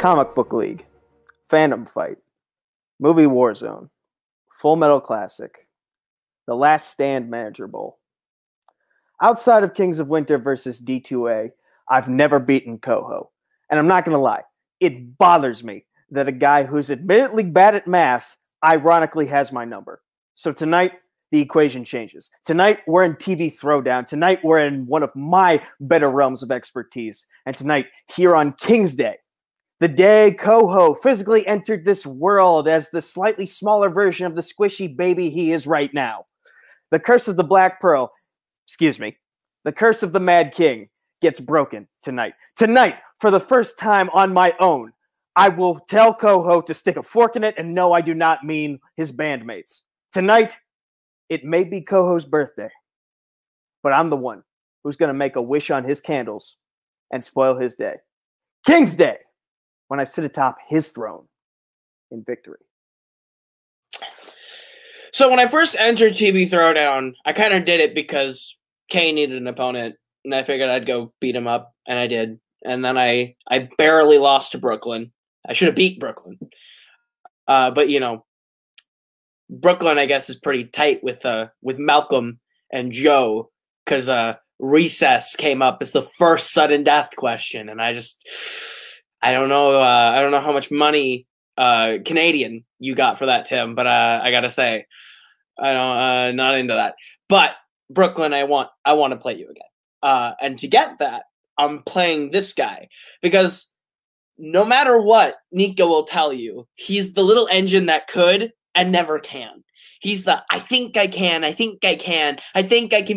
Comic Book League, Phantom Fight, Movie Warzone, Full Metal Classic, The Last Stand Manager Bowl. Outside of Kings of Winter versus D2A, I've never beaten Coho. And I'm not going to lie, it bothers me that a guy who's admittedly bad at math ironically has my number. So tonight, the equation changes. Tonight, we're in TV Throwdown. Tonight, we're in one of my better realms of expertise. And tonight, here on King's Day, the day Coho physically entered this world as the slightly smaller version of the squishy baby he is right now. The curse of the Black Pearl, the curse of the Mad King gets broken tonight. Tonight, for the first time on my own, I will tell Coho to stick a fork in it, and no, I do not mean his bandmates. Tonight, it may be Coho's birthday, but I'm the one who's going to make a wish on his candles and spoil his day. King's Day, when I sit atop his throne in victory. So when I first entered TV Throwdown, I kind of did it because Kane needed an opponent, and I figured I'd go beat him up, and I did. And then I barely lost to Brooklyn. I should have beat Brooklyn. But, you know, Brooklyn, I guess, is pretty tight with Malcolm and Joe because recess came up as the first sudden death question, and I don't know how much money Canadian you got for that, Tim, but I gotta say, I don't not into that. But Brooklyn, I want to play you again, and to get that, I'm playing this guy because no matter what Nico will tell you, he's the little engine that could and never can. He's the, I think I can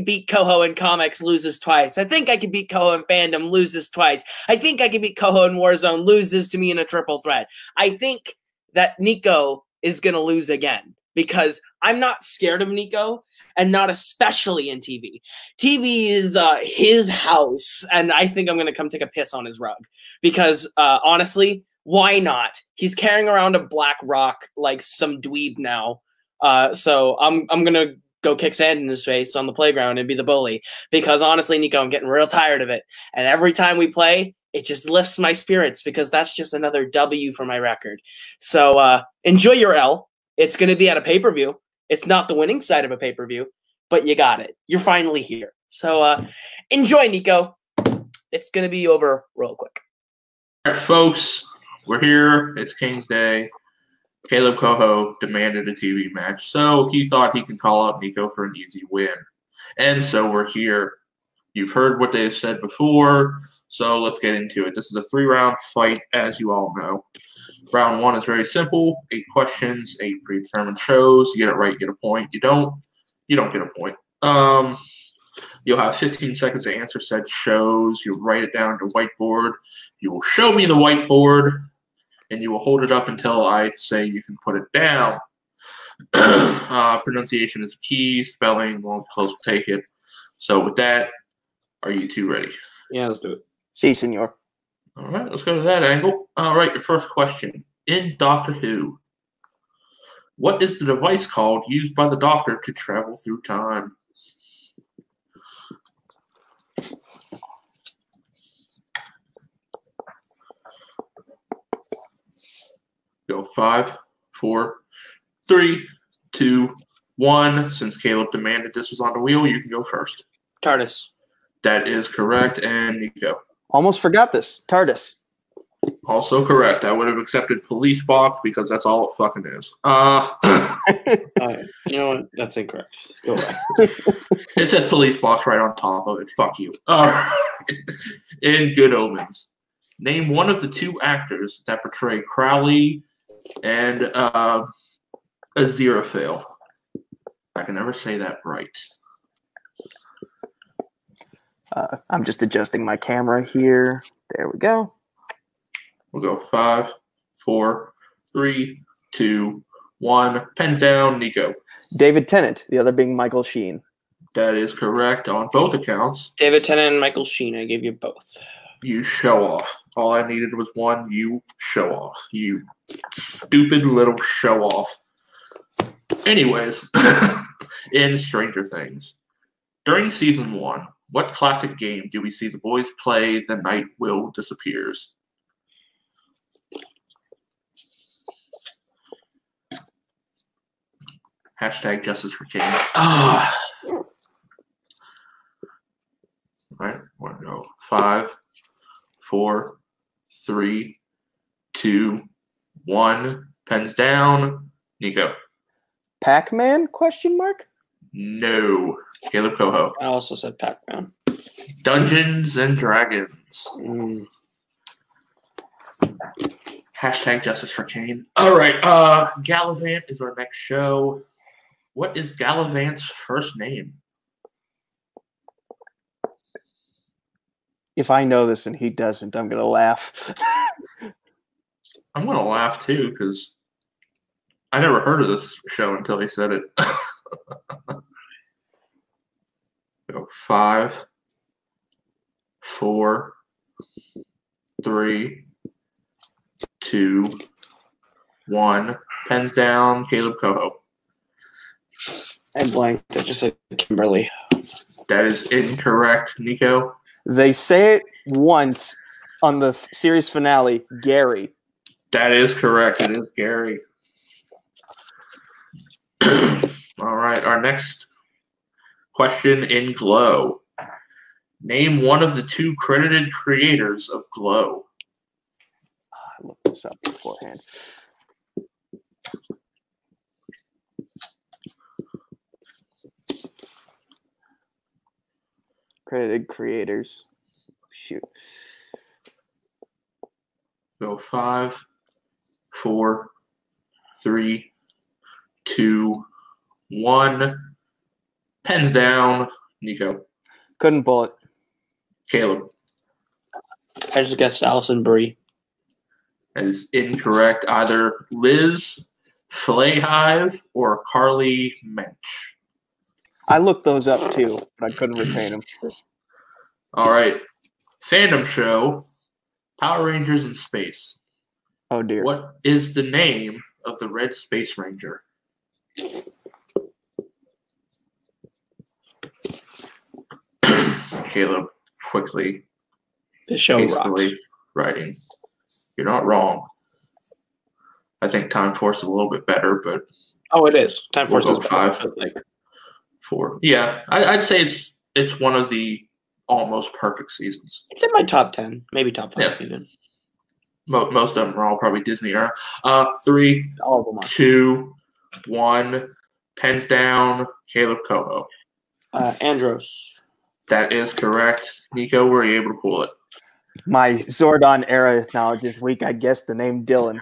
beat Coho in comics, loses twice. I think I can beat Coho in fandom, loses twice. I think I can beat Coho in Warzone, loses to me in a triple threat. I think that Nico is going to lose again because I'm not scared of Nico, and not especially in TV. TV is his house, and I think I'm going to come take a piss on his rug because, honestly, why not? He's carrying around a black rock like some dweeb now. So I'm gonna go kick sand in his face on the playground and be the bully because honestly, Nico, I'm getting real tired of it. And every time we play, it just lifts my spirits because that's just another W for my record. So enjoy your L. It's gonna be at a pay-per-view. It's not the winning side of a pay-per-view, but you got it. You're finally here. So enjoy, Nico. It's gonna be over real quick. All right, folks. We're here. It's King's Day. Caleb Coho demanded a TV match, so he thought he could call out Nico for an easy win. And so we're here. You've heard what they've said before, so let's get into it. This is a 3-round fight, as you all know. Round 1 is very simple. 8 questions, 8 predetermined shows. You get it right, you get a point. You don't get a point. You'll have 15 seconds to answer said shows. You'll write it down on the whiteboard. You will show me the whiteboard, and you will hold it up until I say you can put it down. Pronunciation is key. Spelling, well, close will take it. So with that, are you two ready? Yeah, let's do it. Si, senor. All right, let's go to that angle. All right, your first question. In Doctor Who, what is the device called used by the Doctor to travel through time? Go 5, 4, 3, 2, 1. Since Caleb demanded this was on the wheel, you can go first. TARDIS. That is correct, and you go. Almost forgot this. TARDIS. Also correct. I would have accepted police box because that's all it fucking is. You know what? That's incorrect. Go away. It says police box right on top of it. Fuck you. In Good Omens, name one of the 2 actors that portray Crowley and Aziraphale. I can never say that right. I'm just adjusting my camera here. There we go. We'll go 5, 4, 3, 2, 1. Pens down, Nico. David Tennant, the other being Michael Sheen. That is correct on both accounts. David Tennant and Michael Sheen. I gave you both. You show off. All I needed was one. You show off. You stupid little show off. Anyways, in Stranger Things, during season 1, what classic game do we see the boys play the night Will disappears? Hashtag justice for Kane. All right, we're going to go 5, 4, 3, 2, 1. Pens down. Nico. Pac-Man? Question mark. No. Caleb Coho. I also said Pac-Man. Dungeons and Dragons. Hashtag justice for Kane. All right. Gallivant is our next show. What is Gallivant's first name? If I know this and he doesn't, I'm going to laugh. I'm going to laugh too because I never heard of this show until he said it. Go 5, 4, 3, 2, 1. Pens down. Caleb Coho. And blank. That just said Kimberly. That is incorrect, Nico. They say it once on the series finale, Gary. That is correct. It is Gary. All right. Our next question in Glow. Name one of the 2 credited creators of Glow. I looked this up beforehand. Credited creators. Shoot. Go 5, 4, 3, 2, 1. Pens down. Nico. Couldn't pull it. Caleb. I just guessed Allison Brie. That is incorrect. Either Liz Flayhive or Carly Mensch. I looked those up too, but I couldn't retain them. All right. Fandom show. Power Rangers in Space. Oh dear. What is the name of the Red Space Ranger? Caleb quickly, The show rocks. hastily writing. You're not wrong. I think Time Force is a little bit better, but Oh, it is. Time Force We'll is go better, 5. but, like 4. Yeah, I'd say it's one of the almost perfect seasons. it's in my top 10, maybe top 5 Yeah. even. Most of them are all probably Disney era. 3, All of them are. 2, 1. Pens down. Caleb Coho. Andros. That is correct. Nico, were you able to pull it? My Zordon era knowledge is weak. I guess the name Dylan.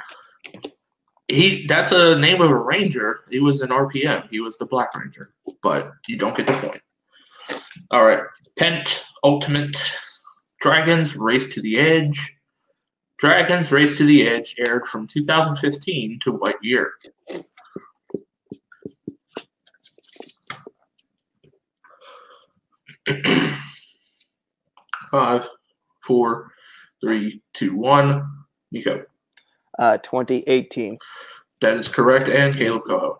That's a name of a ranger. He was an RPM. He was the Black Ranger. But you don't get the point. All right. Pent Ultimate Dragons Race to the Edge. Dragons Race to the Edge aired from 2015 to what year? Five, 4, 3, 2, 1. Nico. 2018. That is correct. And Caleb Coho.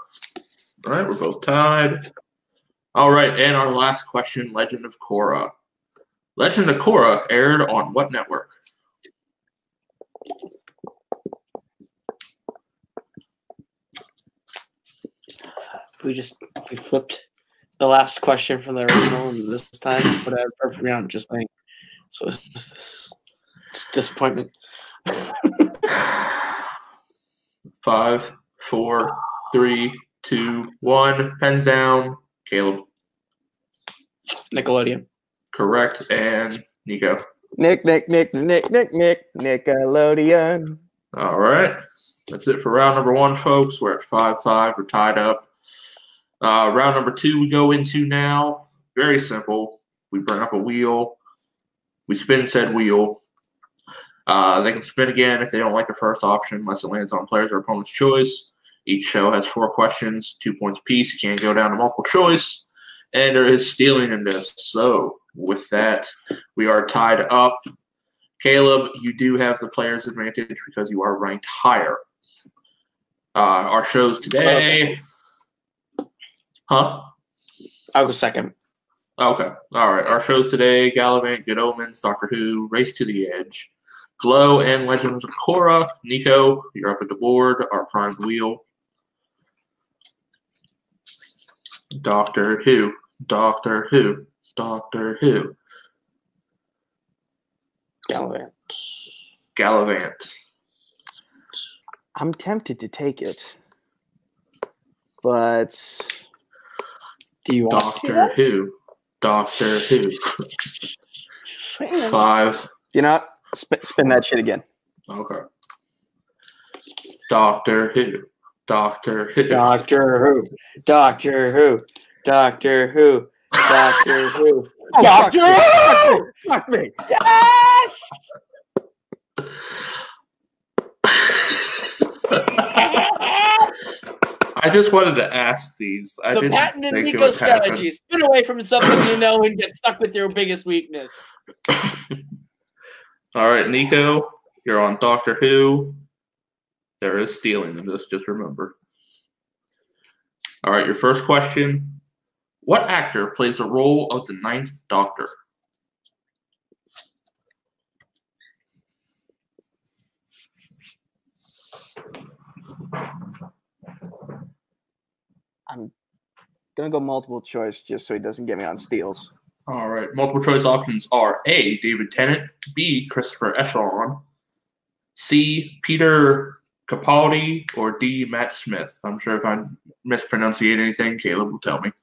All right, we're both tied. All right, and our last question, Legend of Korra. Legend of Korra aired on what network? If we flipped the last question from the original and this time put it perfect round, just like so it's disappointment. 5, 4, 3, 2, 1. Pens down. Caleb. Nickelodeon. Correct. And Nico. Nickelodeon. All right. That's it for round number 1, folks. We're at 5-5. We're tied up. Round number 2 we go into now. Very simple. We bring up a wheel. We spin said wheel. They can spin again if they don't like the first option unless it lands on players or opponent's choice. Each show has 4 questions, 2 points apiece. You can't go down to multiple choice. And there is stealing in this. So with that, we are tied up. Caleb, you do have the player's advantage because you are ranked higher. Our shows today. Huh? I'll go second. Okay. All right. Our shows today, Gallivant, Good Omens, Doctor Who, Race to the Edge, Glow, and Legends of Korra. Nico, you're up at the board, our primed wheel. Doctor Who. Doctor Who. Doctor Who. Gallivant. Gallivant. I'm tempted to take it, but Do you want Doctor Who. Doctor Who. to? 5. you know what? Spin that shit again. Okay. Doctor Who. Doctor Who. Doctor Who. Doctor Who. Doctor Who. Doctor Who. Oh, Doctor Who! Fuck me. Yes! I just wanted to ask these. I The didn't patented think it Nico would happen. strategy. Spin away from something you know and get stuck with your biggest weakness. All right, Nico, you're on Doctor Who. There is stealing in this, just remember. All right, your first question. What actor plays the role of the Ninth Doctor? I'm gonna go multiple choice just so he doesn't get me on steals. All right, multiple choice options are A, David Tennant, B, Christopher Echelon, C, Peter Capaldi, or D, Matt Smith. I'm sure if I mispronunciate anything, Caleb will tell me.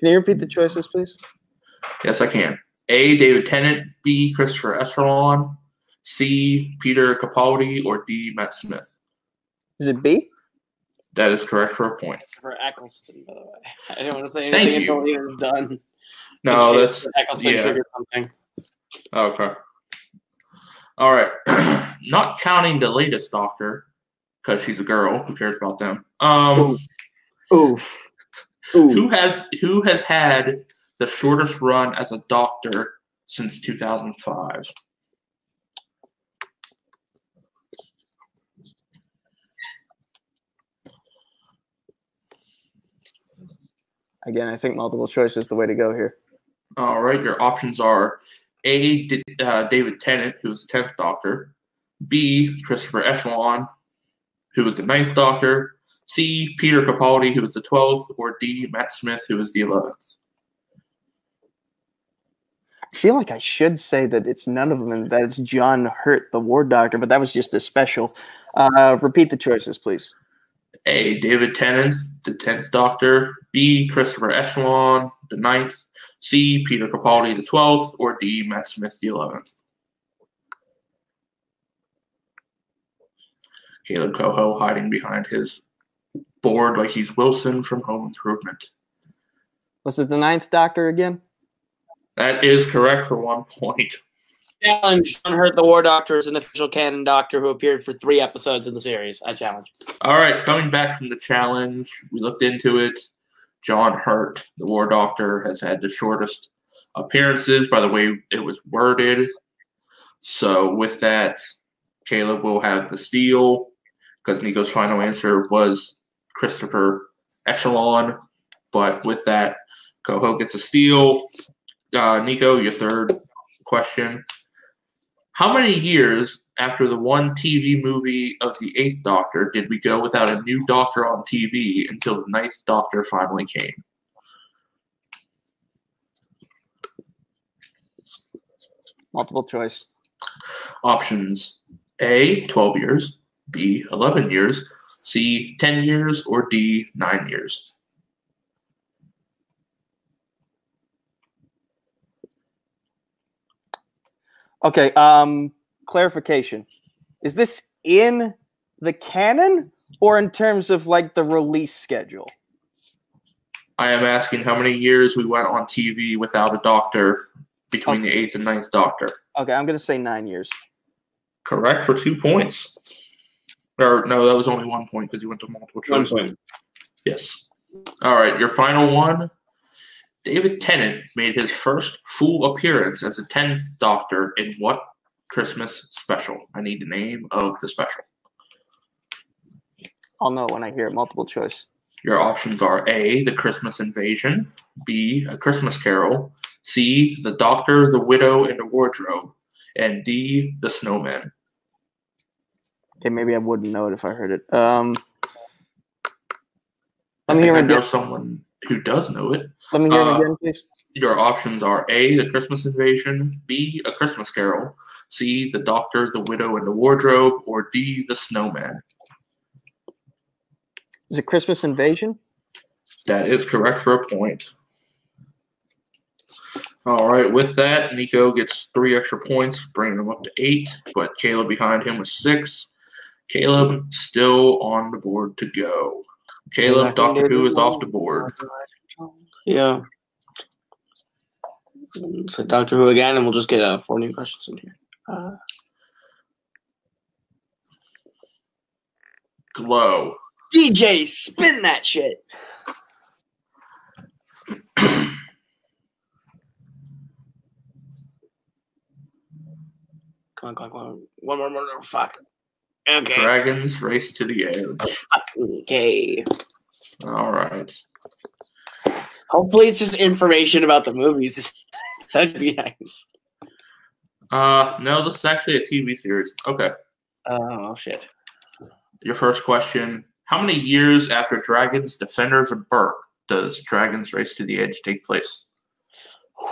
Can you repeat the choices, please? Yes, I can. A, David Tennant, B, Christopher Echelon, C, Peter Capaldi, or D, Matt Smith. Is it B? That is correct for a point. For Eccleston, by the way. I didn't want to say Thank anything you. until he was done. No, In that's case Eccleston yeah. triggered something. Okay. All right. Not counting the latest Doctor, because she's a girl. Who cares about them? Oof. Who has had the shortest run as a Doctor since 2005? Again, I think multiple choice is the way to go here. All right. Your options are A, David Tennant, who was the 10th Doctor, B, Christopher Echelon, who was the 9th Doctor, C, Peter Capaldi, who was the 12th, or D, Matt Smith, who was the 11th. I feel like I should say that it's none of them and that it's John Hurt, the War Doctor, but that was just a special. Repeat the choices, please. A, David Tennant, the 10th Doctor, B, Christopher Echelon, the 9th, C, Peter Capaldi, the 12th, or D, Matt Smith, the 11th. Caleb Coho hiding behind his board like he's Wilson from Home Improvement. Was it the 9th Doctor again? That is correct for 1 point. Challenge. John Hurt, the War Doctor, is an official canon Doctor who appeared for 3 episodes in the series. I challenge. All right, coming back from the challenge, we looked into it. John Hurt, the War Doctor, has had the shortest appearances by the way it was worded. So with that, Caleb will have the steal because Nico's final answer was Christopher Echelon. But with that, Coho gets a steal. Nico, your third question. How many years after the one TV movie of the 8th Doctor did we go without a new Doctor on TV until the 9th Doctor finally came? Multiple choice. Options A, 12 years, B, 11 years, C, 10 years, or D, 9 years. Okay, clarification. Is this in the canon or in terms of like the release schedule? I am asking how many years we went on TV without a Doctor between the 8th and 9th Doctor. Okay, I'm going to say 9 years. Correct for 2 points. Or no, that was only 1 point because you went to multiple choice. 1 point. Yes. All right, your final one. David Tennant made his first full appearance as a 10th Doctor in what Christmas special? I need the name of the special. I'll know when I hear it. Multiple choice. Your options are A, The Christmas Invasion, B, A Christmas Carol, C, The Doctor, the Widow, and the Wardrobe, and D, The Snowman. Okay, maybe I wouldn't know it if I heard it. I Let me think hear I him know again. someone who does know it. Let me hear him again, please. Your options are A, The Christmas Invasion, B, A Christmas Carol, C, The Doctor, the Widow, and the Wardrobe, or D, The Snowman. Is it Christmas Invasion? That is correct for a point. All right, with that, Nico gets 3 extra points, bringing him up to 8, but Caleb behind him with 6. Caleb still on the board to go. Caleb, Doctor Who is off the board. Yeah. So Doctor Who again, and we'll just get 4 new questions in here. Glow. DJ, spin that shit. Come on. One more. Fuck. Okay. Dragons Race to the Edge. Okay. All right. Hopefully it's just information about the movies. That'd be nice. No, this is actually a TV series. Okay. Oh, shit. Your first question. How many years after Dragons, Defenders, and Burke does Dragons Race to the Edge take place?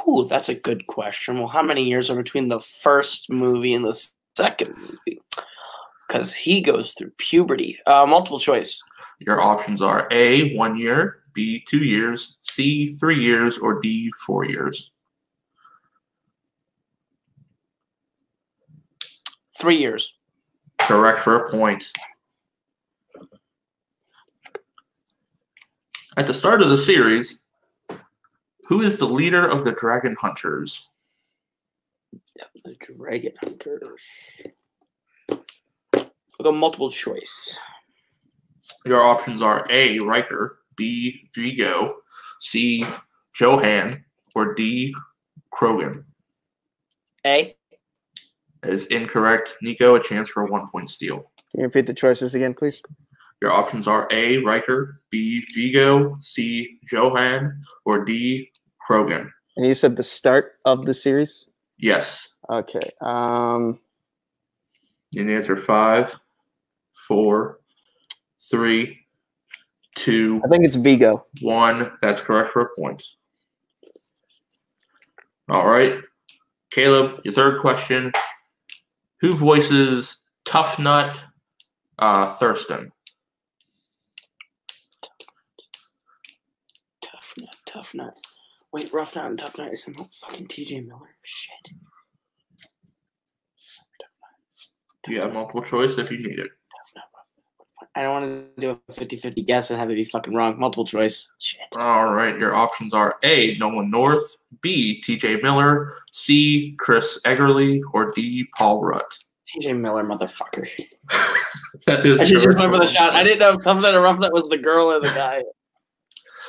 Ooh, that's a good question. Well, how many years are between the first movie and the second movie? Because he goes through puberty. Multiple choice. Your options are A, 1 year, B, 2 years, C, 3 years, or D, 4 years. 3 years. Correct for a point. At the start of the series, who is the leader of the Dragon Hunters? The Dragon Hunters. We'll go multiple choice. Your options are A, Riker, B, Vigo, C, Johan, or D, Krogan. A. That is incorrect. Nico, a chance for a 1-point steal. Can you repeat the choices again, please? Your options are A, Riker, B, Vigo, C, Johan, or D, Krogan. And you said the start of the series? Yes. Okay. You can answer 5, 4, 3, 2, I think it's Vigo. 1. That's correct for a point. All right. Caleb, your third question. Who voices Tough Nut Thurston? Tough Nut. Wait, Rough Nut and Tough Nut isn't that fucking TJ Miller? Shit. You have multiple choice if you need it. I don't want to do a 50-50 guess and have it be fucking wrong. Multiple choice. Shit. All right. Your options are A, Nolan North, B, TJ Miller, C, Chris Eggerly, or D, Paul Rudd. TJ Miller, motherfucker. That is I should just went for the correct. shot. I didn't know if Tough Nut or Rough Nut was the girl or the guy.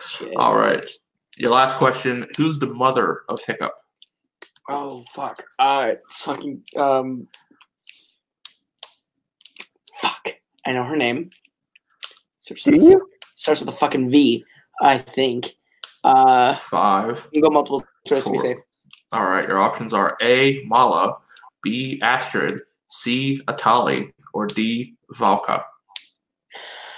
Shit. All right. Your last question. Who's the mother of Hiccup? Oh, fuck. It's fucking, fuck. I know her name. Do you? Starts with a fucking V, I think. 5. You can go multiple choice to be 4. safe. All right. Your options are A, Mala, B, Astrid, C, Atali, or D, Valka.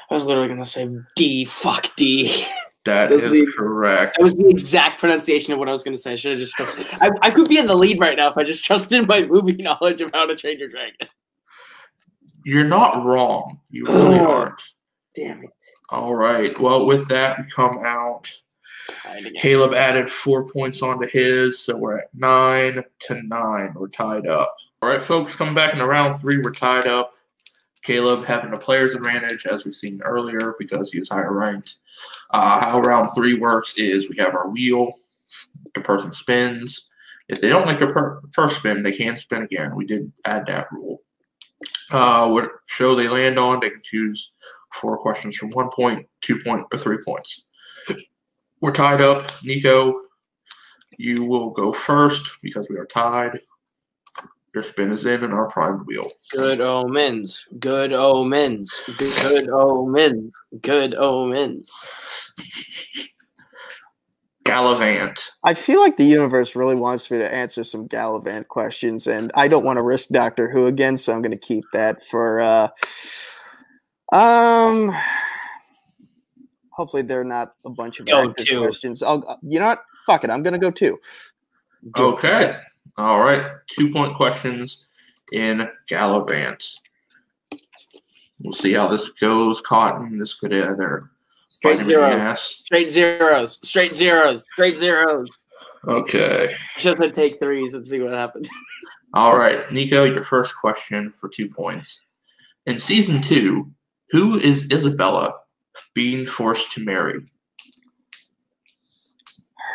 I was literally going to say D. Fuck D. That That's is correct. That was the exact pronunciation of what I was going to say. I should have just trusted. I could be in the lead right now if I just trusted my movie knowledge of How to Train Your Dragon. You're not wrong. You really aren't. Damn it. All right. Well, with that, we come out. Caleb added 4 points onto his, so we're at 9-9. We're tied up. All right, folks, coming back in round 3, we're tied up. Caleb having a player's advantage, as we've seen earlier, because he is higher ranked. How round 3 works is we have our wheel. The person spins. If they don't make a first spin, they can spin again. We did add that rule. What show they land on, they can choose 4 questions from 1 point, 2 point, or 3 points. We're tied up. Nico, you will go first because we are tied. Your spin is in our prime wheel. Good omens. Good omens. Good omens. Good omens. Gallivant. I feel like the universe really wants me to answer some Gallivant questions, and I don't want to risk Doctor Who again, so I'm going to keep that for. Hopefully, they're not a bunch of Go active 2. questions. You know what? Fuck it. I'm going to go 2. Okay. All right. 2-point questions in Gallivant. We'll see how this goes, Cotton. This could either Straight bite him in the zeros. ass. Straight zeros. Straight zeros. Straight zeros. Okay. Just to take 3s and see what happens. All right. Nico, your first question for 2 points. In season 2, who is Isabella being forced to marry?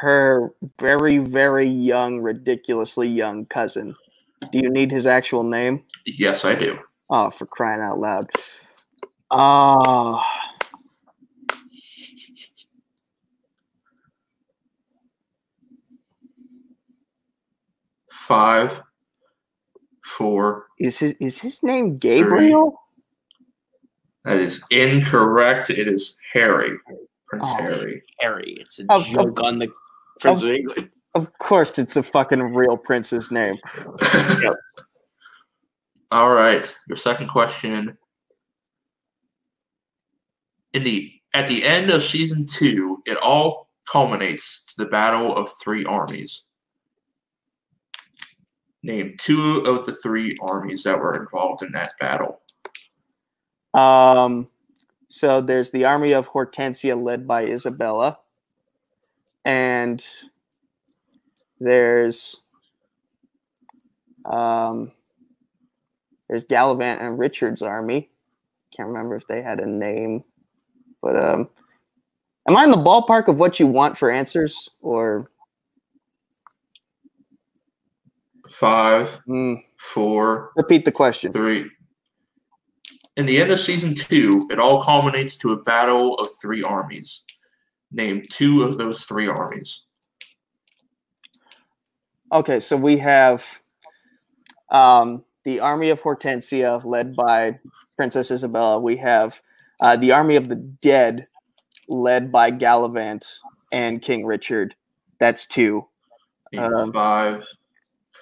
Her very, very young, ridiculously young cousin. Do you need his actual name? Yes, I do. Oh, for crying out loud. Oh. Five, 4. Is his name Gabriel? That is incorrect. It is Harry. Prince Oh. Harry. Harry. It's a Of- joke on the Prince of England. Of course, it's a fucking real prince's name. All right. Your second question. At the end of season 2, it all culminates to the Battle of 3 Armies. Name 2 of the 3 armies that were involved in that battle. So there's the army of Hortensia led by Isabella, and there's Gallivant and Richard's army. Can't remember if they had a name, but am I in the ballpark of what you want for answers, or 5, 4. Repeat the question. 3. In the end of season 2, it all culminates to a battle of 3 armies. Name 2 of those 3 armies. Okay, so we have the army of Hortensia led by Princess Isabella. We have the army of the dead led by Gallivant and King Richard. That's 2. Name 5.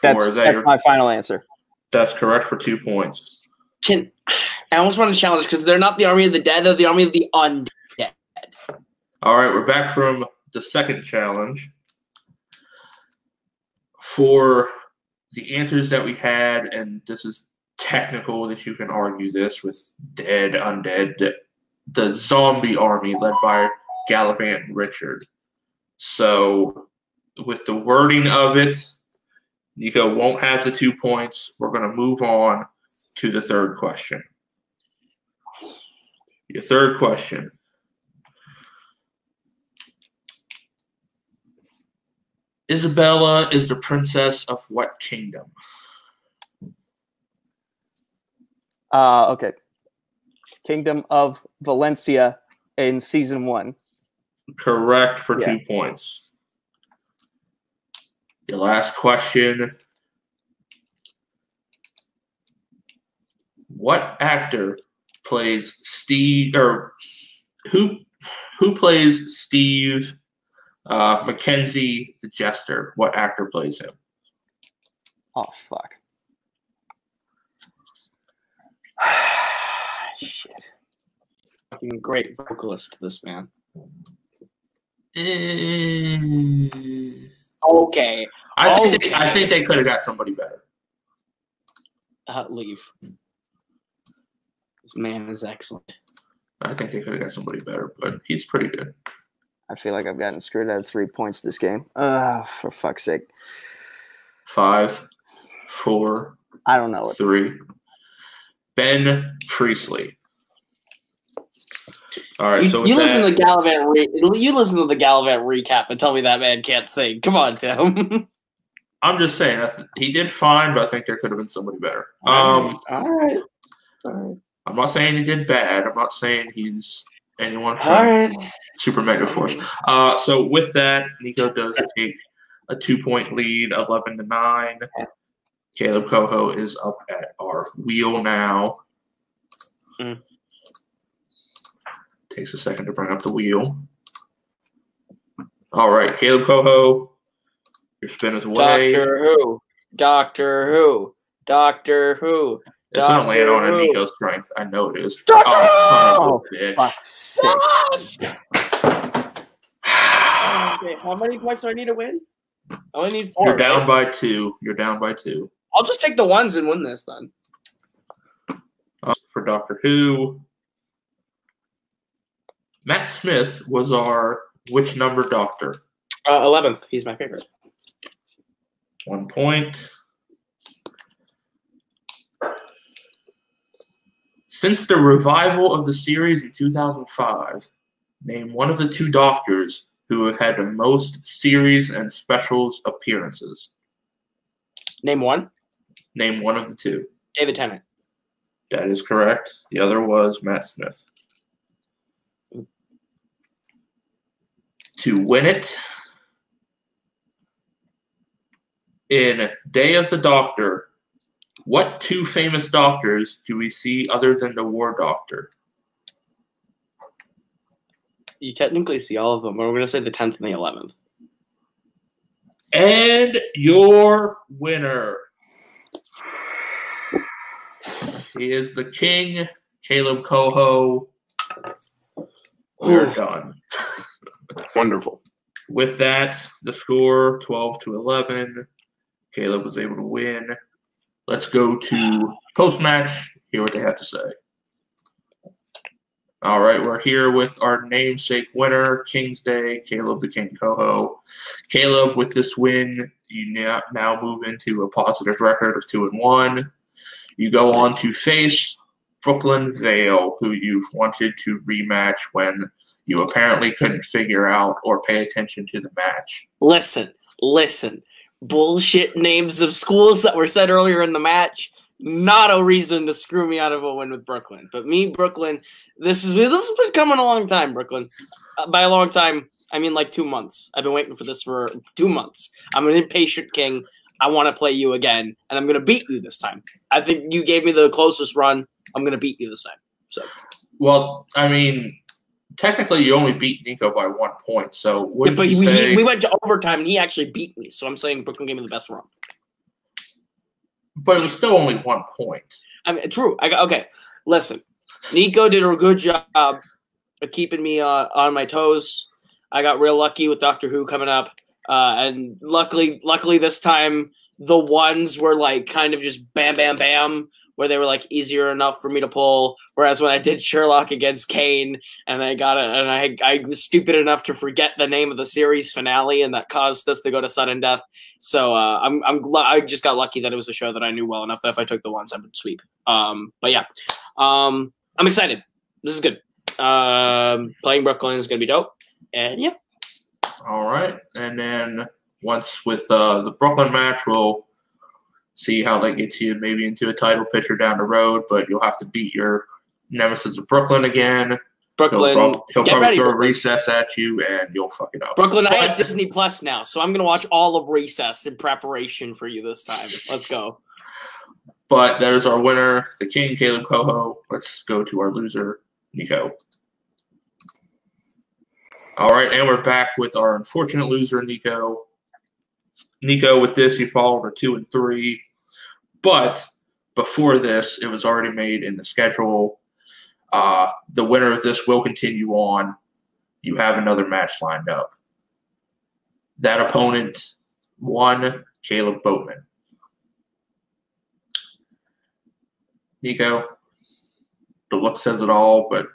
That's my final answer. That's correct for 2 points. I almost want to challenge because they're not the army of the dead; they're the army of the undead. All right, we're back from the second challenge. For the answers that we had, and this is technical that you can argue this with dead, undead, the zombie army led by Gallivant and Richard. So with the wording of it, Nico won't have the 2 points. We're going to move on to the third question. Your third question. Isabella is the princess of what kingdom? Okay. Kingdom of Valencia in season 1. Correct for 2 points. Your last question. What actor plays Steve, or who plays Steve Mackenzie the Jester? What actor plays him? Oh, fuck. Shit. Fucking great vocalist, this man. Okay. I think they could have got somebody better. Leave. This man is excellent. I think they could have got somebody better, but he's pretty good. I feel like I've gotten screwed out of 3 points this game. For fuck's sake. 5, 4. I don't know. 3. Ben Priestley. All right, so you listen to the Gallivant. You listen to the Gallivant recap and tell me that man can't sing. Come on, Tim. I'm just saying he did fine, but I think there could have been somebody better. All right. I'm not saying he did bad. I'm not saying he's anyone from All right. Super Mega Force. So with that, Nico does take a 2-point lead, 11-9. Caleb Coho is up at our wheel now. Takes a second to bring up the wheel. All right, Caleb Coho, your spin is away. Doctor Who. Doctor Who. Doctor Who. It's going to land on Who. a Nico strength. I know it is. Doctor Oh, son of a bitch. Fuck's sake. Okay, how many points do I need to win? I only need 4. You're down right? by 2. You're down by 2. I'll just take the ones and win this then. For Doctor Who, Matt Smith was our which number doctor? 11th. He's my favorite. 1 point. Since the revival of the series in 2005, name one of the 2 doctors who have had the most series and specials appearances. Name one. Name one of the 2. David Tennant. That is correct. The other was Matt Smith. To win it, in Day of the Doctor, what 2 famous doctors do we see other than the War Doctor? You technically see all of them, but we're going to say the 10th and the 11th. And your winner, he is the king, Caleb Coho. We're done. Wonderful. With that, the score 12-11. Caleb was able to win. Let's go to post-match, hear what they have to say. All right, we're here with our namesake winner, King's Day, Caleb the King Coho. Caleb, with this win, you now move into a positive record of 2-1. You go on to face Brooklyn Vale, who you've wanted to rematch when you apparently couldn't figure out or pay attention to the match. Listen. Bullshit names of schools that were said earlier in the match. Not a reason to screw me out of a win with Brooklyn. But me, Brooklyn, this has been coming a long time, Brooklyn. By a long time, I mean like 2 months. I've been waiting for this for 2 months. I'm an impatient king. I want to play you again, and I'm going to beat you this time. I think you gave me the closest run. I'm going to beat you this time. So, well, I mean, technically you only beat Nico by 1 point. So yeah, but we went to overtime, and he actually beat me. So I'm saying Brooklyn gave me the best run. But it was still only 1 point. I mean, true. Okay, listen. Nico did a good job of keeping me on my toes. I got real lucky with Doctor Who coming up. And luckily this time the ones were like kind of just bam, bam, bam, where they were like easier enough for me to pull. Whereas when I did Sherlock against Kane and I got it, and I was stupid enough to forget the name of the series finale, and that caused us to go to sudden death. So I just got lucky that it was a show that I knew well enough that if I took the ones I would sweep. But yeah, I'm excited. This is good. Playing Brooklyn is gonna be dope, and yeah. All right, and then once with the Brooklyn match, we'll see how that gets you maybe into a title picture down the road, but you'll have to beat your nemesis of Brooklyn again. Brooklyn, he'll probably throw a Recess at you, and you'll fuck it up. Brooklyn, I have Disney Plus now, so I'm going to watch all of Recess in preparation for you this time. Let's go. But that is our winner, the King, Caleb Coho. Let's go to our loser, Nico. All right, and we're back with our unfortunate loser, Nico. Nico, with this, he followed a 2-3. But before this, it was already made in the schedule. The winner of this will continue on. You have another match lined up. That opponent won, Caleb Boatman. Nico, the look says it all, but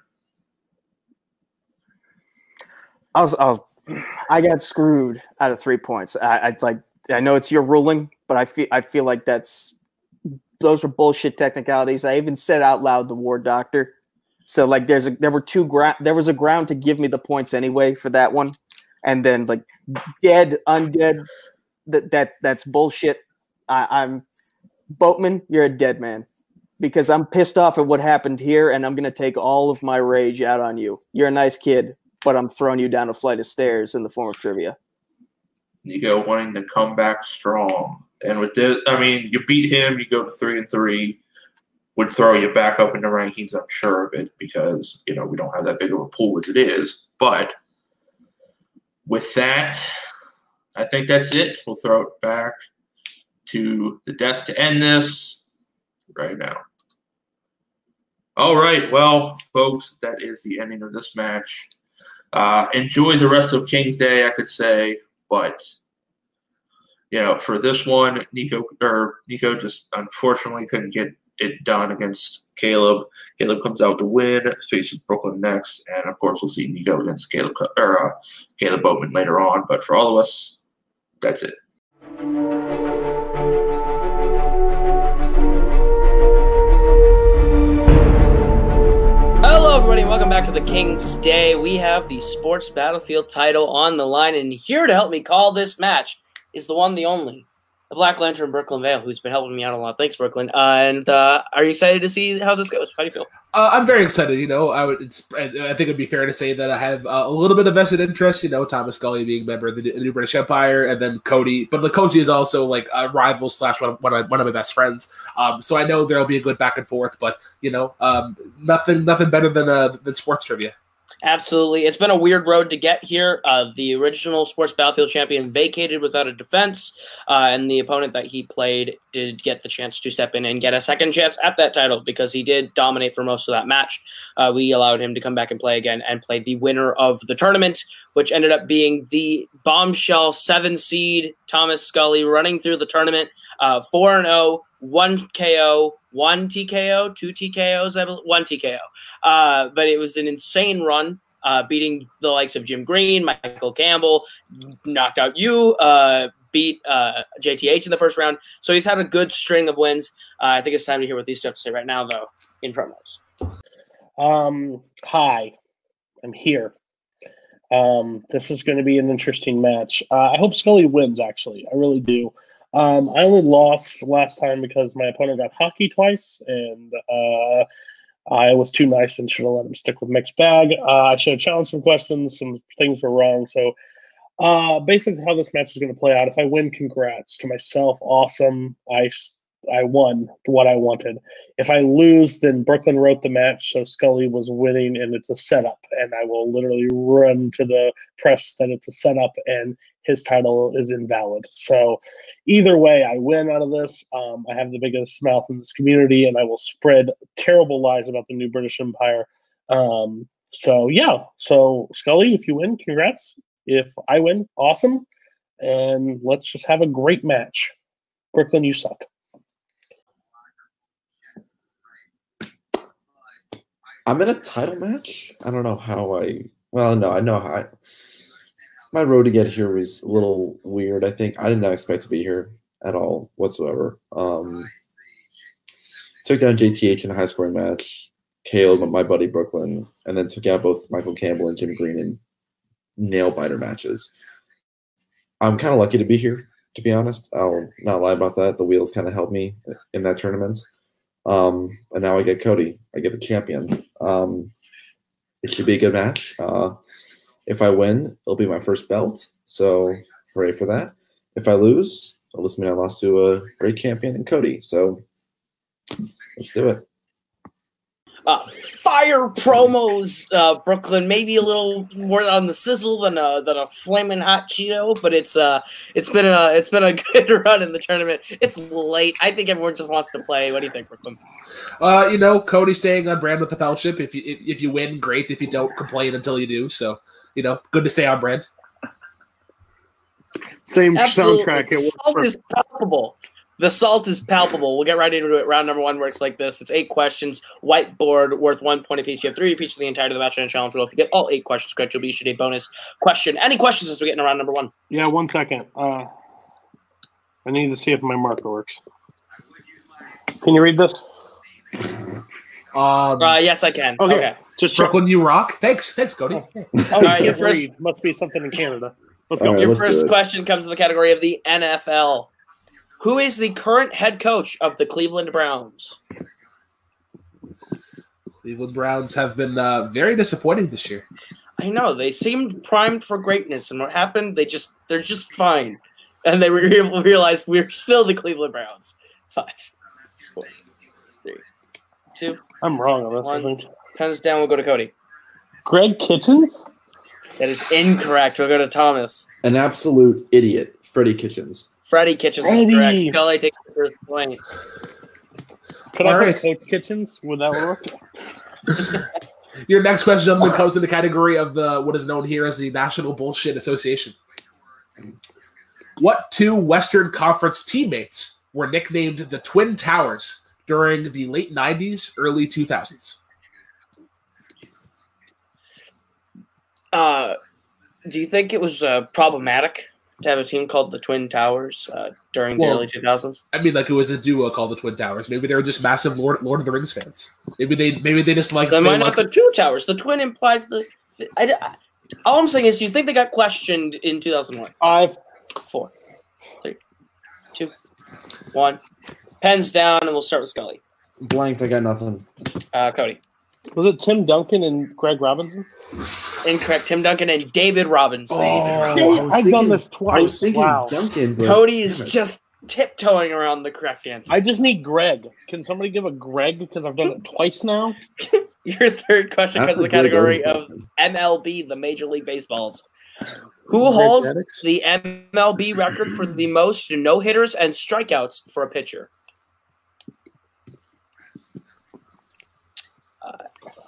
I got screwed out of 3 points. I know it's your ruling, but I feel like those are bullshit technicalities. I even said out loud the War Doctor. So like there was a ground to give me the points anyway for that one. And then like dead, undead, that's bullshit. I'm Boatman, you're a dead man. Because I'm pissed off at what happened here, and I'm gonna take all of my rage out on you. You're a nice kid, but I'm throwing you down a flight of stairs in the form of trivia. Nico wanting to come back strong. And with this, I mean, you beat him, you go to 3-3, would throw you back up in the rankings, I'm sure of it, because, we don't have that big of a pool as it is. But with that, I think that's it. We'll throw it back to the desk to end this right now. All right, well, folks, that is the ending of this match. Enjoy the rest of King's Day, I could say, but for this one, Nico just unfortunately couldn't get it done against Caleb. Caleb comes out to win, faces Brooklyn next, and of course we'll see Nico against Caleb Boatman later on. But for all of us, that's it. Hello, everybody. Welcome back to the King's Day. We have the Sports Battlefield title on the line, and here to help me call this match is the one, the only, the Black Lantern, Brooklyn Vale, who's been helping me out a lot. Thanks, Brooklyn. Are you excited to see how this goes? How do you feel? I'm very excited. I think it'd be fair to say that I have a little bit of vested interest. Thomas Scully being a member of the New British Empire, and then Cody. But Cody is also like a rival / one of my best friends. So I know there'll be a good back and forth. But nothing better than sports trivia. Absolutely. It's been a weird road to get here. The original Sports Battlefield champion vacated without a defense, and the opponent that he played did get the chance to step in and get a second chance at that title because he did dominate for most of that match. We allowed him to come back and play again and play the winner of the tournament, which ended up being the bombshell 7 seed Thomas Scully running through the tournament 4-0, 1 KO, 1 TKO, 2 TKOs, I believe, 1 TKO. But it was an insane run, beating the likes of Jim Green, Michael Campbell, knocked out you, beat JTH in the first round. So he's had a good string of wins. I think it's time to hear what these two have to say right now, though, in promos. Hi, I'm here. This is going to be an interesting match. I hope Scully wins, actually. I really do. I only lost last time because my opponent got hockey twice, and I was too nice and should have let him stick with mixed bag. I should have challenged some questions. Some things were wrong. So basically how this match is going to play out, if I win, congrats. To myself, awesome. I won what I wanted. If I lose, then Brooklyn wrote the match, so Scully was winning, and it's a setup. And I will literally run to the press that it's a setup, and his title is invalid. So either way, I win out of this. I have the biggest mouth in this community, and I will spread terrible lies about the New British Empire. So Scully, if you win, congrats. If I win, awesome. And let's just have a great match. Brooklyn, you suck. I'm in a title match. I don't know how I know how my road to get here was a little weird. I think I did not expect to be here at all whatsoever. Took down JTH in a high-scoring match, KO'd my buddy Brooklyn, and then took out both Michael Campbell and Jim Green in nail-biter matches. I'm kind of lucky to be here, to be honest. I'll not lie about that. The wheels kind of helped me in that tournament. And now I get Cody. I get the champion. It should be a good match. If I win, it'll be my first belt. So hooray for that. If I lose, it'll just mean I lost to a great champion in Cody. So let's do it. Fire promos, Brooklyn. Maybe a little more on the sizzle than a flaming hot Cheeto, but it's been a good run in the tournament. It's late. I think everyone just wants to play. What do you think, Brooklyn? Cody staying on brand with the fellowship. If you win, great. If you don't, complain until you do. So good to stay on brand. Same Absolutely. Soundtrack. The salt is palpable. The salt is palpable. We'll get right into it. Round number 1 works like this. It's 8 questions, whiteboard, worth 1 point apiece. You have 3 repeats for the entirety of the match and challenge rule. If you get all 8 questions correct, you'll be issued a bonus question. Any questions as we get into round number 1? Yeah, 1 second. I need to see if my marker works. Can you read this? Yes, I can. Okay. Just Brooklyn, you rock. Thanks, Cody. All right, your first must be something in Canada. Let's All go. right, Your let's first do it. question comes in the category of the NFL. Who is the current head coach of the Cleveland Browns? Cleveland Browns have been very disappointing this year. I know. They seemed primed for greatness, and what happened? They're just fine. And they realized we're still the Cleveland Browns. 5, 4, 3, 2, I'm wrong on this. 1. I think. Pens down, we'll go to Cody. Greg Kitchens? That is incorrect. We'll go to Thomas. An absolute idiot, Freddie Kitchens. Freddie Kitchens Freddie. is correct. Scully takes the first point. Could All I right. put Coach Kitchens? Would that work? Your next question, gentlemen, comes in the category of the what is known here as the National Bullshit Association. What two Western Conference teammates were nicknamed the Twin Towers during the late 90s, early 2000s? Do you think it was problematic to have a team called the Twin Towers during the Well, early 2000s? I mean, like it was a duo called the Twin Towers. Maybe they were just massive Lord of the Rings fans. Maybe they just like. Then they why not like- the two towers? The twin implies all I'm saying is, do you think they got questioned in 2001? 5. 4, 3, 2, 1. Pens down, and we'll start with Scully. Blanked, I got nothing. Cody. Was it Tim Duncan and Greg Robinson? Incorrect. Tim Duncan and David Robinson. I've done this I was twice. thinking Wow. Duncan, but Cody is damn it. just tiptoeing around the correct answer. I just need Greg. Can somebody give a Greg? Because I've done it twice now. Your third question comes in the That's a category great of MLB, the Major League Baseballs. Who holds the MLB record for the most no-hitters and strikeouts for a pitcher?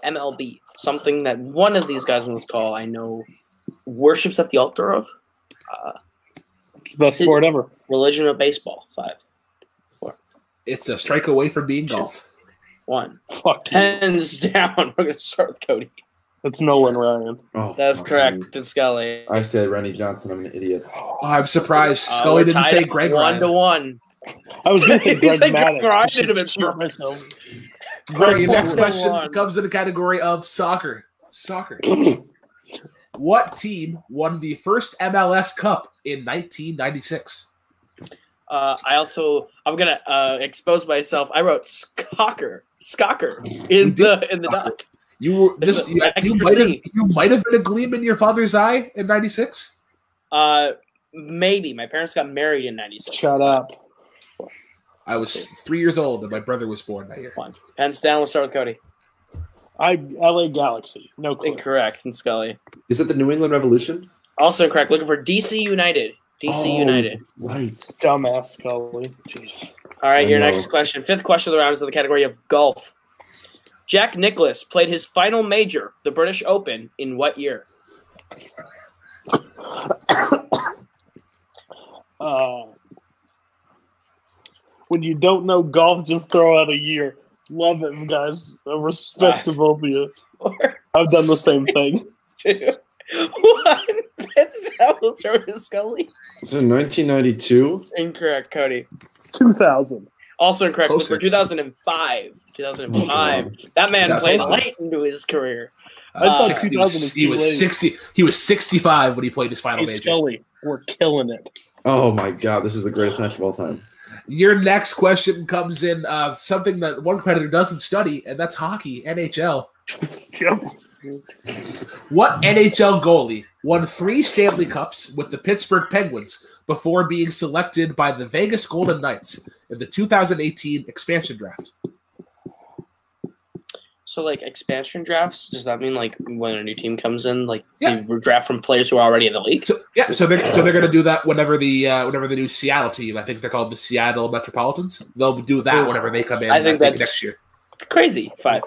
MLB, something that one of these guys on this call I know worships at the altar of. Best sport ever. Religion of baseball. 5, 4, It's a strike away from being golf. 1. Fuck you. Hands down. We're going to start with Cody. It's Nolan Ryan. Oh, That's fuck correct. me. And Scully. I said Randy Johnson. I'm an idiot. Oh, I'm surprised Scully We're didn't tied say up Greg 1-1. I was going to say He Greg said Greg Maddux. Ryan I should would have been shit perfect. myself. All right, your next 1-1. question comes in the category of soccer. What team won the first MLS Cup in 1996? I'm gonna expose myself. I wrote Skocker in the doc. You were There's just an you extra might have, C. you might have been a gleam in your father's eye in 96. Maybe my parents got married in '96. Shut up. I was 3 years old and my brother was born that year. One. Hands down. We'll start with Cody. LA Galaxy. No clue. Incorrect. And Scully. Is it the New England Revolution? Also incorrect. Looking for DC United. DC United. Right. Dumbass Scully. Jeez. All right. I Your know. next question. Fifth question of the round is in the category of golf. Jack Nicklaus played his final major, the British Open, in what year? When you don't know golf, just throw out a year. Love it, guys. I respect to both of you. 4, I've done the same thing. 2, 1. That's how we'll start with Scully. So 1992. Incorrect, Cody. 2000. Also incorrect. Closer. For 2005. 2005. That man That's played fine. late into his career. I thought 60 2000 was, was he too was late. 60. He was 65 when he played his final Hey, major. Scully, we're killing it. Oh my God, this is the greatest match of all time. Your next question comes in something that one competitor doesn't study, and that's hockey, NHL. Yep. What NHL goalie won 3 Stanley Cups with the Pittsburgh Penguins before being selected by the Vegas Golden Knights in the 2018 expansion draft? So, like, expansion drafts, does that mean, like, when a new team comes in, like, Yeah. you draft from players who are already in the league? So they're going to do that whenever the new Seattle team, I think they're called the Seattle Metropolitans, they'll do that whenever they come in. I think that's- next year. Crazy. 5,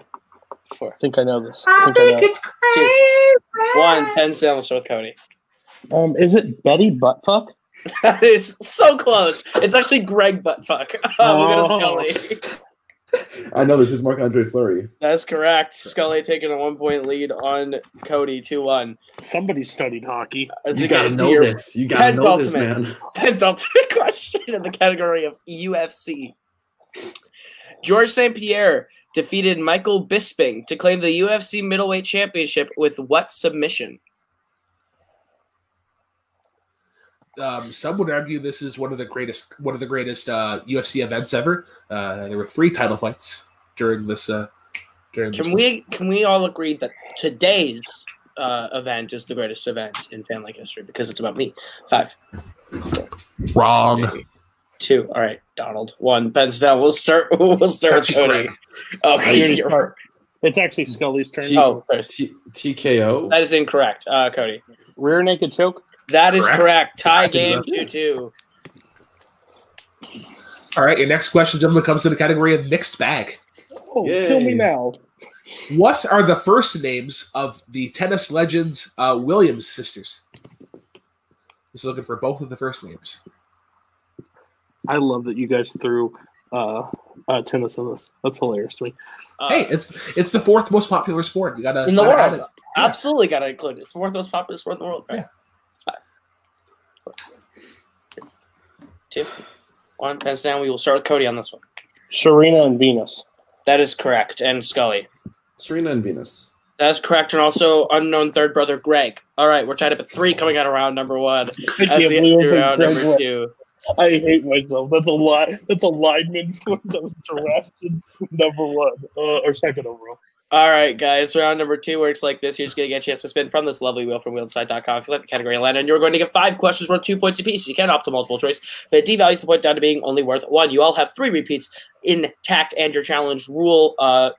4, I think I know this. I think I it's crazy. 1. Hands down, we'll start with Cody. know. Is it Betty Buttfuck? That is so close. It's actually Greg Buttfuck. We'll go to Scully. I know this is Marc-Andre Fleury. That's correct. Scully taking a 1-point lead on Cody, 2-1. Somebody studied hockey. As You we gotta get into know your this. You gotta know this, penultimate- man. penultimate question in the category of UFC. George St. Pierre defeated Michael Bisping to claim the UFC middleweight championship with what submission? Some would argue this is one of the greatest UFC events ever. There were 3 title fights during this. During this Can we all agree that today's event is the greatest event in fan like history because it's about me? 5, wrong. 2. All right, Donald. 1. Pens down. We'll start with Actually, Cody. Greg. Okay, you're It's actually Scully's turn. Oh, first. TKO. That is incorrect, Cody. Rear naked choke. That is Correct. correct. Tie Correct, game exactly. 2-2. All right, your next question, gentlemen, comes to the category of mixed bag. Oh, Yay. kill me now. What are the first names of the tennis legends Williams sisters? Just looking for both of the first names. I love that you guys threw tennis in this. That's hilarious to me. Hey, it's the fourth most popular sport. You gotta in the gotta add world. it. Yeah. Absolutely got to include it. It's the fourth most popular sport in the world. Right? Yeah. 2, 1, pens down. We will start with Cody on this one. Serena and Venus. That is correct. And Scully. Serena and Venus. That is correct. And also unknown third brother Greg. All right, we're tied up at 3 coming out of round number 1. I As can't we believe enter I picked round Greg number Webb. 2. I hate myself. That's a lie. That's a lineman that was drafted number 1 or second overall. All right, guys. Round number 2 works like this. You're just going to get a chance to spin from this lovely wheel from wheelside.com. If you like the category land, and you're going to get 5 questions worth 2 points apiece. You can opt to multiple choice, but it devalues the point down to being only worth 1. You all have 3 repeats intact and your challenge rule.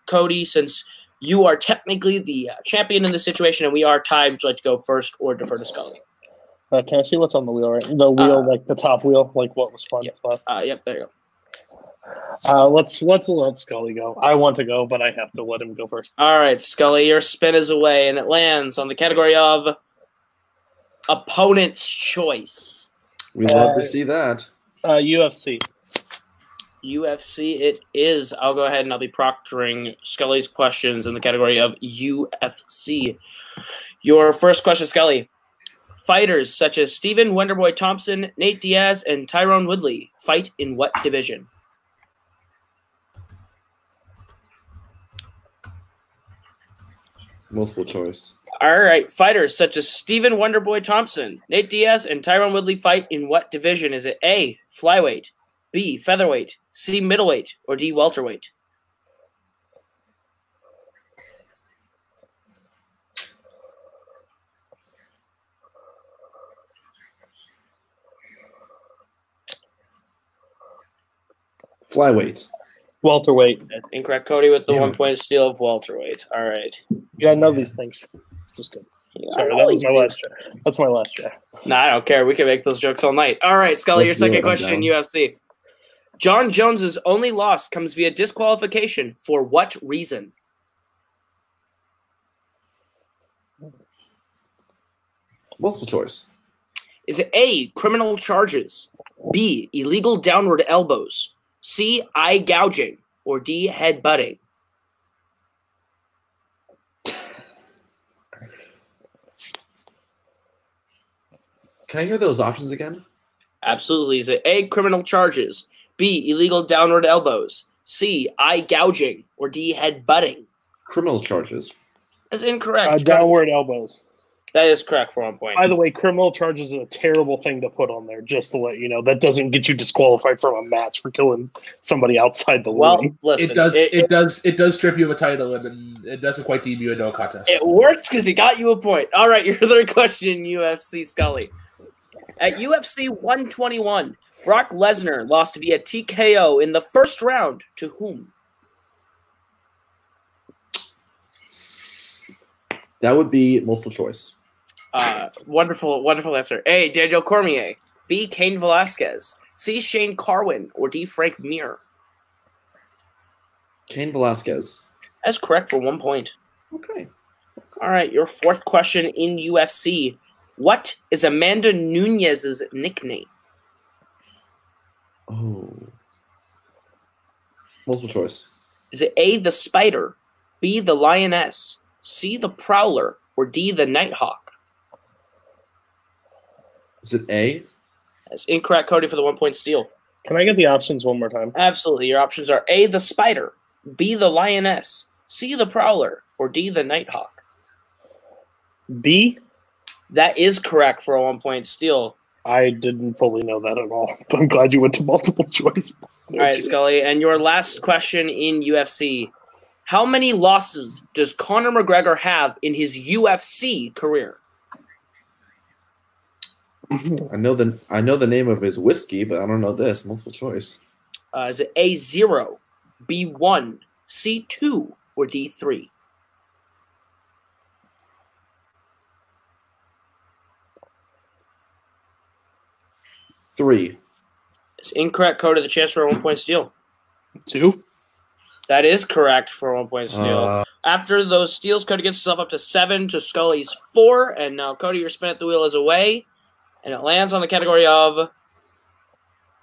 Cody, since you are technically the champion in this situation and we are tied, would you like to go first or defer to Scully? Can I see what's on the wheel, right? The wheel, like the top wheel, like what was spun last. Yep, there you go. Let's let Scully go. I want to go, but I have to let him go first. All right, Scully, your spin is away, and it lands on the category of opponent's choice. We love to see that. UFC. UFC it is. I'll go ahead and I'll be proctoring Scully's questions in the category of UFC. Your first question, Scully. Fighters such as Stephen Wonderboy Thompson, Nate Diaz, and Tyrone Woodley fight in what division? Multiple choice. All right. Fighters such as Stephen Wonderboy Thompson, Nate Diaz, and Tyrone Woodley fight in what division? Is it A, flyweight, B, featherweight, C, middleweight, or D, welterweight? Flyweight. Welterweight. That's incorrect. Cody with the Damn 1 it. point steal of welterweight. All right. You gotta know these things. Just kidding. Sorry, that was my last try. That's my last try. Nah, I don't care. We can make those jokes all night. All right, Scully, Let's your do second it. I'm question in down. UFC. John Jones's only loss comes via disqualification for what reason? Multiple choice. Is it A, criminal charges, B, illegal downward elbows, C, eye gouging, or D, head butting? Can I hear those options again? Absolutely. Is it A, criminal charges, B, illegal downward elbows, C, eye gouging, or D, head butting? Criminal charges. That's incorrect. Downward elbows. That is correct for 1 point. By the way, criminal charges is a terrible thing to put on there, just to let you know. That doesn't get you disqualified from a match for killing somebody outside the Well, ring. listen, It does strip you of a title, and it doesn't quite deem you a no contest. It worked because he got you a point. All right, your third question, UFC Scully. At UFC 121, Brock Lesnar lost via TKO in the first round to whom? That would be multiple choice. Wonderful answer. A, Daniel Cormier. B, Cain Velasquez. C, Shane Carwin. Or D, Frank Mir. Cain Velasquez. That's correct for 1 point. Okay. All right, your fourth question in UFC. What is Amanda Nunez's nickname? Oh. Multiple choice. Is it A, the Spider, B, the Lioness, C, the Prowler, or D, the Nighthawk? Is it A? That's incorrect, Cody, for the 1 point steal. Can I get the options one more time? Absolutely. Your options are A, the Spider, B, the Lioness, C, the Prowler, or D, the Nighthawk. B? That is correct for a 1 point steal. I didn't fully know that at all. I'm glad you went to multiple choice. All right, Scully. And your last question in UFC. How many losses does Conor McGregor have in his UFC career? I know the name of his whiskey, but I don't know this. Multiple choice. Is it A, 0, B, 1, C, 2, or D, 3? 3. It's incorrect. Cody, the chance for a 1-point steal. 2. That is correct for a 1-point steal. Uh, After those steals, Cody gets himself up to 7 to Scully's 4. And now, Cody, your spin at the wheel is away. And it lands on the category of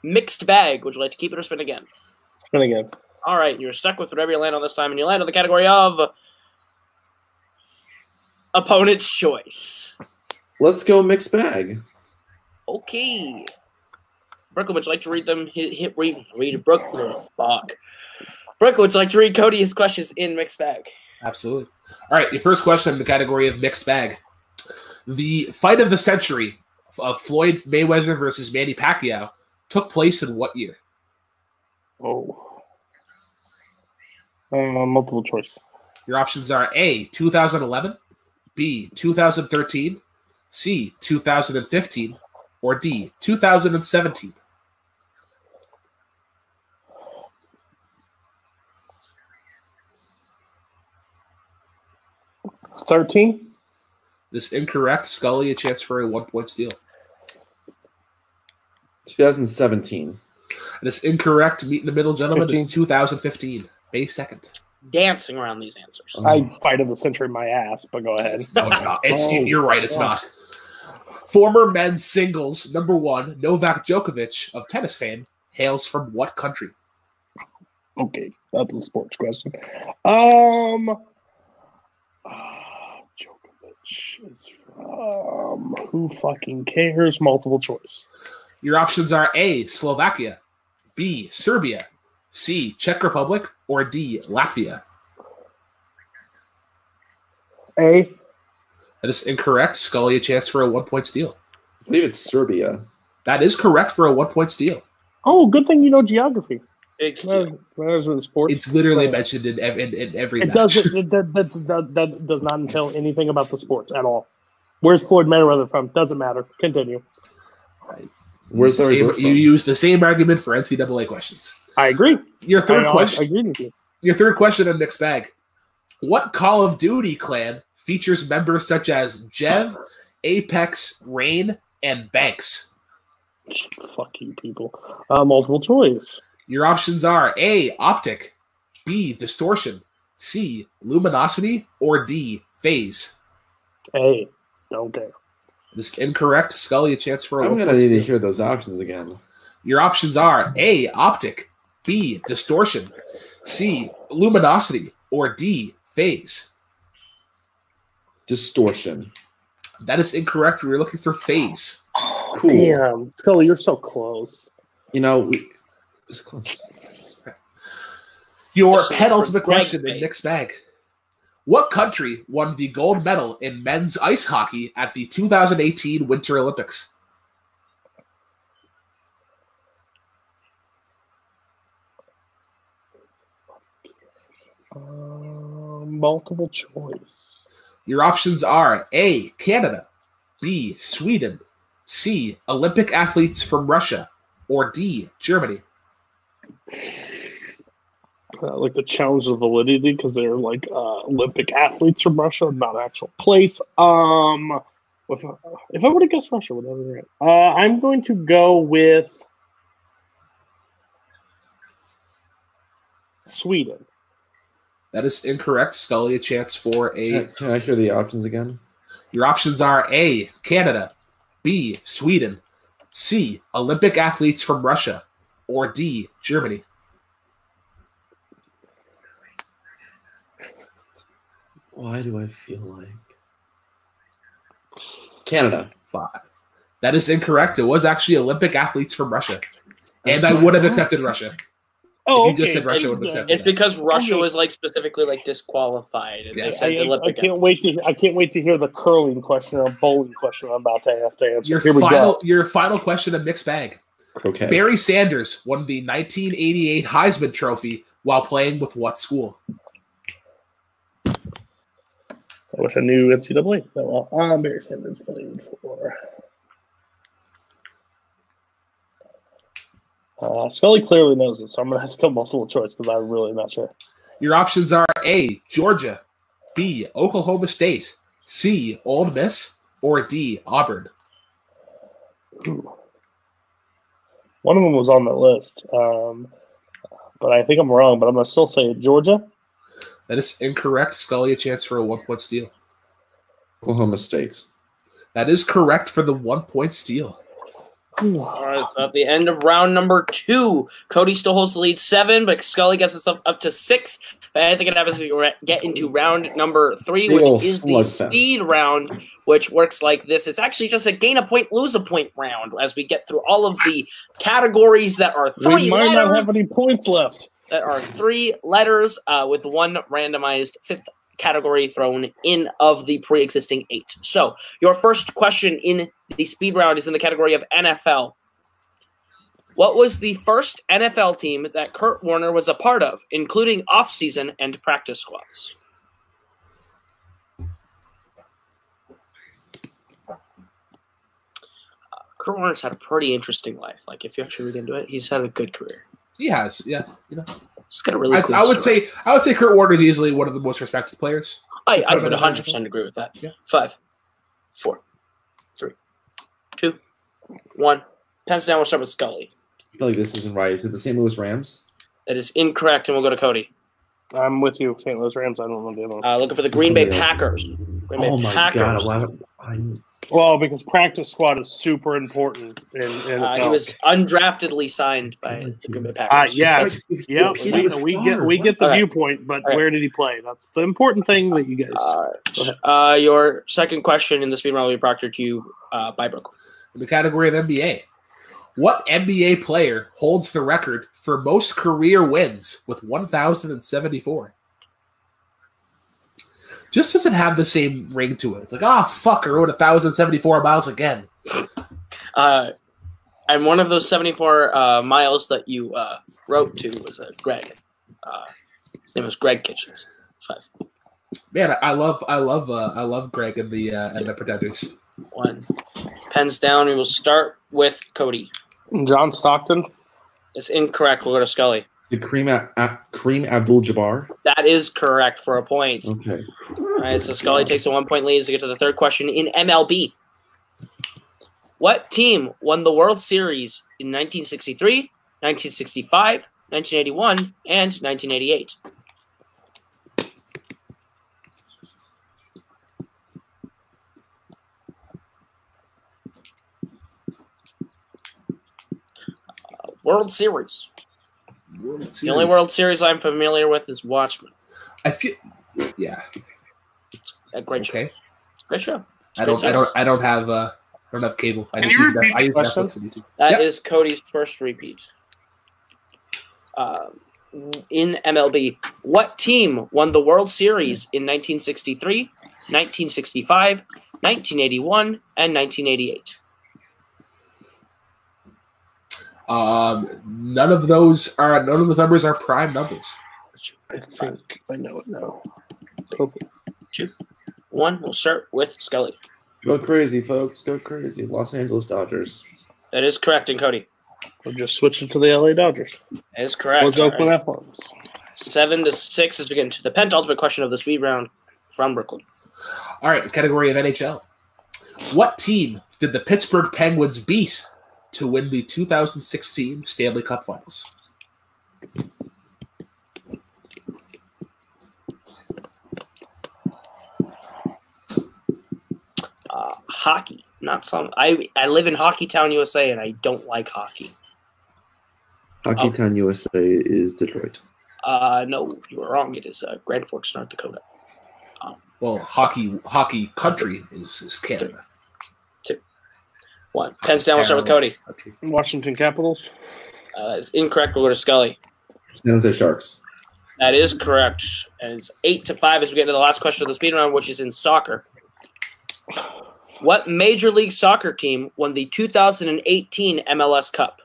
mixed bag. Would you like to keep it or spin again? Spin again. All right, you're stuck with whatever you land on this time. And you land on the category of opponent's choice. let's go mixed bag. Okay. Brooklyn, would you like to read them? Read Brooklyn. Fuck. Brooklyn, would you like to read Cody his questions in mixed bag? Absolutely. All right, your first question in the category of mixed bag. The fight of the century of Floyd Mayweather versus Manny Pacquiao took place in what year? Oh. Multiple choice. Your options are A, 2011, B, 2013, C, 2015, or D, 2017. 13. This is incorrect. Scully, a chance for a 1-point steal. 2017. This is incorrect. Meet in the middle, gentlemen. This 15. is 2015, May 2nd. Dancing around these answers. I fight of the century my ass, but go ahead. No, it's not. Oh, You're right, it's not. Former men's singles number 1, Novak Djokovic of tennis fame, hails from what country? Okay, that's a sports question. Djokovic is from who fucking cares? Multiple choice. Your options are A, Slovakia, B, Serbia, C, Czech Republic, or D, Latvia. A. That is incorrect. Scully, a chance for a 1-point steal. I believe it's Serbia. That is correct for a 1-point steal. Oh, good thing you know geography. Big steal. Matters in sports. It's literally But mentioned in every It match. doesn't. That does not entail anything about the sports at all. Where's Floyd Mayweather from? Doesn't matter. Continue. Where's the reverse You from? use the same argument for NCAA questions. I agree. Your third I question. agree with you. Your third question in mixed bag. What Call of Duty clan features members such as Jev, Apex, Rain, and Banks? Fuck you, people. Multiple choice. Your options are A, Optic, B, Distortion, C, Luminosity, or D, Phase. A. Don't care. This is incorrect. Scully, a chance for a I'm 1 gonna point need to steal. hear those options again. Your options are A, Optic, B, Distortion, C, Luminosity, or D, Phase. Distortion. That is incorrect. We were looking for Phase. Cool. Damn, Scully, you're so close. You know, it's close. Your Especially penultimate for Greg question in Bay. mixed bag. What country won the gold medal in men's ice hockey at the 2018 Winter Olympics? Multiple choice. Your options are A, Canada, B, Sweden, C, Olympic athletes from Russia, or D, Germany. Like the challenge of validity because they're like Olympic athletes from Russia, not actual place. If I would have guessed Russia, whatever. I'm going to go with Sweden. That is incorrect. Scully, a chance for a. Can I hear the options again? Your options are A, Canada, B, Sweden, C, Olympic athletes from Russia, or D, Germany. Why do I feel like Canada? 5. That is incorrect. It was actually Olympic athletes from Russia. And I would have accepted Russia. Oh, If you just said Russia, I would have accepted It's that. because Russia Okay. was like specifically like disqualified, and Yeah. they said I Olympic. can't wait to. I can't wait to hear the curling question or bowling question I'm about to have to answer. Your Here we go. final question of mixed bag. Okay. Barry Sanders won the 1988 Heisman Trophy while playing with what school? With a new NCAA. Oh, well, Barry Sanders played for. Scully clearly knows this, so I'm going to have to go multiple choice because I'm really not sure. Your options are A, Georgia, B, Oklahoma State, C, Ole Miss, or D, Auburn. Ooh. One of them was on the list, but I think I'm wrong. But I'm gonna still say Georgia. That is incorrect. Scully, a chance for a 1-point steal. Oklahoma State. That is correct for the 1-point steal. All right, so at the end of round number 2, Cody still holds the lead 7, but Scully gets himself up to 6. But I think it happens to get into round number 3, which is the speed round, which works like this. It's actually just a gain a point, lose a point round as we get through all of the categories that are 3 We might letters. not have any points left. That are 3 letters with 1 randomized 5th category thrown in of the pre-existing 8. So your first question in the speed round is in the category of NFL. What was the first NFL team that Kurt Warner was a part of, including off-season and practice squads? Kurt Warner's had a pretty interesting life. Like, if you actually read into it, he's had a good career. He has, yeah. He's got a really cool I would story. say Kurt Warner is easily one of the most respected players. I would 100% agree with that. Yeah. 5, 4, 3, 2, 1. Pens down. We'll start with Scully. I feel like this isn't right. Is it the St. Louis Rams? That is incorrect, and we'll go to Cody. I'm with you, St. Louis Rams. I don't know the other one. Looking for the Green Bay Packers. Green Bay Oh my Packers. God! Well, because practice squad is super important in He was undraftedly signed by the Green Bay Packers. yes, yeah. We get the Okay. viewpoint, but Okay. where did he play? That's the important thing that you guys. Your second question in the speed round will be proctored to you by Brooklyn. In the category of NBA. What NBA player holds the record for most career wins with 1,074? Just doesn't have the same ring to it. It's like, fuck, I wrote 1,074 miles again. And one of those 74 miles that you wrote to was Greg. His name was Greg Kitchens. 5. Man, I love Greg and the Protectors. 1. Pens down. We will start with Cody. John Stockton. It's incorrect. We'll go to Scully. Kareem Abdul-Jabbar. That is correct for a point. Okay. All right, so Scully takes a 1-point lead as we get to the third question in MLB. What team won the World Series in 1963, 1965, 1981, and 1988? World Series. The only World Series I'm familiar with is Watchmen. I feel, yeah. A great show. Okay. Great show. I don't have cable. I Can just you use repeat I use the question? Netflix and YouTube. That Yep. is Cody's first repeat. In MLB, what team won the World Series in 1963, 1965, 1981, and 1988? None of those numbers are prime numbers. I think I know it now. 2, 1. We'll start with Scully. Go crazy, folks. Go crazy. Los Angeles Dodgers. That is correct, and Cody. We'll just switch it to the LA Dodgers. That is correct. What's All Oakland right. Athletics? 7-6 as we get into the penultimate question of the speed round from Brooklyn. All right, category of NHL. What team did the Pittsburgh Penguins beat to win the 2016 Stanley Cup Finals? Hockey, not some. I live in Hockey Town, USA, and I don't like hockey. Hockey Town, USA is Detroit. No, you were wrong. It is Grand Forks, North Dakota. Well, hockey country is Canada. 1. Pens down. We'll start with Cody. Washington Capitals. It's incorrect. We'll go to Scully. San Jose Sharks. That is correct. And it's 8-5 as we get to the last question of the speed round, which is in soccer. What Major League Soccer team won the 2018 MLS Cup?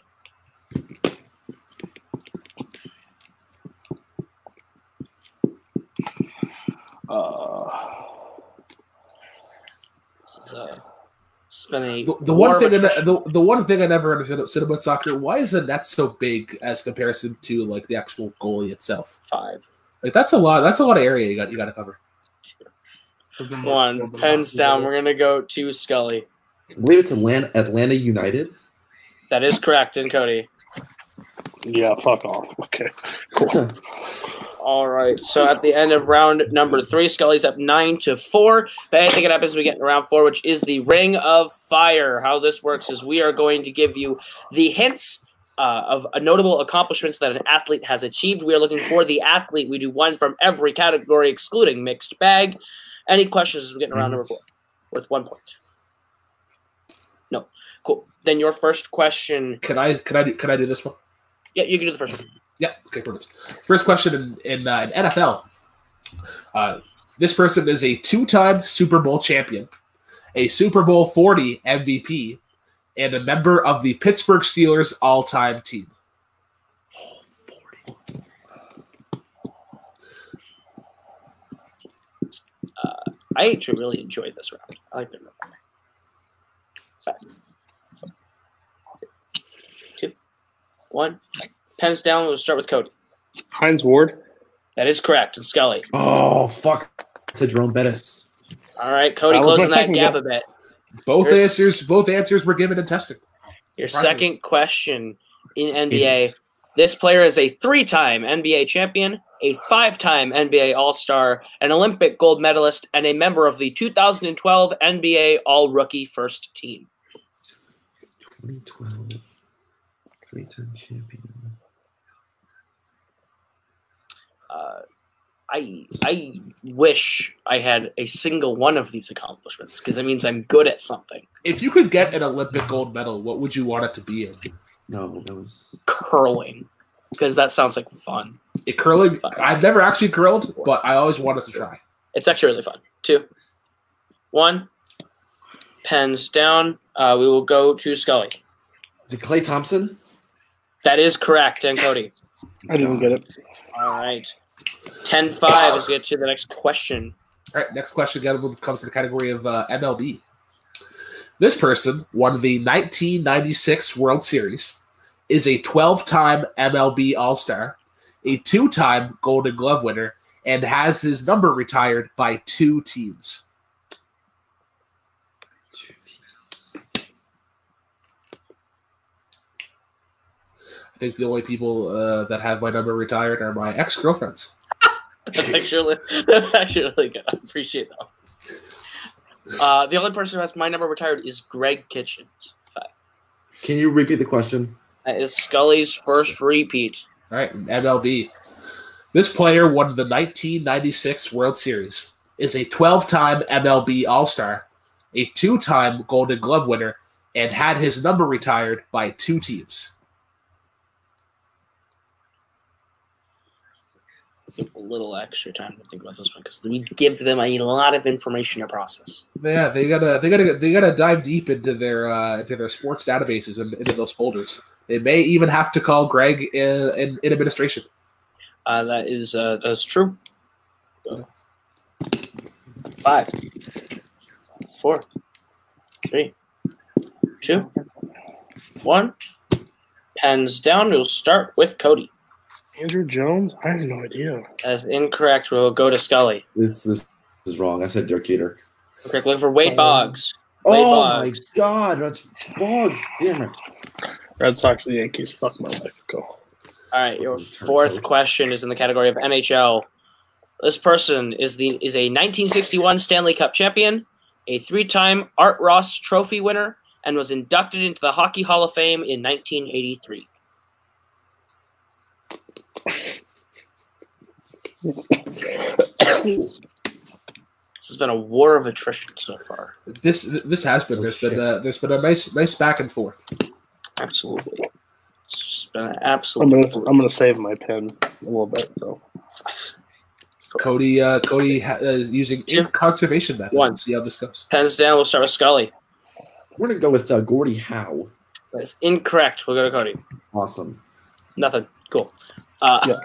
It's been a The one thing the one thing I never understood about soccer, why is the net so big as comparison to like the actual goalie itself? 5. Like that's a lot of area you got to cover. 1. Pens down. We're gonna go to Scully. I believe it's Atlanta United. That is correct, and Cody. Yeah, fuck off. Okay, cool. All right. So at the end of round number 3, Scully's up 9-4. But anything that happens, we get in round 4, which is the Ring of Fire. How this works is we are going to give you the hints of notable accomplishments that an athlete has achieved. We are looking for the athlete. We do one from every category, excluding mixed bag. Any questions as we get in round number 4? Worth 1 point. No. Cool. Then your first question. Can I do this one? Yeah, you can do the first one. Yeah. Okay. Perfect. First question in NFL. This person is a 2-time Super Bowl champion, a Super Bowl 40 MVP, and a member of the Pittsburgh Steelers all-time team. I actually really enjoyed this round. I like the round. 5, 4, 3, 2, 1. Pens down. We'll start with Cody. Hines Ward. That is correct. And Scully. Oh, fuck. I said Jerome Bettis. All right, Cody, That was closing my that second gap guess. a bit. Both answers were given in testing. Your Surprising. second question in NBA. This player is a 3-time NBA champion, a 5-time NBA All-Star, an Olympic gold medalist, and a member of the 2012 NBA All-Rookie First Team. 2012. 3-time champion. I wish I had a single one of these accomplishments because it means I'm good at something. If you could get an Olympic gold medal, what would you want it to be in? No, that was. Curling, because that sounds like fun. Curling. I've never actually curled, but I always wanted to try. It's actually really fun. 2, 1. Pens down. We will go to Scully. Is it Klay Thompson? That is correct, and Cody. I didn't get it. All right. 10-5 as we get to the next question. All right, next question comes to the category of MLB. This person won the 1996 World Series, is a 12-time MLB All-Star, a 2-time Golden Glove winner, and has his number retired by 2 teams. I think the only people that have my number retired are my ex-girlfriends. That's actually really good. I appreciate that. The only person who has my number retired is Greg Kitchens. 5. Can you repeat the question? That is Scully's first repeat. All right, MLB. This player won the 1996 World Series, is a 12-time MLB All-Star, a 2-time Golden Glove winner, and had his number retired by 2 teams. A little extra time to think about this one because we give them a lot of information to process. Yeah, they gotta dive deep into their sports databases and into those folders. They may even have to call Greg in administration. That's true. 5, 4, 3, 2, 1. Pens down. We'll start with Cody. Andrew Jones? I have no idea. That's incorrect. We'll go to Scully. This is wrong. I said Dirk Jeter. Okay, looking for Wade Boggs. Wade Oh Boggs. my God, that's Boggs. Damn it. Red Sox and Yankees. Fuck my life. Go. All right, your fourth question is in the category of NHL. This person is a 1961 Stanley Cup champion, a 3-time Art Ross Trophy winner, and was inducted into the Hockey Hall of Fame in 1983. This has been a war of attrition so far. This has been there's been a nice back and forth. Absolutely, it's just been an I'm absolute. gonna save my pen a little bit. So Cody is using conservation method. 1. See how this goes. Pens down. We'll start with Scully. We're gonna go with Gordie Howe. That's incorrect. We'll go to Cody. Awesome. Nothing. Cool. Yeah.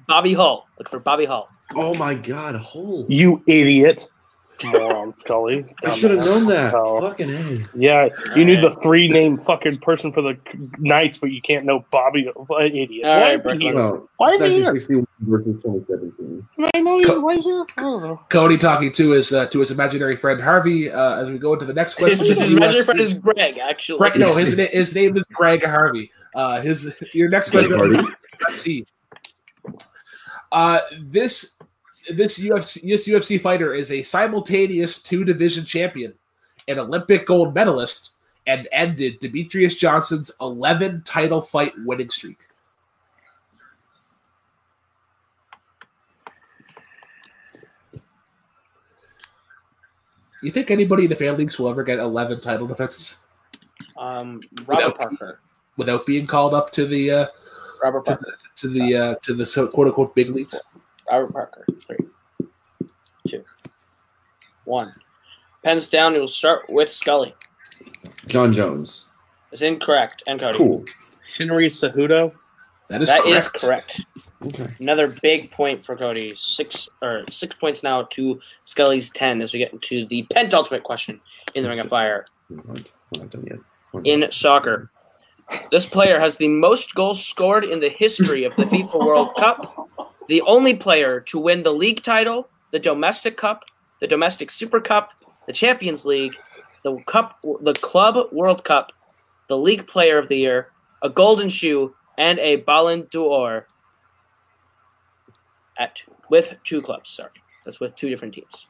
Bobby Hull. Look for Bobby Hull. Oh my God, Hole. You idiot. Moron, Scully. I should have known that. Oh. Fucking A. Yeah, you knew the 3 name fucking person for the Knights, but you can't know Bobby. Idiot. All Why right, is he Brooklyn. here? Well, Why is he here? 1961 versus 2017. I know why he's here. I don't know. Cody talking to his imaginary friend Harvey. As we go into the next question, His imaginary friend is Greg, actually. Greg, no, his name is Greg Harvey. Your next Greg question. Hardy. This UFC fighter is a simultaneous 2-division champion, an Olympic gold medalist, and ended Demetrius Johnson's 11 title fight winning streak. You think anybody in the fan leagues will ever get 11 title defenses Robert Parker. without being called up to the Robert Parker. to the quote unquote big leagues? Robert Parker. 3, 2, 1. Pens down. We'll start with Scully. John Jones. Is incorrect. And Cody. Cool. Henry Cejudo. That That correct. is correct. Okay. Another big point for Cody. 6 points now to Scully's 10 as we get into the penultimate question in the Ring of Fire. We're not done yet. In soccer, this player has the most goals scored in the history of the FIFA World Cup, the only player to win the league title, the domestic cup, the domestic super cup, the Champions League, the Club World Cup, the League Player of the Year, a Golden Shoe, and a Ballon d'Or with 2 clubs. Sorry, that's with 2 different teams.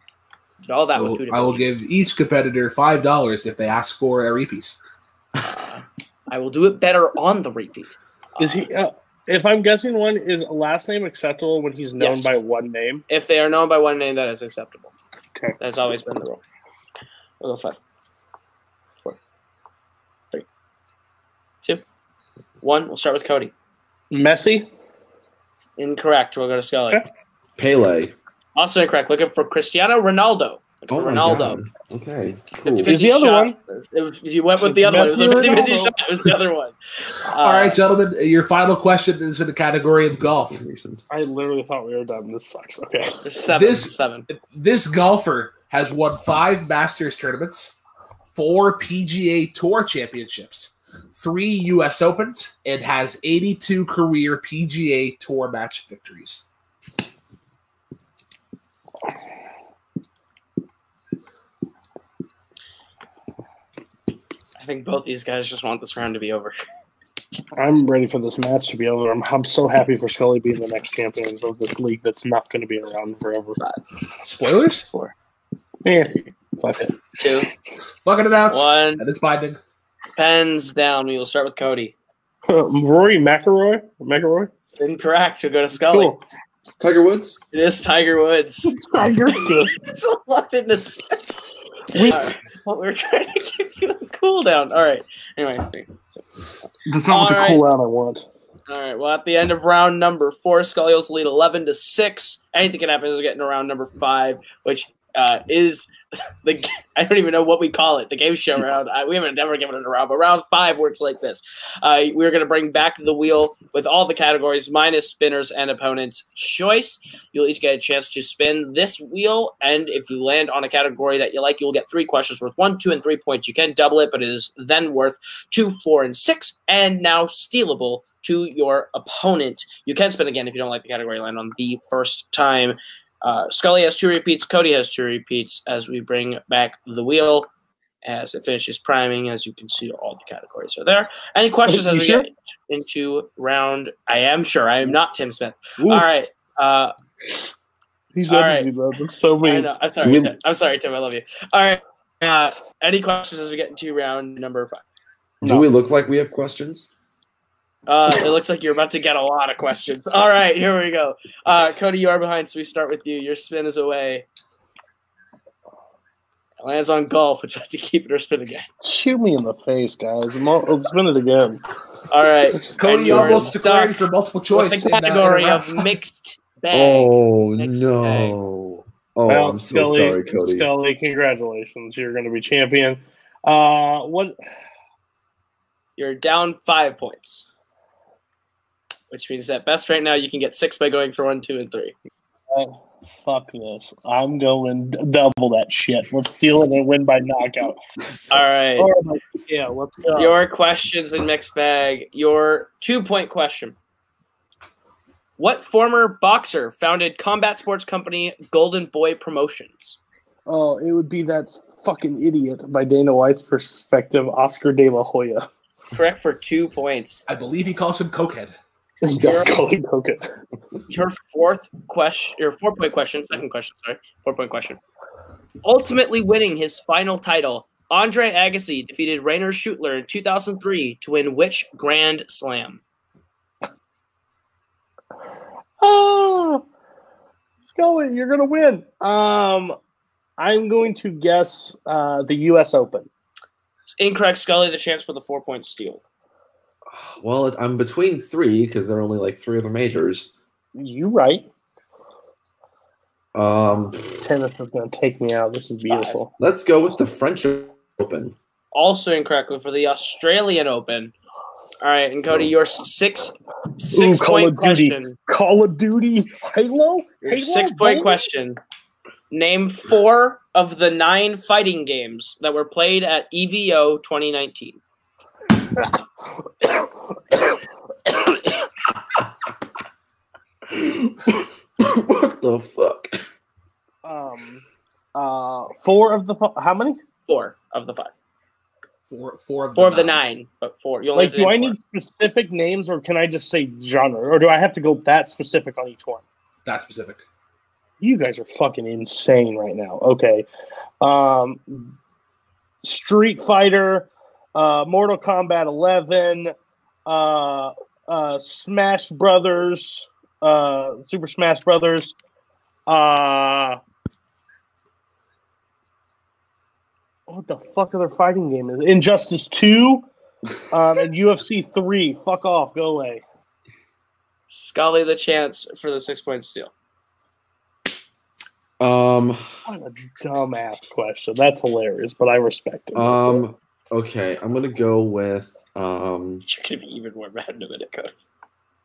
Did all that with 2 different I will teams. give each competitor $5 if they ask for a repeat. I will do it better on the repeat. Is he? If I'm guessing one, is a last name acceptable when he's known Yes. by one name? If they are known by one name, that is acceptable. Okay. That's always been the rule. We'll go 5, 4, 3, 2, 1. We'll start with Cody. Messi. Incorrect. We'll go to Scully. Okay. Pele. Also incorrect. Looking for Cristiano Ronaldo. Looking for my Ronaldo. God. Okay. Cool. 50-50 Who's the other shot. one? You went with the other one. It was a Messi or 50-50 Ronaldo? shot. It was the other one. All right, gentlemen, your final question is in the category of golf. Recent. I literally thought we were done. This sucks. Okay. There's 7. This- 7. This golfer has won 5 Masters tournaments, 4 PGA Tour championships, 3 U.S. Opens, and has 82 career PGA Tour match victories. I think both these guys just want this round to be over. I'm ready for this match to be over. I'm so happy for Scully being the next champion of this league that's not going to be around forever. Spoilers? 4, Yeah. Fuck it. 2, Fucking announced. 1. That is binding. Pens down. We will start with Cody. Rory McIlroy? McIlroy? It's incorrect. We'll go to Scully. Cool. Tiger Woods. It is Tiger Woods. Tiger. Good. It's 11 to 6. Well, we were trying to give you a cool down. All right. Anyway, 3. That's not what the All cool out I want. All right. Well, at the end of round number 4, Scully will lead 11 to 6. Anything can happen as we get into round number 5, which is the I don't even know what we call it. The game show round. We haven't never given it a round, but round 5 works like this. We're going to bring back the wheel with all the categories minus spinners and opponent's choice. You'll each get a chance to spin this wheel, and if you land on a category that you like, you'll get 3 questions worth 1, 2, and 3 points. You can double it, but it is then worth 2, 4, and 6, and now stealable to your opponent. You can spin again if you don't like the category you land on the first time. Scully has 2 repeats. Cody has 2 repeats as we bring back the wheel. As it finishes priming, as you can see, all the categories are there. Any questions as we get into round? I am sure. I am not Tim Smith. Oof. All right. He's All editing me, That's so I mean. know. I'm sorry. I'm sorry, Tim. I love you. All right. Any questions as we get into round number 5? Do we look like we have questions? It looks like you're about to get a lot of questions. All right, here we go. Cody, you are behind, so we start with you. Your spin is away. It lands on golf. Would you like to keep it or spin again? Shoot me in the face, guys. Let's spin it again. All right. Cody And you are almost declaring stuck for multiple with choice. the category in a of round. mixed bag. Oh Next no! Oh, Well, I'm so sorry, Cody. Scully, congratulations. You're going to be champion. What? You're down 5 points, which means that best right now you can get 6 by going for 1, 2, and 3. Fuck this. I'm going double that shit. Let's steal it and win by knockout. All right. Yeah, let's go. Your questions in mixed bag. Your 2-point question. What former boxer founded combat sports company Golden Boy Promotions? Oh, it would be that fucking idiot by Dana White's perspective, Oscar De La Hoya. Correct for 2 points. I believe he calls him Cokehead. He does call him Cokehead. Your 4-point question, second question, sorry. 4-point question. Ultimately winning his final title, Andre Agassi defeated Rainer Schutler in 2003 to win which Grand Slam? Oh, Scully, you're gonna win. I'm going to guess the U.S. Open. It's incorrect. Scully, the chance for the 4-point steal. Well, I'm between 3 because there are only like 3 other majors. You right. Tennis is going to take me out. This is beautiful. Let's go with the French Open. Also incorrectly for the Australian Open. All right, and Cody, your 6-point question. Call of Duty. Halo? Your 6-point question. Name 4 of the 9 fighting games that were played at EVO 2019. What the fuck? 4 of the how many? 4 of the 5. 4 of the 9, but 4. You only do I need specific names, or can I just say genre, or do I have to go that specific on each one? That specific. You guys are fucking insane right now. Okay, Street Fighter, Mortal Kombat 11, Smash Brothers, Super Smash Brothers. What the fuck other fighting game is it? Injustice 2 and UFC 3. Fuck off. Go away. Scully, the chance for the 6-point steal. What a dumbass question. That's hilarious, but I respect it. Okay, I'm gonna go with You're gonna be even more mad in a minute, Cody.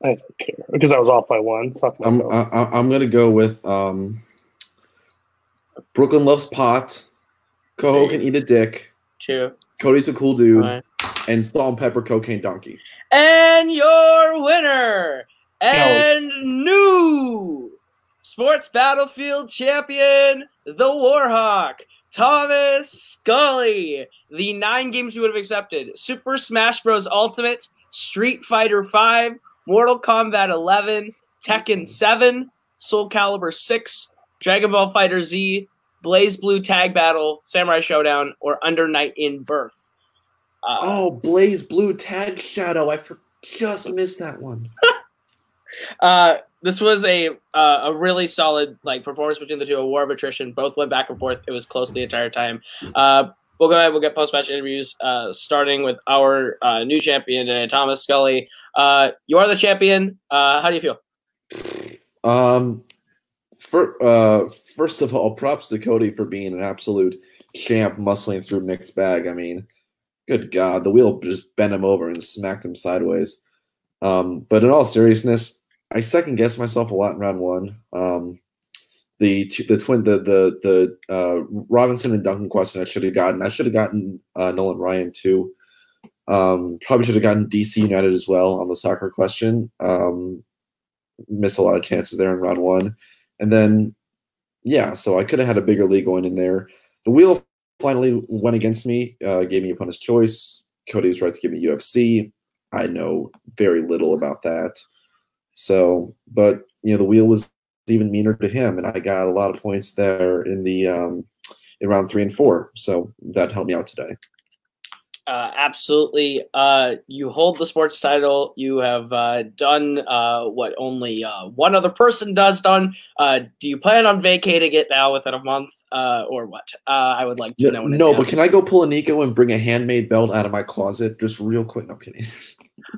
I don't care because I was off by 1. Fuck myself. I'm gonna go with Brooklyn Loves Pot. Coho can eat a dick. 2. Cody's a cool dude. 1. And Salt and Pepper Cocaine Donkey. And your winner and new Sports Battlefield champion, the Warhawk, Thomas Scully. The 9 games you would have accepted: Super Smash Bros. Ultimate, Street Fighter V, Mortal Kombat 11, Tekken 7, Soul Calibur 6, Dragon Ball Fighter Z, Blaze Blue Tag Battle, Samurai Showdown, or Under Night in Birth. Blaze Blue Tag Shadow. I just missed that one. This was a really solid performance between the two. A war of attrition. Both went back and forth. It was close the entire time. We'll go ahead. We'll get post-match interviews, starting with our new champion, Thomas Scully. You are the champion. How do you feel? First of all, props to Cody for being an absolute champ, muscling through mixed bag. I mean, good God, the wheel just bent him over and smacked him sideways. But in all seriousness, I second guessed myself a lot in round 1. The Robinson and Duncan question I should have gotten. I should have gotten Nolan Ryan too. Probably should have gotten DC United as well on the soccer question. Missed a lot of chances there in round 1. And then, yeah, so I could have had a bigger lead going in there. The wheel finally went against me, gave me opponent's choice. Cody was right to give me UFC. I know very little about that. So, but, the wheel was even meaner to him, and I got a lot of points there in the in round 3 and 4. So that helped me out today. Absolutely. You hold the sports title. You have done what only one other person done. Do you plan on vacating it now within a month or what? I would like to know. No, but can I go pull a Nico and bring a handmade belt out of my closet just real quick? No, I'm kidding.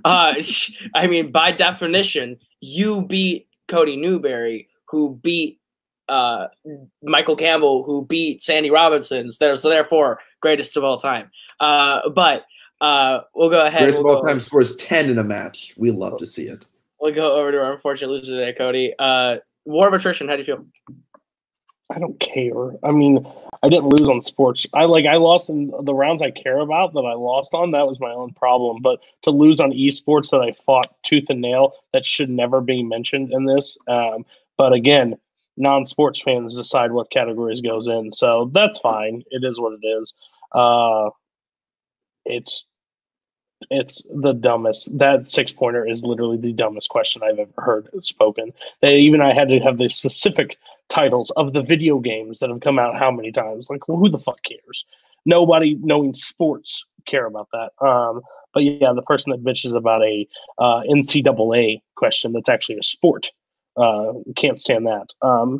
I mean, by definition, you beat Cody Newberry, who beat Michael Campbell, who beat Sandy Robinson. So therefore, greatest of all time. But we'll go ahead. Greatest of all time scores 10 in a match. We love to see it. We'll go over to our unfortunate loser today, Cody. War of attrition. How do you feel? I don't care. I mean, I didn't lose on sports. I lost in the rounds I care about that I lost on. That was my own problem. But to lose on esports that I fought tooth and nail, that should never be mentioned in this. But again, non-sports fans decide what categories goes in, so that's fine. It is what it is. It's the dumbest. That 6-pointer is literally the dumbest question I've ever heard spoken. I had to have the specific titles of the video games that have come out how many times. Like, well, who the fuck cares? Nobody knowing sports care about that. But yeah, the person that bitches about a NCAA question that's actually a sport can't stand that.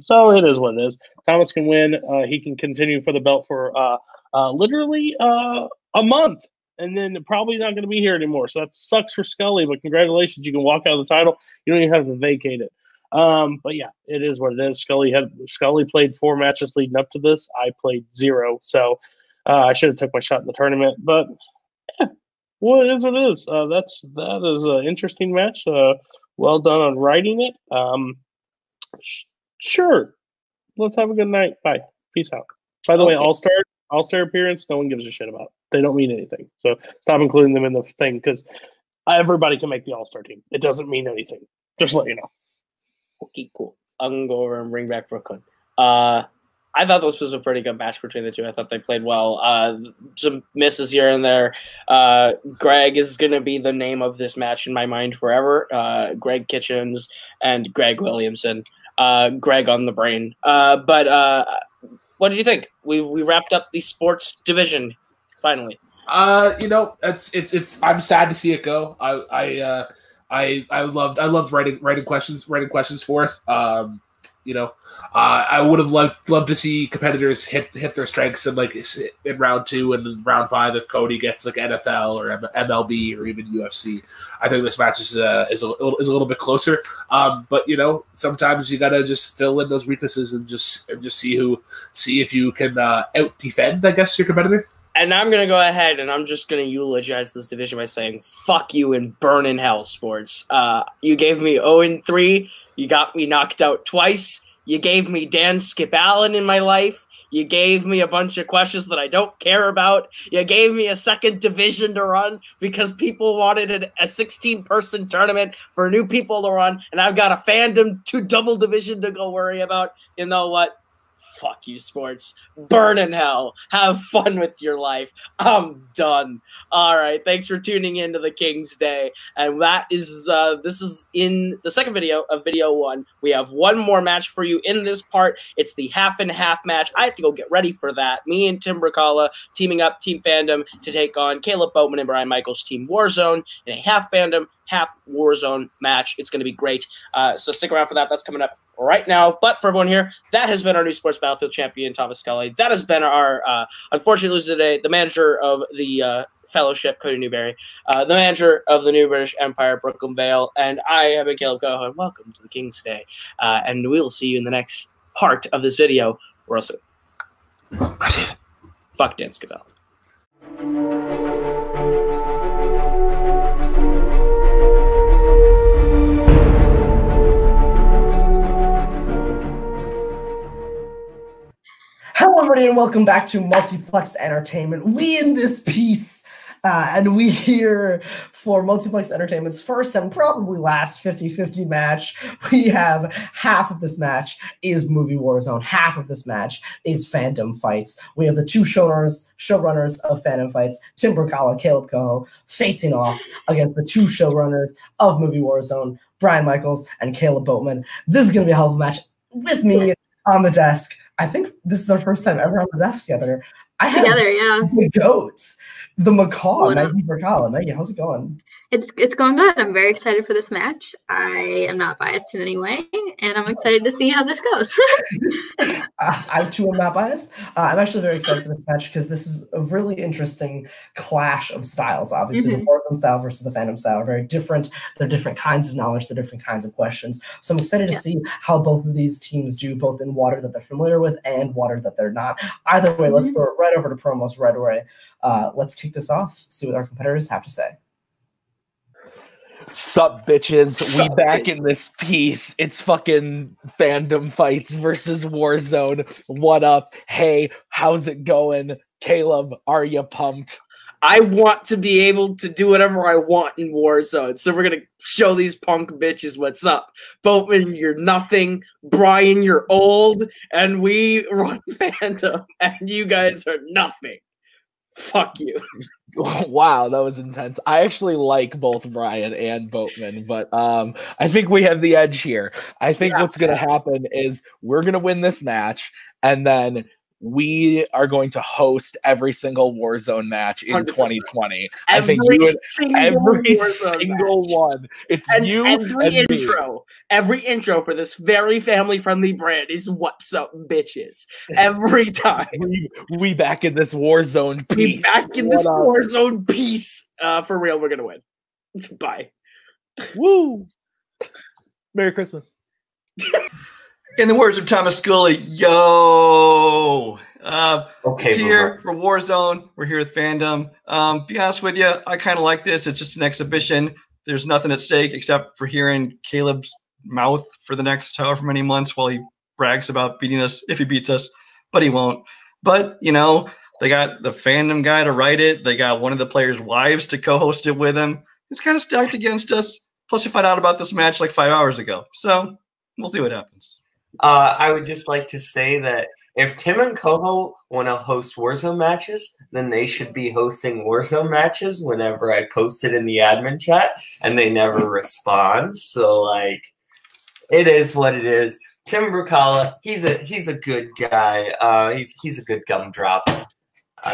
So it is what it is. Thomas can win. He can continue for the belt for literally a month. And then probably not going to be here anymore. So that sucks for Scully, but congratulations. You can walk out of the title. You don't even have to vacate it. But yeah, it is what it is. Scully played 4 matches leading up to this. I played 0. So I should have took my shot in the tournament. But yeah, well, it is what it is. That is an interesting match. Well done on writing it. Sure. Let's have a good night. Bye. Peace out. By the way, All-Star appearance, no one gives a shit about. They don't mean anything. So stop including them in the thing because everybody can make the All-Star team. It doesn't mean anything. Just let you know. Okay, cool. I'm going to go over and bring back Brooklyn. I thought this was a pretty good match between the two. I thought they played well. Some misses here and there. Greg is going to be the name of this match in my mind forever. Greg Kitchens and Greg Williamson. Greg on the brain. But what did you think? We wrapped up the sports division finally. It's I'm sad to see it go. I loved writing questions for it. I would have loved to see competitors hit their strengths in round 2 and in round 5 if Cody gets like NFL or MLB or even UFC. I think this match is a little bit closer. But sometimes you gotta just fill in those weaknesses and just see if you can out defend, I guess, your competitor. And I'm going to go ahead and I'm just going to eulogize this division by saying, fuck you and burn in hell, sports. You gave me 0-3. You got me knocked out twice. You gave me Dan Skip Allen in my life. You gave me a bunch of questions that I don't care about. You gave me a second division to run because people wanted a 16-person tournament for new people to run. And I've got a fandom 2 double division to go worry about. You know what? Fuck you, sports. Burn in hell. Have fun with your life. I'm done. All right. Thanks for tuning in to the King's Day. And that is, this is in the second video of video 1. We have one more match for you in this part. It's the half and half match. I have to go get ready for that. Me and Tim Bracala teaming up, Team Fandom, to take on Caleb Boatman and Brian Michaels' Team Warzone in a half Fandom, half Warzone match. It's going to be great. So stick around for that. That's coming up right now. But for everyone here, that has been our new Sports Battlefield champion, Thomas Scully. That has been our, unfortunate loser today, the manager of the Fellowship, Cody Newberry, the manager of the New British Empire, Brooklyn Vale, and I have been Caleb Coho, and welcome to the King's Day. And we will see you in the next part of this video, real soon. Fuck Dan Scavell. Hello, everybody, and welcome back to Multiplex Entertainment. We in this piece, and we here for Multiplex Entertainment's first and probably last 50-50 match. We have half of this match is Movie Warzone. Half of this match is Fandom Fights. We have the 2 showrunners of Fandom Fights, Tim Bracala, Caleb Coho, facing off against the 2 showrunners of Movie Warzone, Brian Michaels and Caleb Boatman. This is going to be a hell of a match. With me on the desk, I think this is our first time ever on the desk together. The goats, the macaw, Maggie Bracala. Maggie, how's it going? It's going good. I'm very excited for this match. I am not biased in any way, and I'm excited to see how this goes. I too am not biased. I'm actually very excited for this match because this is a really interesting clash of styles. Obviously, the Warzone style versus the Fandom style are very different. They're different kinds of knowledge. They're different kinds of questions. So I'm excited to see how both of these teams do, both in water that they're familiar with and water that they're not. Either way, let's throw it right over to promos right away. Let's kick this off. See what our competitors have to say. Sup, bitches? Sup, We back in this piece. It's fucking Fandom Fights versus Warzone. What up? Hey, how's it going? Caleb, are you pumped? I want to be able to do whatever I want in Warzone, so we're gonna show these punk bitches what's up. Boatman, you're nothing. Brian, you're old, and we run Fandom, and you guys are nothing. Fuck you. Wow, that was intense. I actually like both Brian and Boatman, but I think we have the edge here. I think what's going to happen is we're going to win this match, and then we are going to host every single Warzone match in 100%. 2020. I think you and every single one. It's And you every and me. every intro for this very family-friendly brand is "What's up, bitches?" Every time. We back in this Warzone piece. We back in this What up? Warzone piece. For real, we're gonna win. Bye. Woo! Merry Christmas. In the words of Thomas Scully, yo. Okay, It's here for Warzone. We're here with Fandom. Be honest with you, I kind of like this. It's just an exhibition. There's nothing at stake except for hearing Caleb's mouth for the next however many months while he brags about beating us if he beats us, but he won't. But, you know, they got the Fandom guy to write it. They got one of the players' wives to co-host it with him. It's kind of stacked against us. Plus, you find out about this match like 5 hours ago. So we'll see what happens. I would just like to say that if Tim and Coho want to host Warzone matches, then they should be hosting Warzone matches whenever I post it in the admin chat, and they never respond. So, like, it is what it is. Tim Brukala, he's a good guy. He's a good gumdrop.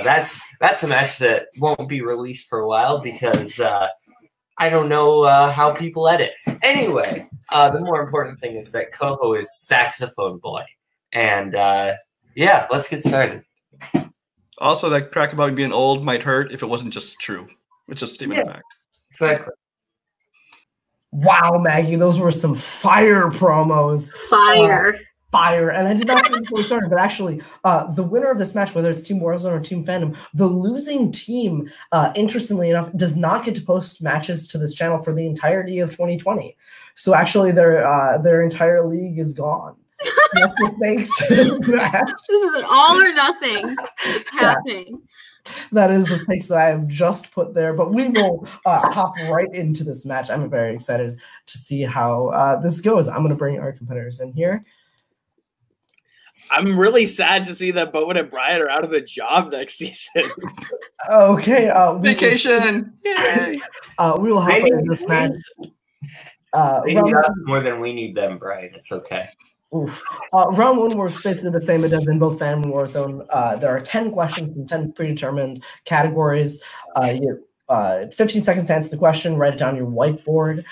That's a match that won't be released for a while because I don't know how people edit. Anyway, the more important thing is that Coho is saxophone boy. And yeah, let's get started. Also, that crack about being old might hurt if it wasn't just true. It's just a statement of fact. Exactly. Wow, Maggie, those were some fire promos. Fire. Fire. And I did not think before we started, but actually, the winner of this match, whether it's Team Warzone or Team Fandom, the losing team, interestingly enough, does not get to post matches to this channel for the entirety of 2020. So actually, their entire league is gone. This makes this match. This is an all or nothing happening. That is the stakes that I have just put there, but we will hop right into this match. I'm very excited to see how this goes. I'm going to bring our competitors in here. I'm really sad to see that Bowen and Brian are out of a job next season. Okay. Vacation! Yay! We will hop into this match. They need us more than we need them, Brian. It's okay. Oof. Round one works basically the same it does in both Fandom and Warzone. There are 10 questions from 10 predetermined categories. You 15 seconds to answer the question. Write it down on your whiteboard.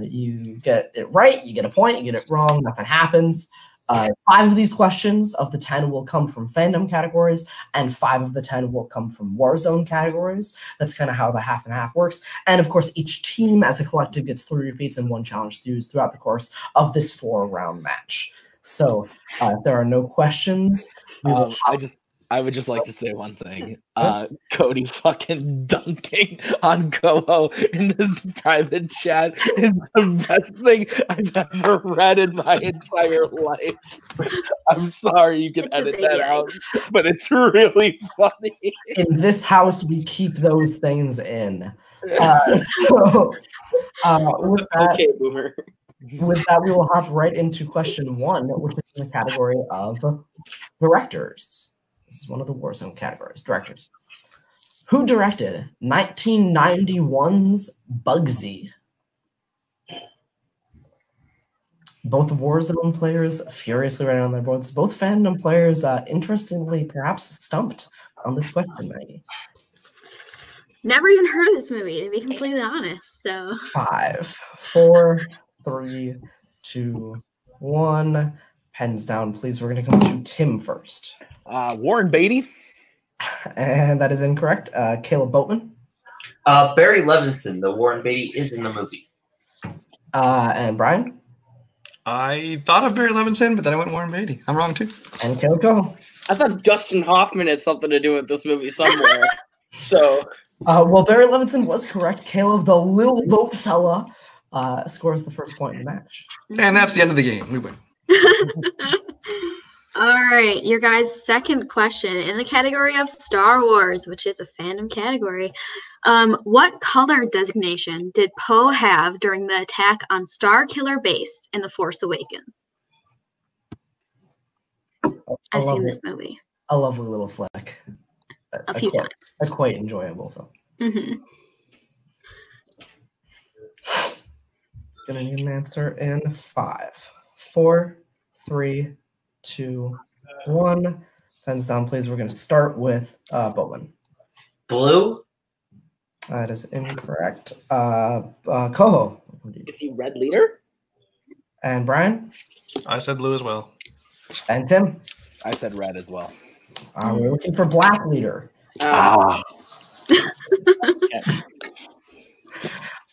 You get it right, you get a point. You get it wrong, nothing happens. 5 of these questions of the 10 will come from Fandom categories, and 5 of the 10 will come from Warzone categories. That's kind of how the half and half works. And of course, each team as a collective gets 3 repeats and 1 challenge throughout the course of this 4-round match. So if there are no questions, we will I would just like to say one thing. Cody fucking dunking on Coho in this private chat is the best thing I've ever read in my entire life. I'm sorry you can edit that out, but it's really funny. In this house, we keep those things in. With that, Okay, Boomer. With that, we will hop right into question 1, which is in the category of directors. This is one of the Warzone categories. Directors. Who directed 1991's Bugsy? Both Warzone players furiously writing on their boards. Both Fandom players, interestingly, perhaps stumped on this question, Maggie. Never even heard of this movie, to be completely honest. So 5, 4, 3, 2, 1. Pens down, please. We're going to come to Tim first. Warren Beatty. And that is incorrect. Caleb Boatman. Barry Levinson, the Warren Beatty, is in the movie. And Brian. I thought of Barry Levinson, but then I went Warren Beatty. I'm wrong too. And Caleb Coho. I thought Dustin Hoffman had something to do with this movie somewhere. So Well, Barry Levinson was correct. Caleb, the little boat fella, scores the first point in the match. And that's the end of the game. We win. All right, your guys' second question in the category of Star Wars, which is a fandom category. What color designation did Poe have during the attack on Star Killer Base in The Force Awakens? I've seen this movie A lovely little fleck. a few times. A quite enjoyable film. Mm-hmm. Gonna need an answer in 5, 4, 3, 2, 1. Pens down, please. We're gonna start with Bowman. Blue? That is incorrect. Coho. Is he red leader? And Brian. I said blue as well. And Tim. I said red as well. We're looking for black leader. Your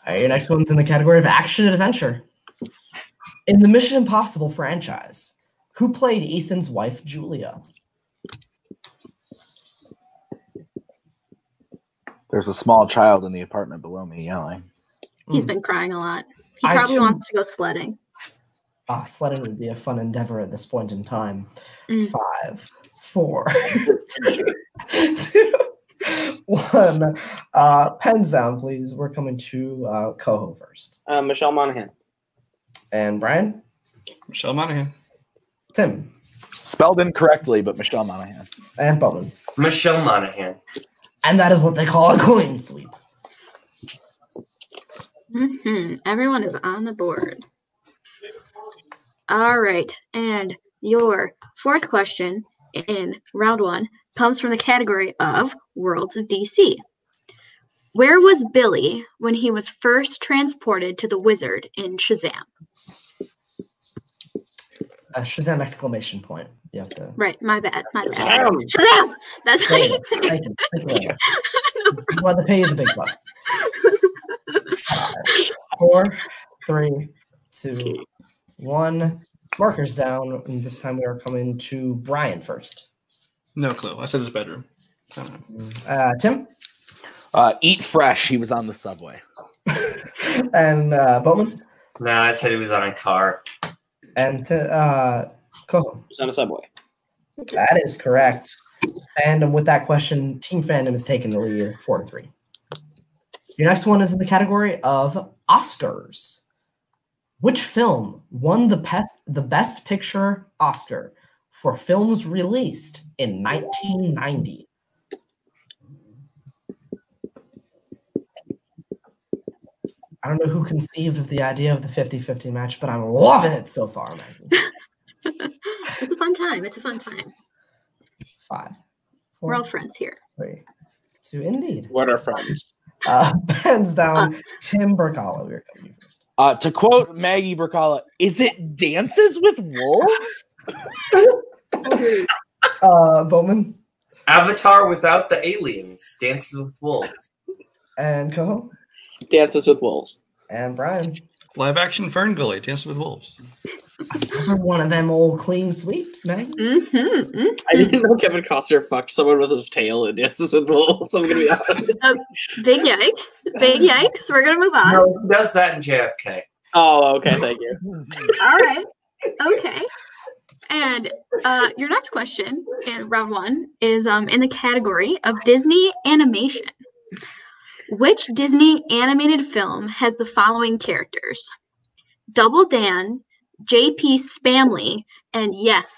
next one's in the category of action and adventure. In the Mission Impossible franchise, who played Ethan's wife, Julia? There's a small child in the apartment below me yelling. He's been crying a lot. He probably wants to go sledding. Sledding would be a fun endeavor at this point in time. 5, 4, 2, 1. Pens down, please. We're coming to Coho first. Michelle Monaghan. And Brian? Michelle Monaghan. Tim? Spelled incorrectly, but Michelle Monaghan. And Bowman? Michelle Monaghan. And that is what they call a clean sweep. Mm-hmm. Everyone is on the board. All right. And your fourth question in round 1 comes from the category of Worlds of DC. Where was Billy when he was first transported to the Wizard in Shazam? Shazam exclamation point. You have to... Right, my bad. Shazam! Shazam! That's how you say Thank it. you. You want to pay you the big bucks. 5, 4, 3, 2, 1. Markers down. And this time we are coming to Brian first. No clue. I said his bedroom. Tim? Eat fresh. He was on the subway. And Bowman? No, I said he was on a car. And Coho? He's on a subway. That is correct. Fandom with that question, Team Fandom is taking the lead 4-3. Your next one is in the category of Oscars. Which film won the Best Picture Oscar for films released in 1990? I don't know who conceived of the idea of the 50-50 match, but I'm loving it so far, Maggie. It's a fun time. It's a fun time. 5, 4, We're all friends here. 3, 2, indeed. What are friends? Hands down, Tim Berkala. We're coming first. To quote Maggie Berkala, is it Dances with Wolves? Bowman? Avatar without the aliens. Dances with Wolves. And Coho? Dances with Wolves. And Brian? Live action Fern Gully. Dances with Wolves. Another one of them old clean sweeps, man. I didn't know Kevin Costner fucked someone with his tail and Dances with Wolves. I'm gonna be honest. Big yikes. Big yikes. We're gonna move on. No, he does that in JFK. Oh, okay, thank you. All right. Okay. And your next question in round 1 is in the category of Disney animation. Which Disney animated film has the following characters? Double Dan, JP Spamley, and yes.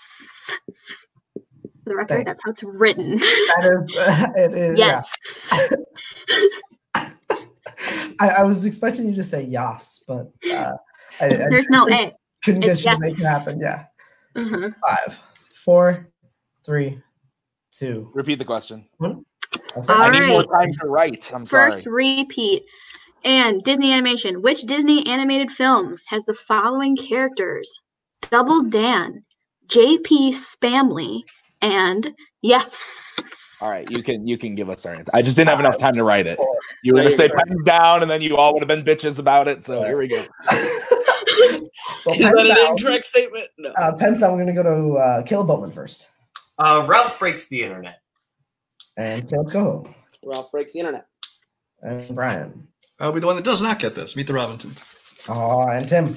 For the record, that's how it's written. That is, it is. Yes. Yeah. I was expecting you to say yas, but there's no A. Couldn't get It's you yes. to make it happen. Yeah. Mm-hmm. 5, 4, 3, 2, Repeat the question. 1. Okay. All I need more right. time to write. I'm First sorry. repeat. And Disney animation. Which Disney animated film has the following characters? Double Dan, JP Spamley, and yes. All right, you can give us our answer. I just didn't have enough time to write it. You were gonna say pens down, and then you all would have been bitches about it. So here we go. Well, Is that an down. incorrect statement? No. Pens down. We're going to go to Caleb Bowman first. Ralph Breaks the Internet. And Caleb, go. Ralph Breaks the Internet. And Brian. I'll be the one that does not get this. Meet the Robinson. Oh, and Tim.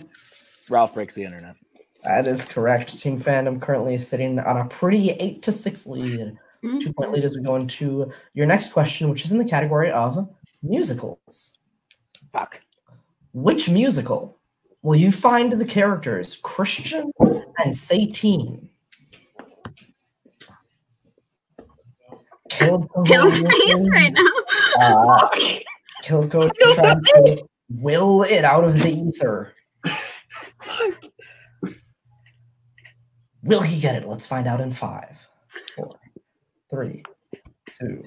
Ralph breaks the internet. That is correct. Team Fandom currently is sitting on a pretty 8-6 lead. 2-point lead as we go into your next question, which is in the category of musicals. Fuck. Which musical will you find the characters Christian and Satine? Caleb's face right now. Caleb goes trying to will it out of the ether. Will he get it? Let's find out in 5, 4, 3, 2,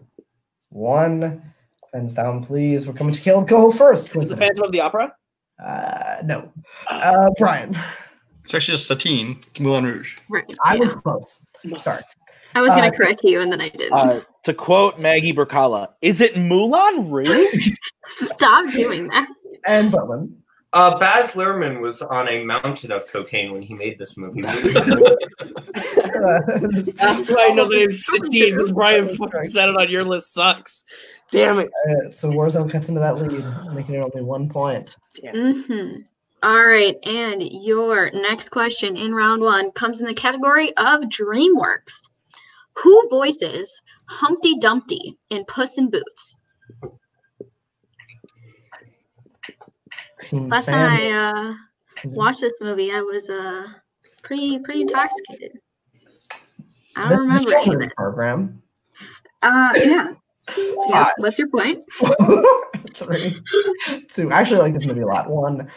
1. Pens down, please. We're coming to Caleb. Go first. Is it the Phantom of the Opera? No. Brian. It's actually just Satine, Moulin Rouge. Right. I was close. Sorry. I was going to correct you, and then I didn't. To quote Maggie Berkala, is it Moulin Rouge? Stop doing that. And Bowman. Baz Luhrmann was on a mountain of cocaine when he made this movie. That's why I know the name's Satine, because Brian fucking said it on your list sucks. Damn it. So Warzone cuts into that lead, making it only 1 point. All right, and your next question in round 1 comes in the category of DreamWorks. Who voices Humpty Dumpty in Puss in Boots? Last time I watched this movie, I was pretty intoxicated. I don't remember any of it. Program. Yeah. Yeah. What's your point? 3, 2. Actually, I like this movie a lot. 1.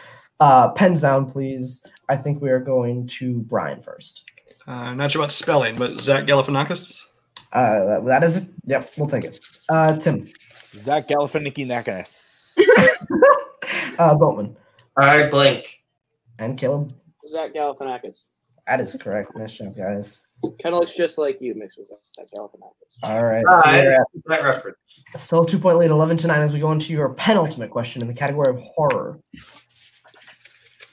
Pens down, please. I think we are going to Brian first. Not sure about spelling, but Zach Galifianakis. That is, yep, we'll take it. Tim. Zach Galifianakis. Boatman. I blinked. And Caleb. Zach Galifianakis. That is correct. Nice job, guys. Kind of looks just like you, mixed with Zach Galifianakis. All right. That reference. Still 2-point lead, 11-9, as we go into your penultimate question in the category of horror.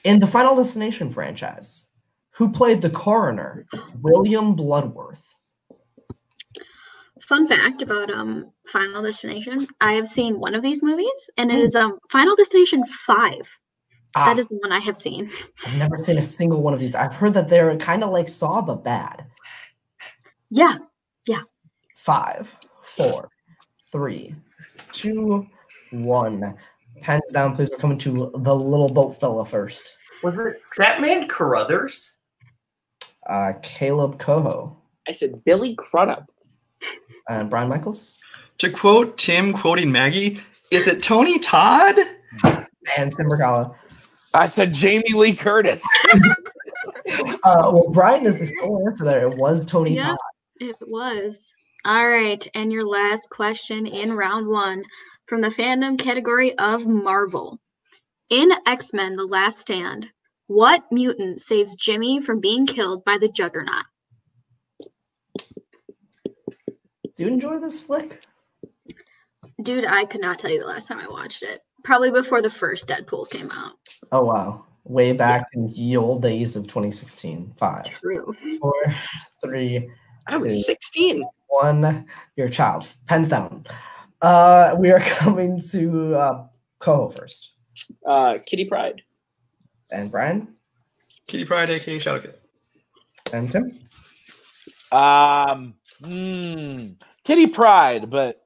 In the Final Destination franchise, who played the coroner, William Bloodworth? Fun fact about Final Destination: I have seen one of these movies, and it is Final Destination 5. That is the one I have seen. I've never seen a single one of these. I've heard that they're kind of like Saw, but bad. Yeah. 5, 4, 3, 2, 1. Pens down, please. We're coming to the little boat fella first. Was it that man Carruthers? Caleb Coho. I said Billy Crudup. And Brian Michaels. To quote Tim quoting Maggie, is it Tony Todd? And Tim Berkala. I said Jamie Lee Curtis. Well, Brian is the sole answer there. It was Tony Todd. It was. All right, and your last question in round 1 from the fandom category of Marvel. In X-Men: The Last Stand, what mutant saves Jimmy from being killed by the Juggernaut? Do you enjoy this flick? Dude, I could not tell you the last time I watched it. Probably before the first Deadpool came out. Oh, wow. Way back in the old days of 2016. 5, True. 4, 3, I was 16. 1. Your child. Pens down. We are coming to Coho first. Kitty Pryde. And Brian. Kitty Pryde, aka Shadowcat. And Tim. Kitty Pryde, but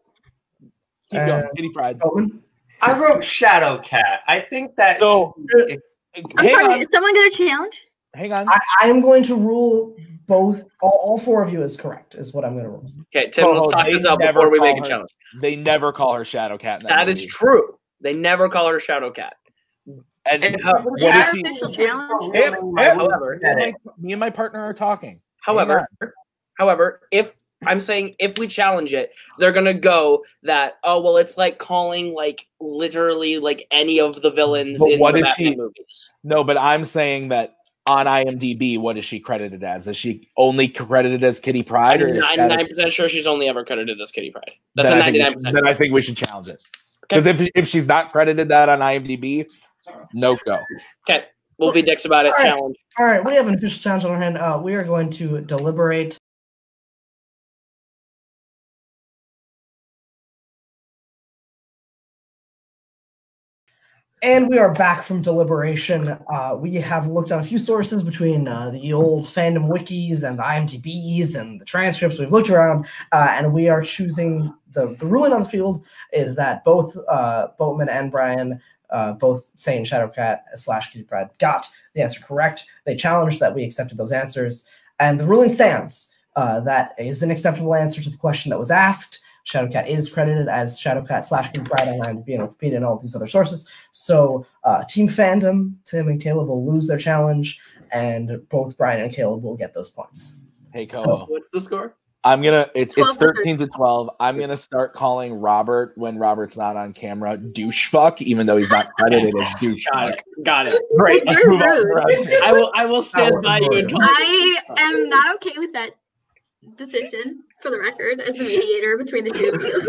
keep going. Kitty Pryde. Bowman. I wrote Shadowcat. I think that. So, I'm sorry, is someone going to challenge? Hang on. I am going to rule both, all 4 of you is correct, is what I'm going to rule. Okay, Tim, let's talk this out before we make a challenge. They never call her Shadowcat. That is true. They never call her Shadowcat. And What is the official challenge? However, me and my partner are talking. However, if I'm saying if we challenge it, they're gonna go that it's like calling like literally like any of the villains in the Batman movies. No, but I'm saying that on IMDb, what is she credited as? Is she only credited as Kitty Pryde? I'm 99% sure she's only ever credited as Kitty Pryde. That's a 99%. Then I think we should challenge it. Because if she's not credited that on IMDb, no go. Okay, we'll be dicks about it. All right. Challenge. All right, we have an official challenge on our hand. We are going to deliberate And we are back from deliberation. We have looked at a few sources between the old fandom wikis and the IMDb's and the transcripts. We've looked around, and we are choosing the ruling on the field is that both Boatman and Brian, both saying Shadowcat / Kitty Pryde, got the answer correct. They challenged that we accepted those answers, and the ruling stands. That is an acceptable answer to the question that was asked. Shadowcat is credited as Shadowcat / Kitty Pryde on IMDb and Wikipedia and all these other sources. So Team Fandom, Tim and Caleb will lose their challenge, and both Brian and Caleb will get those points. Hey, Koho. What's the score? It's 13-12. I'm gonna start calling Robert when Robert's not on camera douche fuck, even though he's not credited as douche fuck. Got it. Right. That's very rude. I will stand by you and call I am not okay with that decision, for the record, as the mediator between the two of you.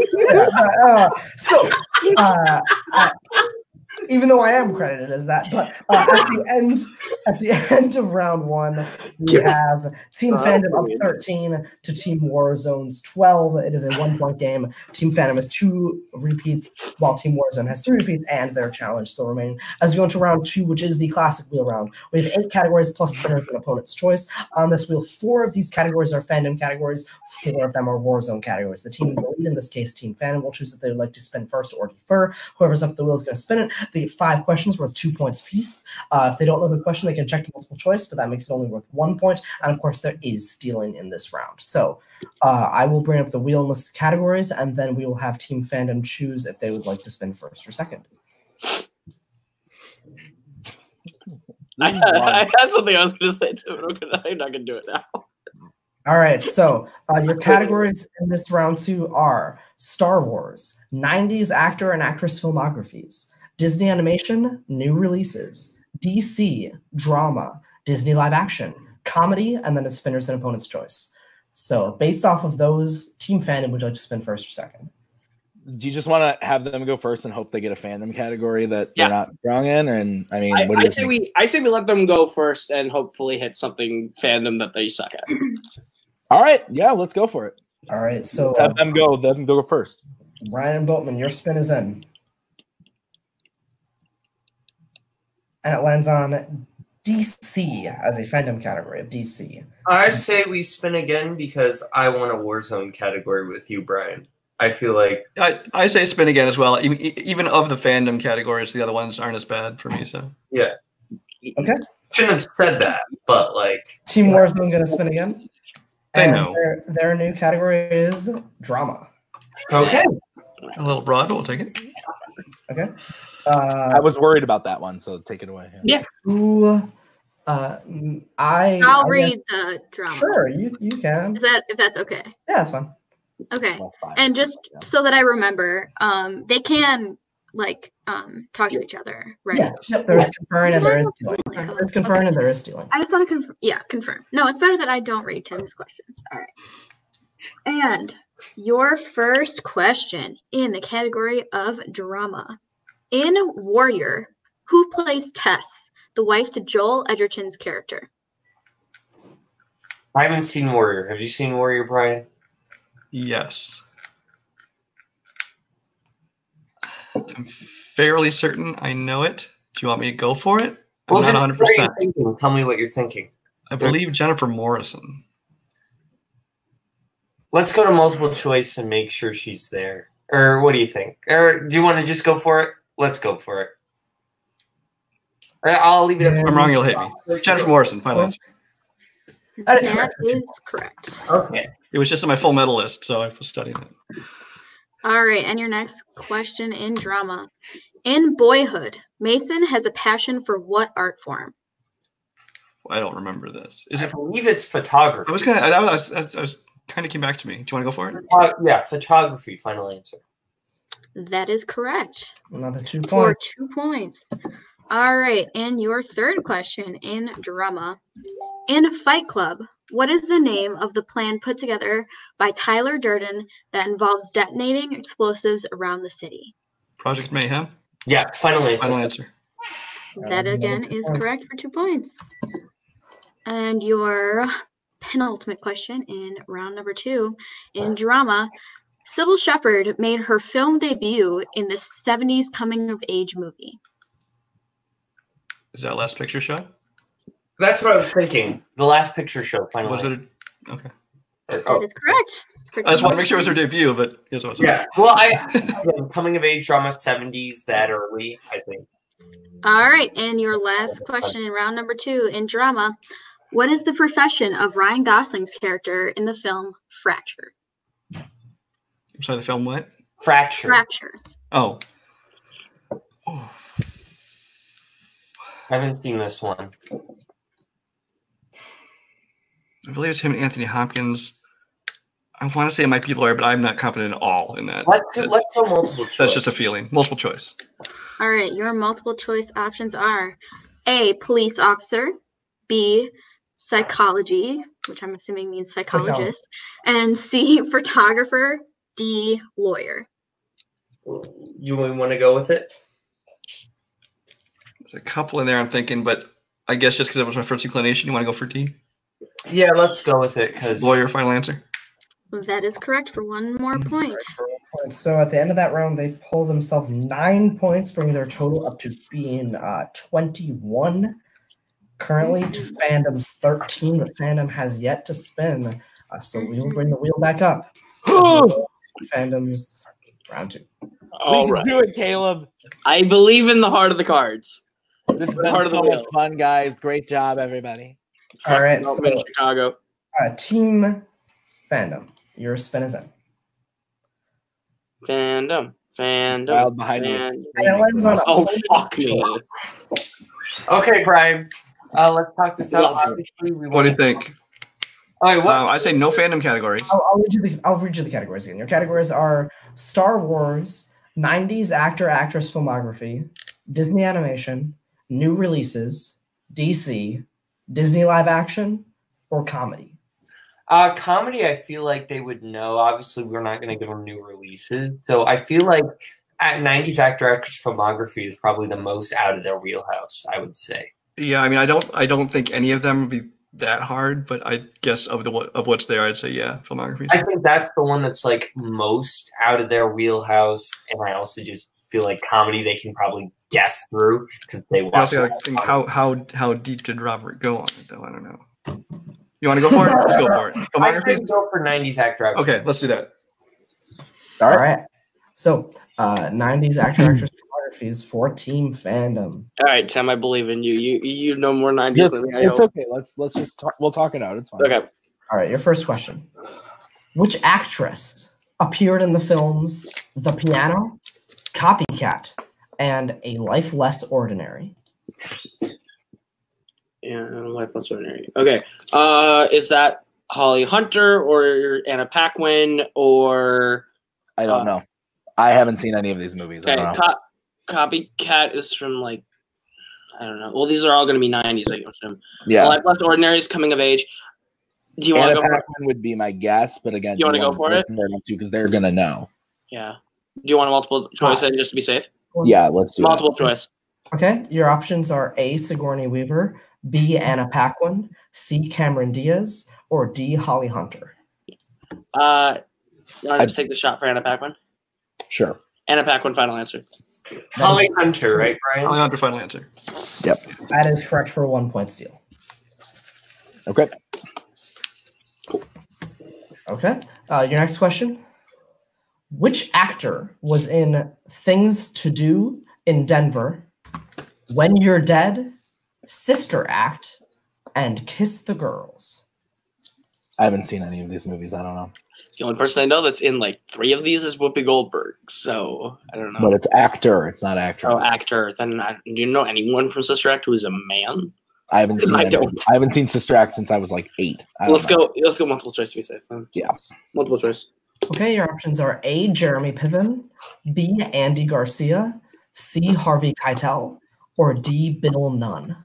Even though I am credited as that, but at the end of round one, we have Team Fandom up 13 to Team Warzone's 12. It is a 1-point game. Team Fandom has 2 repeats, while Team Warzone has 3 repeats, and their challenge still remaining. As we go into round 2, which is the classic wheel round, we have 8 categories plus spinners and opponent's choice. On this wheel, 4 of these categories are Fandom categories, 4 of them are Warzone categories. The team in the lead, in this case, Team Fandom, will choose if they would like to spin first or defer. Whoever's up the wheel is going to spin it. They get 5 questions worth 2 points apiece. If they don't know the question, they can check the multiple choice, but that makes it only worth 1 point. And of course, there is stealing in this round. So I will bring up the wheel and list the categories, and then we will have Team Fandom choose if they would like to spin first or second. I had something I was going to say too, but I'm not going to do it now. All right, so your categories in this round 2 are Star Wars, 90s actor and actress filmographies, Disney animation, new releases, DC, drama, Disney live action, comedy, and then a spinner's and opponent's choice. So based off of those, Team Fandom, would you like to spin first or second? Do you just want to have them go first and hope they get a fandom category that they're not strong in? And I mean, what do you think? I say we let them go first and hopefully hit something fandom that they suck at. All right, yeah, let's go for it. All right, so let's have them go. Let them go first. Ryan Boatman, your spin is in. And it lands on DC as a fandom category of DC. I say we spin again because I want a Warzone category with you, Brian. I feel like I say spin again as well. Even of the fandom categories, the other ones aren't as bad for me. So yeah, okay. Shouldn't have said that, but like Team Warzone gonna spin again. They know their new category is drama. Okay, a little broad, but we'll take it. Okay. I was worried about that one, so take it away. Yeah. I'll read the drama. Sure, you can. If that's okay. Yeah, that's fine. Okay. And just so that I remember, they can talk to each other, right? Yeah. Yep, there is conferring and there is stealing. There's conferring and there is stealing. I just want to confirm. Yeah, confirm. No, it's better that I don't read Tim's questions. All right. And your first question in the category of drama. In Warrior, who plays Tess, the wife to Joel Edgerton's character? I haven't seen Warrior. Have you seen Warrior, Brian? Yes. I'm fairly certain I know it. Do you want me to go for it? I'm not 100%. Tell me what you're thinking. I believe Jennifer Morrison. Let's go to multiple choice and make sure she's there. Or what do you think? Or do you want to just go for it? Let's go for it. I'll leave it up. If I'm wrong, you'll hit me. Jennifer Morrison, final answer. That is correct. Okay. It was just on my full medal list, so I was studying it. All right, and your next question in drama. In Boyhood, Mason has a passion for what art form? I don't remember this. I believe it's photography. I was kind of came back to me. Do you want to go for it? Yeah, photography. Final answer. That is correct. Another 2 points. For 2 points. All right, and your third question in drama. In Fight Club, what is the name of the plan put together by Tyler Durden that involves detonating explosives around the city? Project Mayhem? Yeah, final answer. Final answer. That again is correct for 2 points. And your penultimate question in round number 2 in drama. Sybil Shepherd made her film debut in the 70s coming-of-age movie. Is that Last Picture Show? That's what I was thinking. The Last Picture Show. Finally. Was it? Okay. That is correct. I just want to make sure it was her debut, but here's what's Yeah. Well, coming of age drama 70s that early, I think. All right, and your last question in round number 2 in drama. What is the profession of Ryan Gosling's character in the film Fracture? I'm sorry, the film what? Fracture. Fracture. Oh. I haven't seen this one. I believe it's him and Anthony Hopkins. I want to say it might be lawyer, but I'm not confident at all in that. Let's go multiple choice. That's just a feeling. Multiple choice. All right, your multiple choice options are A, police officer, B, psychology, which I'm assuming means psychologist, and C, photographer, D, lawyer. You want to go with it? There's a couple in there I'm thinking, but I guess just because it was my first inclination, you want to go for D? Yeah, let's go with it. Because lawyer, final answer? That is correct for 1 more point. So at the end of that round, they pull themselves 9 points, bringing their total up to being 21. Currently to Fandom's 13, but Fandom has yet to spin. So we will bring the wheel back up. Fandom's round 2. All right. Do it, Caleb. I believe in the heart of the cards. This has been so much fun, guys. Great job, everybody. All right, so, in Chicago. Team Fandom, your spin is in. Fandom. Wild behind me. Oh, fuck me. Okay, Brian. Let's talk this out. Obviously, what do you think? All right, I say no fandom categories. I'll read you the categories again. Your categories are Star Wars, 90s actor, actress filmography, Disney animation, new releases, DC, Disney live action, or comedy. Comedy, I feel like they would know. Obviously, we're not going to give them new releases. So I feel like 90s actor, actress filmography is probably the most out of their wheelhouse, I would say. Yeah, I mean, I don't think any of them would be that hard, but I guess of what's there, I'd say filmography. I think that's the one that's like most out of their wheelhouse, and I also just feel like comedy they can probably guess through because they watch. I also gotta think how deep did Robert go on it though? I don't know. You want to go for it? Let's go for it. I say go for 90s actor. Okay, let's do that. All right. So 90s actor, actress filmographies for Team Fandom. All right, Tim, I believe in you. You know more 90s than me. It's okay. Let's just talk. We'll talk it out. It's fine. Okay. All right, your first question. Which actress appeared in the films The Piano, Copycat, and A Life Less Ordinary? Yeah, Life Less Ordinary. Okay. Is that Holly Hunter or Anna Paquin or... I don't know. I haven't seen any of these movies. Okay, I don't know. Copycat is from like... I don't know. Well, these are all going to be 90s, I assume. Yeah. Life Less Ordinary is coming of age. Do you want to go for it? Would be my guess, but again, you want to go for it? Because they're going to know. Yeah. Do you want a multiple choice just to be safe? Yeah, let's do multiple choice. Okay, your options are A, Sigourney Weaver, B, Anna Paquin, C, Cameron Diaz, or D, Holly Hunter. You want to just take the shot for Anna Paquin? Sure. Anna Paquin, final answer. Holly Hunter, right, Brian? Holly Hunter, final answer. Yep. That is correct for a 1 point steal. Okay. Okay. Your next question. Which actor was in Things to Do in Denver, When You're Dead, Sister Act, and Kiss the Girls? I haven't seen any of these movies. I don't know. The only person I know that's in like 3 of these is Whoopi Goldberg. So I don't know. But it's actor. It's not actress. Oh, actor. Then do you know anyone from Sister Act who is a man? I haven't seen. I haven't seen Sister Act since I was like 8. Let's go multiple choice to be safe. Then. Yeah. Multiple choice. Okay, your options are A, Jeremy Piven, B, Andy Garcia, C, Harvey Keitel, or D, Bill Nunn.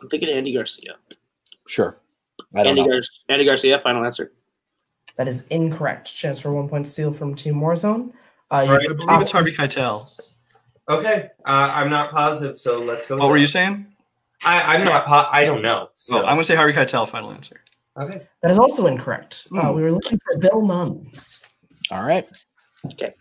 I'm thinking Andy Garcia. Sure. Andy Garcia, final answer. That is incorrect. Chance for 1 point steal from Team Warzone. I believe it's Harvey Keitel. Okay, I'm not positive, so let's go. What were you saying? I'm not. I don't know. So. I'm gonna say Harvey Keitel. Final answer. Okay. That is also incorrect. We were looking for Bill Nunn. All right. Okay.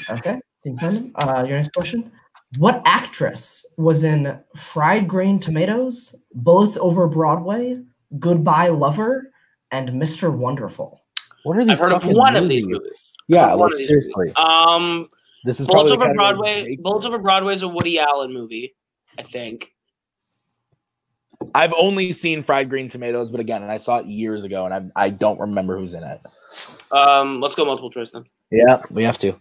Okay. Team Fandom. Your next question. What actress was in Fried Green Tomatoes, Bullets Over Broadway, Goodbye Lover, and Mr. Wonderful? What are these? I've heard of fucking one of these movies. Yeah, One like of these seriously. movies. This is Bullets probably the Over category Broadway. Drake- Bullets Over Broadway is a Woody Allen movie, I think. I've only seen Fried Green Tomatoes, but again, I saw it years ago, and I don't remember who's in it. Let's go multiple choice then. Yeah, we have to.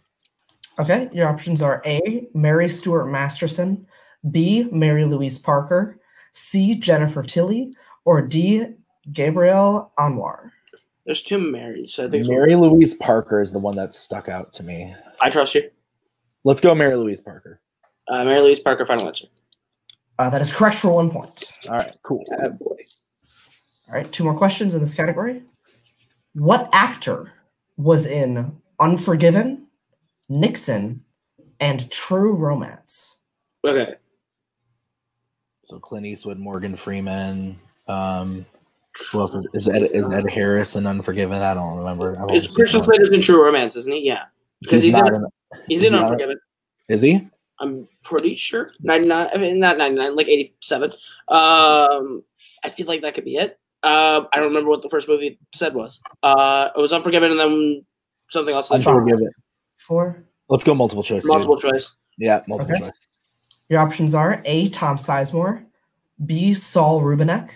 Okay, your options are A, Mary Stuart Masterson, B, Mary Louise Parker, C, Jennifer Tilly, or D, Gabrielle Anwar. There's two Marys, so I think Mary Louise Parker is the one that stuck out to me. I trust you. Let's go Mary Louise Parker. Mary Louise Parker, final answer. That is correct for 1 point. All right, cool. Oh, boy. All right, 2 more questions in this category. What actor was in Unforgiven, Nixon, and True Romance? Okay. So Clint Eastwood, Morgan Freeman. Who else is Ed Harris in Unforgiven? I don't remember. It's Christian Slater's in True Romance, isn't he? Yeah. Because he's in Unforgiven. Is he? I'm pretty sure. 99. I mean, not 99, like 87. I feel like that could be it. I don't remember what the first movie said was. It was Unforgiven and then something else. Unforgiven. 4. Let's go multiple choice. Multiple choice. Yeah, multiple Okay. choice. Your options are A, Tom Sizemore, B, Saul Rubinek,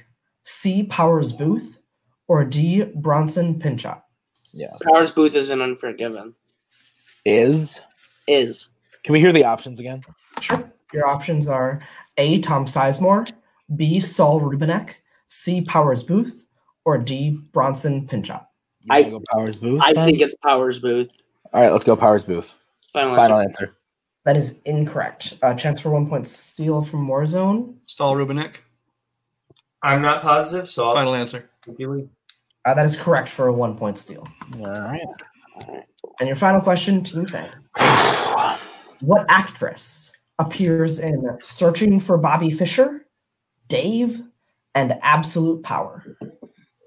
C, Powers Booth, or D, Bronson Pinchot. Yeah. Powers Booth is in Unforgiven. Is. Can we hear the options again? Sure. Your options are A, Tom Sizemore, B, Saul Rubinek, C, Powers Booth, or D, Bronson Pinchot. You wanna go Powers Booth. I then? think it's Powers Booth. All right, let's go Powers Booth. Final answer. That is incorrect. Chance for 1 point steal from Warzone. Saul Rubinek. I'm not positive, so I'll Final answer. That is correct for a 1 point steal. All right. And your final question, Team Fan. What actress appears in Searching for Bobby Fischer, Dave, and Absolute Power?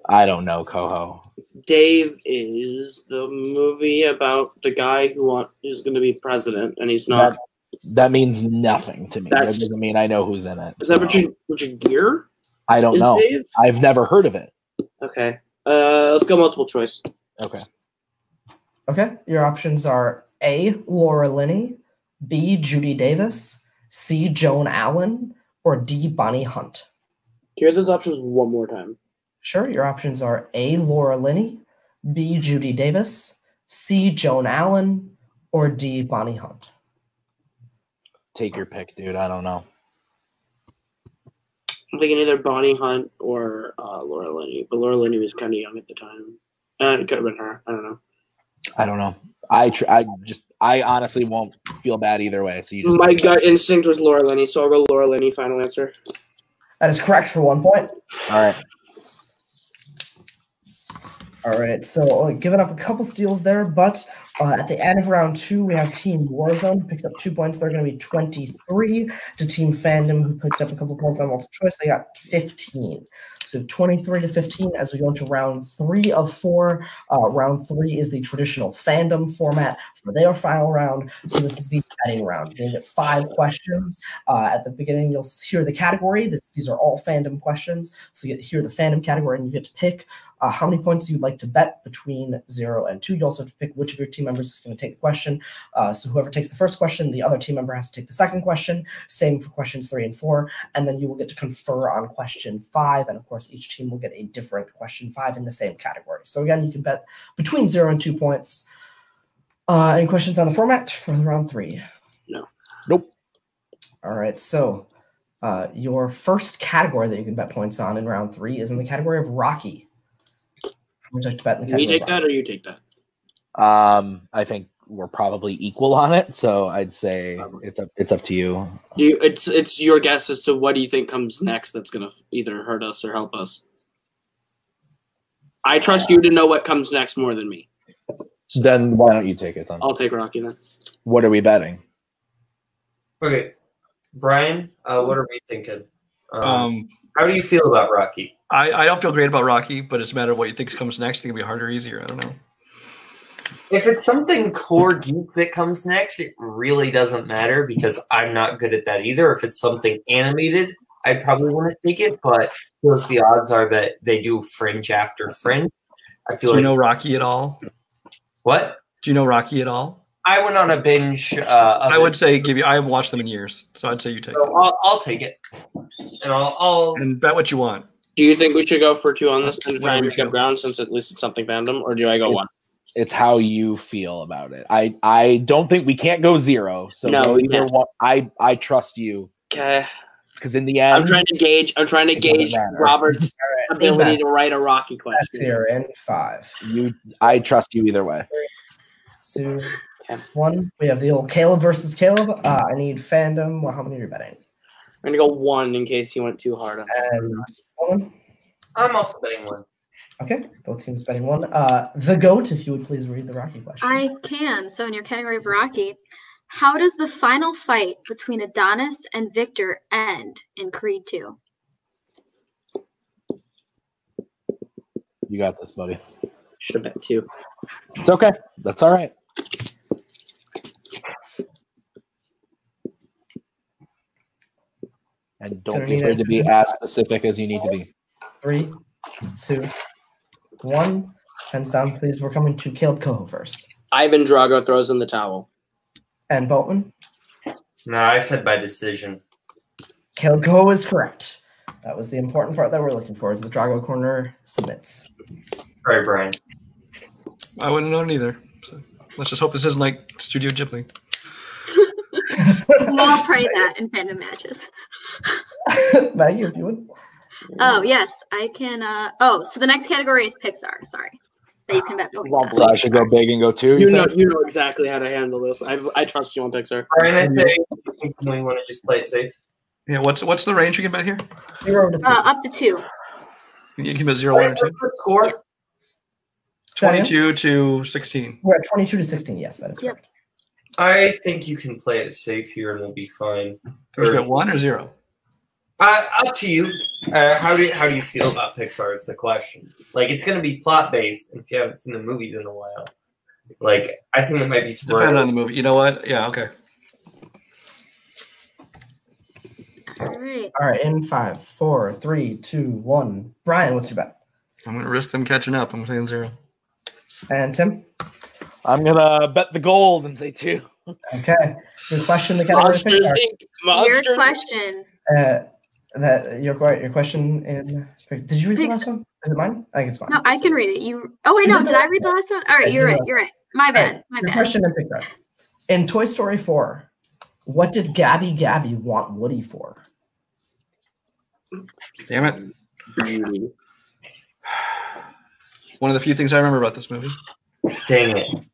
I don't know, Coho. Dave is the movie about the guy who is going to be president, and he's not. That means nothing to me. That That's- doesn't mean I know who's in it. Is that Richard Gere? I don't is know. Dave? I've never heard of it. Okay. Let's go multiple choice. Okay. Okay, your options are A, Laura Linney, B, Judy Davis, C, Joan Allen, or D, Bonnie Hunt. Hear those options one more time. Sure, your options are A, Laura Linney, B, Judy Davis, C, Joan Allen, or D, Bonnie Hunt. Take your pick, dude. I don't know. I'm thinking either Bonnie Hunt or Laura Linney, but Laura Linney was kind of young at the time. It could have been her. I don't know. I don't know. I honestly won't feel bad either way. So you just My gut instinct was Laura Linney, so I'll go Laura Linney. Final answer. That is correct for 1 point. All right. All right, so giving up a couple steals there, but at the end of round 2, we have Team Warzone who picks up 2 points. They're going to be 23 to Team Fandom, who picked up a couple points on multiple choice. They got 15. So 23 to 15 as we go into round 3 of 4. Round 3 is the traditional Fandom format for their final round. So this is the betting round. You're going to get 5 questions. At the beginning, you'll hear the category. These are all Fandom questions. So you get to hear the Fandom category, and you get to pick how many points you'd like to bet between 0 and 2. You also have to pick which of your team members is going to take the question. So whoever takes the first question, the other team member has to take the second question. Same for questions 3 and 4. And then you will get to confer on question 5. And of course, each team will get a different question 5 in the same category. So again, you can bet between 0 and 2 points. Any questions on the format for round 3? No. Nope. All right. So your first category that you can bet points on in round 3 is in the category of Rocky. Would you like to bet in the Me category? take that or you take that? I think we're probably equal on it, so I'd say it's up to you. It's your guess as to what do you think comes next that's going to either hurt us or help us. I trust you to know what comes next more than me. Then why don't you take it then? I'll take Rocky then. What are we betting? Okay, Brian, what are we thinking? How do you feel about Rocky? I don't feel great about Rocky, but it's a matter of what you think comes next. I think it'll be harder or easier. I don't know. If it's something core geek that comes next, it really doesn't matter because I'm not good at that either. If it's something animated, I probably want to take it, but I feel like the odds are that they do Fringe after Fringe. I feel Do you like know Rocky at all? what? Do you know Rocky at all? I went on a binge. I would say I haven't watched them in years, so I'd say you take it. I'll take it, and I'll And bet what you want. Do you think we should go for 2 on this and try and Whatever make you up feel. ground since at least it's something fandom, or do I go 1? It's how you feel about it. I don't think we can't go 0. So No, go we either can't. one. I trust you Okay. because in the end, I'm trying to gauge matter. Robert's All right, ability bets. to write a Rocky Bets question. here in 5, I trust you either way. 2, Okay. 1. We have the old Caleb versus Caleb. I need fandom. Well, how many are you betting? I'm gonna go 1 in case he went too hard on And 1. I'm also betting 1. Okay, both teams betting 1. The GOAT, if you would please read the Rocky question. I can. So in your category of Rocky, how does the final fight between Adonis and Victor end in Creed 2? You got this, buddy. Should have bet 2. It's okay. That's all right. And don't Gonna be need afraid to be answers. as specific as you need to be. 3, 2, 1. Hands down, please. We're coming to Caleb Coho first. Ivan Drago throws in the towel. And Boltman. No, I said by decision. Caleb Coho is correct. That was the important part that we're looking for, is the Drago corner submits. Sorry, Brian. I wouldn't know either. So let's just hope this isn't like Studio Ghibli. We'll all pray that in fandom matches. Maggie, if you would. Oh, yes, I can. So the next category is Pixar. Sorry. That you can bet points on. So I should go big and go 2. You think? know exactly how to handle this. I trust you on Pixar. Brian, I say you want to just play it safe. Yeah, what's the range you can bet here? 0 to 2. Up to 2. You can bet 0, 1, or 2. Score? 22 to 16. We're at 22 to 16. Yes, that is Yep. correct. I think you can play it safe here and we'll be fine. You bet 1 or 0. Up to you. How do you feel about Pixar is the question. Like, it's going to be plot based if you haven't seen the movies in a while. Like, I think it might be Depending on the movie. You know what? Yeah, okay. All right. All right, in 5, 4, 3, 2, 1. Brian, what's your bet? I'm going to risk them catching up. I'm saying 0. And Tim? I'm gonna bet the gold and say 2. Okay. Your question, the category of Monsters Pixar. Inc. Monsters. Your question. That your question in. Did you read the last one? Is it mine? I think it's mine. No, I can read it. Oh wait, no. Did I read the last one? All right, you're right. You're right. My bad. My Your bad. question in Pixar. In Toy Story 4, what did Gabby want Woody for? Damn it. One of the few things I remember about this movie. Dang it.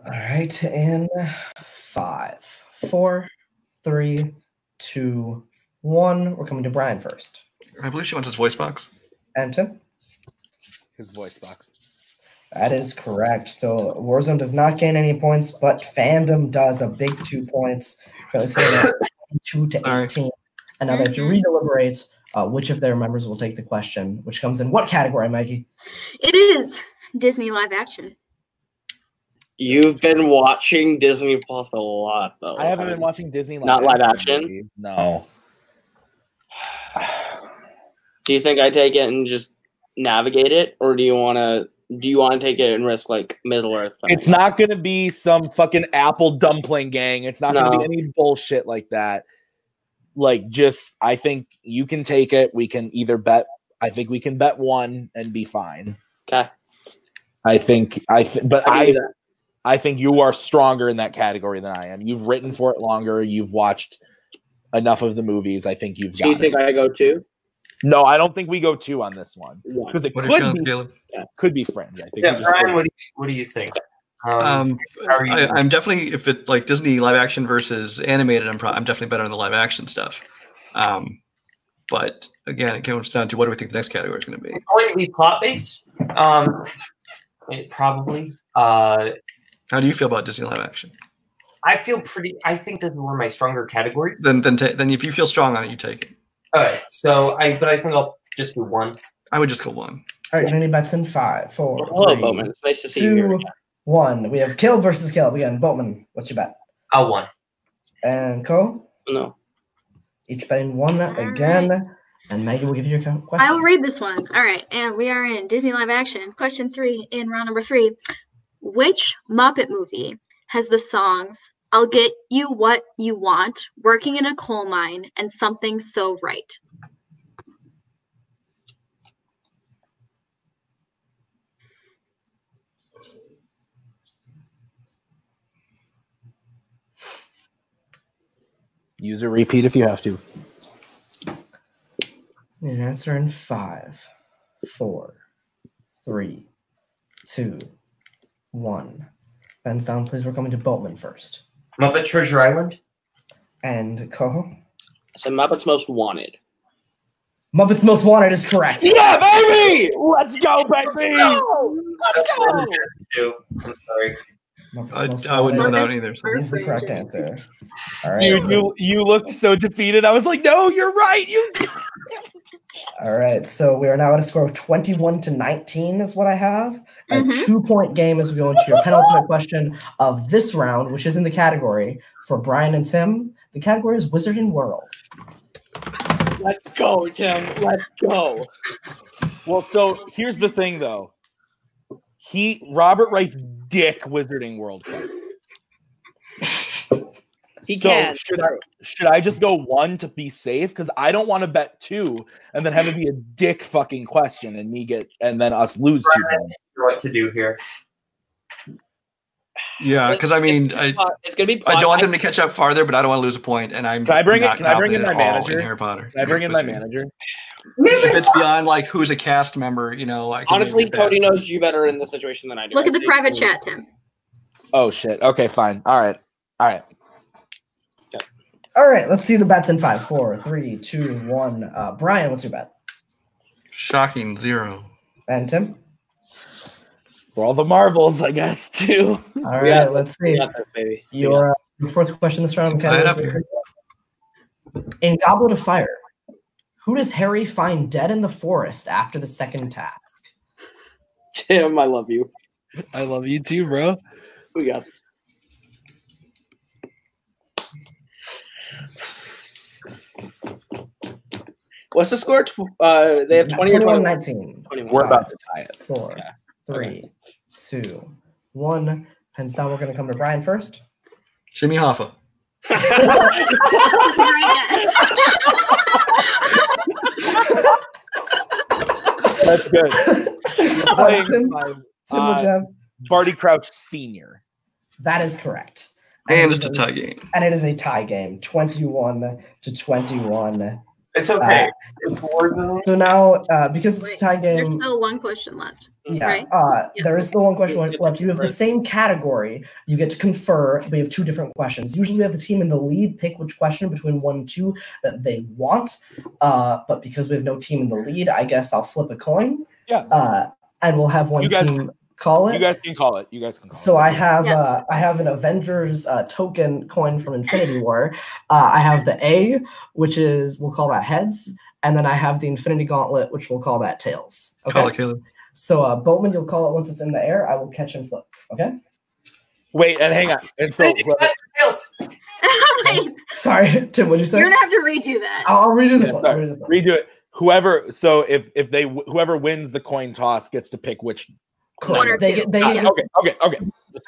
All right, in 5, 4, 3, 2, 1. We're coming to Brian first. I believe she wants his voice box. And Tim? His voice box. That is correct. So Warzone does not gain any points, but Fandom does a big 2 points. Currently sitting at 22 to 18. And now they have to redeliberate which of their members will take the question, which comes in what category, Mikey? It is Disney live action. You've been watching Disney Plus a lot, though. I haven't been watching Disney. Not live action? movies. No. Do you think I take it and just navigate it, or do you want to take it and risk like Middle Earth? It's not going to be some fucking Apple dumpling gang. It's not going to No. be any bullshit like that. Like, just, I think you can take it. We can either bet. I think we can bet 1 and be fine. Okay. I think I think you are stronger in that category than I am. You've written for it longer. You've watched enough of the movies. I think you've Do you got think it. I go 2? No, I don't think we go 2 on this one. 1. Because it What are your could feelings, be, Caleb? could be Fringe. I think Yeah, we just Brian, what do you think? How are you? I'm definitely, if it like Disney live action versus animated, I'm definitely better on the live action stuff. But again, it comes down to what do we think the next category is going to be. It's going to be plot based. Probably. How do you feel about Disney live action? I think this is one of my stronger categories. Then if you feel strong on it, you take it. All right. So I think I'll just do 1. I would just go 1. All right, any bets in 5, 4, Hello, 3, Bowman. It's nice to see you here 2, again. 1. We have Caleb versus Caleb again. Bowman, what's your bet? I won. And Cole? No. Each betting 1 again. And Maggie will give you your question. I will read this one. All right, and we are in Disney live action. Question 3 in round number 3. Which Muppet movie has the songs "I'll Get You What You Want," "Working in a Coal Mine," and "Something So Right"? Use a repeat if you have to. Need an answer in 5, 4, 3, 2, 1. Ben's down, please. We're coming to Boatman first. Muppet Treasure Island. And Coho? I said Muppets Most Wanted. Muppets Most Wanted is correct. Yeah, baby! Let's go, baby! Let's go! I'm sorry. I wouldn't know that one either. So. He's the correct answer. All right. Dude, you looked so defeated. I was like, no, you're right. All right. So we are now at a score of 21-19 is what I have. A 2-point game as we go into your penultimate question of this round, which is in the category for Brian and Tim. The category is Wizarding World. Let's go, Tim. Let's go. Well, so here's the thing, though. Robert writes dick Wizarding World questions. He can. Should I just go 1 to be safe? Because I don't want to bet 2 and then have it be a dick fucking question and then us lose 2 points. What to do here? Yeah, because I mean, it's gonna be. I don't want them to catch up farther, but I don't want to lose a point. And I'm. Can I bring in my manager? manager? Harry Potter. Can I bring in my manager? If it's beyond like who's a cast member, you know, I can Honestly, Cody knows you better in the situation than I do. Look at the private chat, Tim. Oh shit. Okay, fine. All right. All right. Let's see the bets in 5, 4, 3, 2, 1. Brian, what's your bet? Shocking 0. And Tim? For all the marbles, I guess, too. All right. Let's see. Baby. Your fourth question this round. Tie it up here. In Goblet of Fire, who does Harry find dead in the forest after the second task? Tim, I love you. I love you too, bro. We got this. What's the score? They have 20 or 21-19. 21. We're about to tie it. 4, 3, 2, 1. Pens down. We're going to come to Brian first. Jimmy Hoffa. That's good. You're playing Barty Crouch Sr. That is correct. And it's a tie game. And it is a tie game, 21-21. It's okay. So now, because it's a tie game, There's still 1 question left. yeah, Right? there is still 1 question left. You have the same category. You get to confer, but you have 2 different questions. Usually we have the team in the lead pick which question between 1 and 2 that they want. But because we have no team in the lead, I guess I'll flip a coin. Yeah. And we'll have one team call it. You guys can call it. So I have an Avengers token coin from Infinity War. I have the A, which is, we'll call that heads, and then I have the Infinity Gauntlet, which we'll call that tails. Okay. Call it, Caleb. So Boatman, you'll call it once it's in the air. I will catch and flip. Okay. Wait, and hang on. And so, sorry, Tim. What'd you say? You're gonna have to redo that. I'll redo the flip. Redo it. Whoever wins the coin toss gets to pick which. Correct. They get. Okay.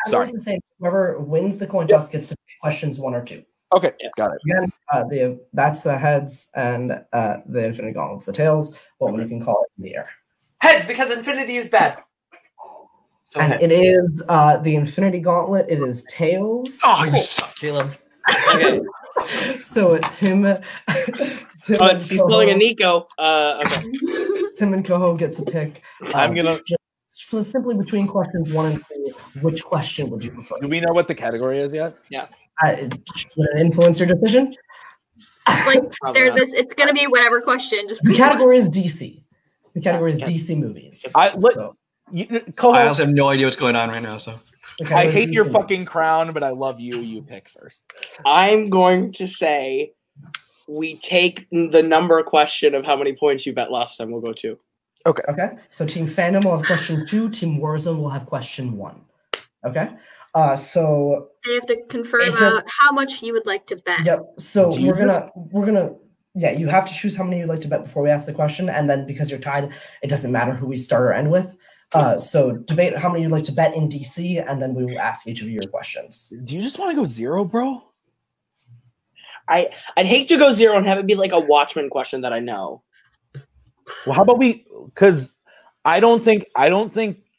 Sorry. The same. Whoever wins the coin toss gets to pick questions 1 or 2. Okay, got it. Again, that's the heads, and the Infinity Gauntlet's the tails. Boatman, you can call it in the air. Heads, because infinity is bad. So and heads. it is the Infinity Gauntlet. It is tails. Oh, you suck, Caleb. Okay. So it's him. He's pulling a Nico. Okay. Tim and Coho get to pick. I'm gonna simply between questions 1 and 2. Which question would you prefer? Do we know what the category is yet? Yeah. Would it influence your decision? Like it's gonna be whatever question. Just the category is DC. The category is DC movies. I also have no idea what's going on right now. So I hate your fucking crown, but I love you. You pick first. I'm going to say we take the number question of how many points you bet last time. We'll go 2. Okay. Okay. So Team Fandom will have question 2. Team Warzone will have question 1. Okay. So They have to confer It about how much you would like to bet. yep. So Do you we're gonna yeah. You have to choose how many you'd like to bet before we ask the question, and then because you're tied, it doesn't matter who we start or end with. So debate how many you'd like to bet in DC, and then we will ask each of you your questions. Do you just want to go 0, bro? I'd hate to go 0 and have it be like a Watchmen question that I know. Well, how about we? Because I don't think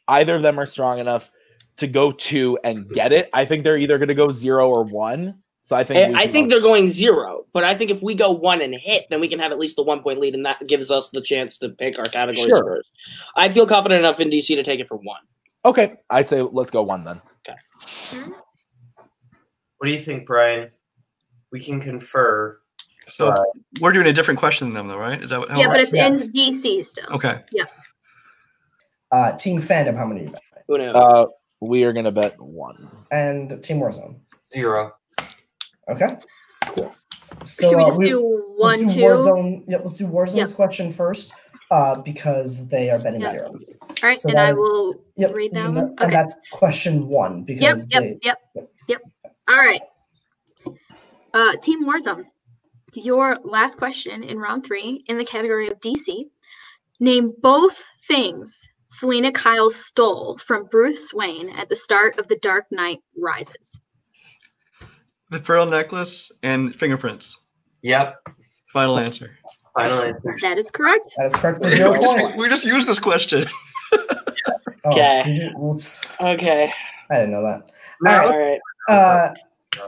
either of them are strong enough to go 2 and get it. I think they're either going to go 0 or 1. So I think I think they're going 0, but I think if we go 1 and hit, then we can have at least the 1-point lead, and that gives us the chance to pick our categories first. I feel confident enough in DC to take it for 1. Okay, I say let's go 1 then. Okay. What do you think, Brian? We can confer. So we're doing a different question than them, though, right? Is that how? Yeah, but it's it's in DC still. Okay. Yeah. Team Fandom, how many you bet? Who knows? We are going to bet 1. And Team Warzone. 0. Okay. Cool. So Should we just do 1, let's do 2? Warzone. Yep. Let's do Warzone's Yep. question first, because they are betting Yep. 0. All right, So and that I is- will Yep. read that you one. know- Okay. And that's question 1 because Yep. All right. Team Warzone. Your last question in round 3 in the category of DC. Name both things Selena Kyle stole from Bruce Wayne at the start of The Dark Knight Rises. The pearl necklace and fingerprints. Yep. Final answer. Final answer. That is correct. That is correct for 0 points. We just used this question. Oh, Okay. Whoops. Okay. I didn't know that. All right.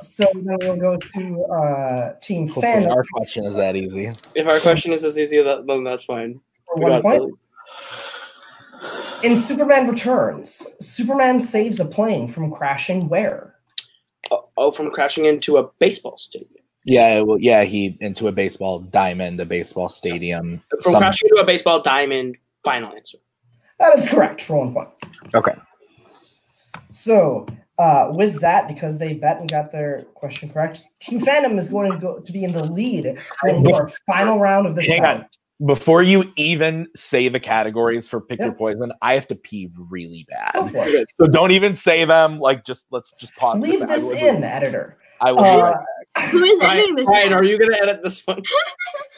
So then we'll go to Team Hopefully Fandom our question is that easy. If our question is as easy, then that's fine. for We 1 got point. In Superman Returns, Superman saves a plane from crashing where? from crashing into a baseball stadium. Yeah, he into a baseball diamond, a baseball stadium. From crashing into a baseball diamond. Final answer. That is correct for 1 point. Okay. So with that, because they bet and got their question correct, Team Fandom is going to be in the lead going into our final round of this Hang round. on. Before you even say the categories for Pick Your Yep. Poison, I have to pee really Go bad. for it. So don't even say them. Like, let's just pause. Leave I this will- in, editor. I will. be right back. Who is ending this? Ryan, match? are you going to edit this one?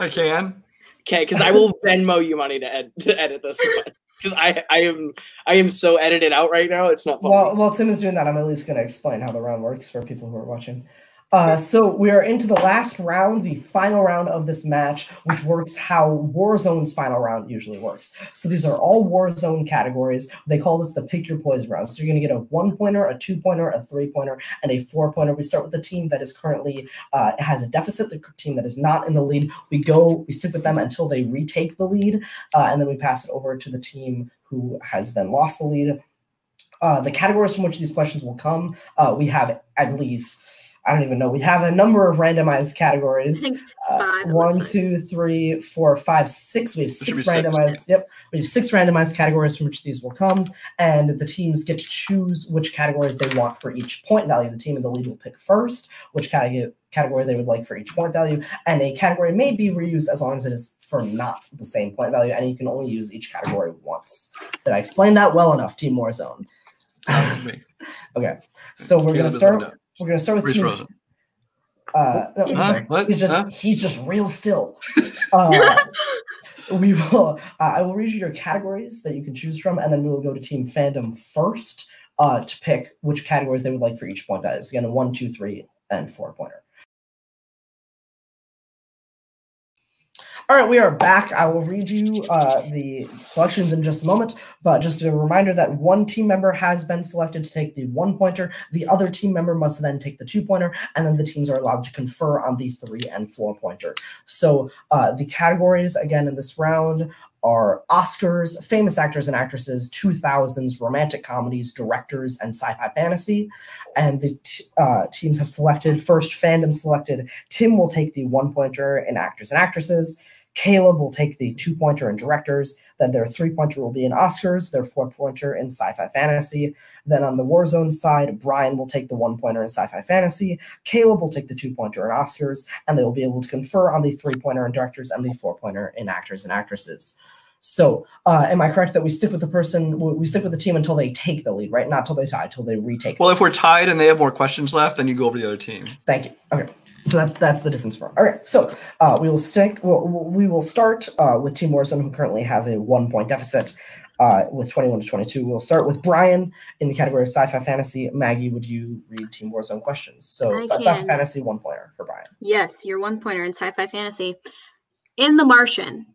I can. Okay, because I will Venmo you money to edit this one. Because I am so edited out right now. It's not funny. While Tim is doing that, I'm at least going to explain how the round works for people who are watching. So we are into the last round, the final round of this match, which works how Warzone's final round usually works. So these are all Warzone categories. They call this the Pick Your Poison round. So you're going to get a 1-pointer, a 2-pointer, a 3-pointer, and a 4-pointer. We start with the team that is currently has a deficit, the team that is not in the lead. We stick with them until they retake the lead, and then we pass it over to the team who has then lost the lead. The categories from which these questions will come, we have, I believe, I don't even know. We have a number of randomized categories. I think 5. it 1, looks like. 2, 3, 4, 5, 6. We have There should 6 be six. randomized. Yep, we have 6 randomized categories from which these will come, and the teams get to choose which categories they want for each point value. The team in the lead will pick first which category they would like for each point value, and a category may be reused as long as it is for not the same point value, and you can only use each category once. Did I explain that well enough, Team Warzone? That was me. Okay, so we're gonna Caleb is start. left out. We're gonna start with Where's Team. Rosa? No, he's Huh? there. What? He's just Huh? he's just real still. We will. I will read you your categories that you can choose from, and then we will go to Team Fandom first to pick which categories they would like for each point values. Again, a 1, 2, 3, and 4-pointer. All right, we are back. I will read you the selections in just a moment, but just a reminder that one team member has been selected to take the 1-pointer. The other team member must then take the 2-pointer, and then the teams are allowed to confer on the 3 and 4-pointer. So the categories, again, in this round are Oscars, famous actors and actresses, 2000s, romantic comedies, directors, and sci-fi fantasy. And the teams have selected, first Fandom selected, Tim will take the 1-pointer in actors and actresses. Caleb will take the 2-pointer in directors. Then their 3-pointer will be in Oscars, their 4-pointer in sci-fi fantasy. Then on the Warzone side, Brian will take the 1-pointer in sci-fi fantasy. Caleb will take the 2-pointer in Oscars, and they will be able to confer on the 3-pointer in directors and the 4-pointer in actors and actresses. So, am I correct that we stick with the team until they take the lead, right? Not till they tie, till they retake. Well, if we're tied and they have more questions left, then you go over to the other team. Thank you. Okay, so that's the difference for. All right, so we will start with Team Warzone, who currently has a 1-point deficit with 21-22. We'll start with Brian in the category of sci-fi fantasy. Maggie, would you read Team Warzone questions? So I sci-fi can. fantasy 1-pointer for Brian. Yes, your 1-pointer in sci-fi fantasy. In The Martian,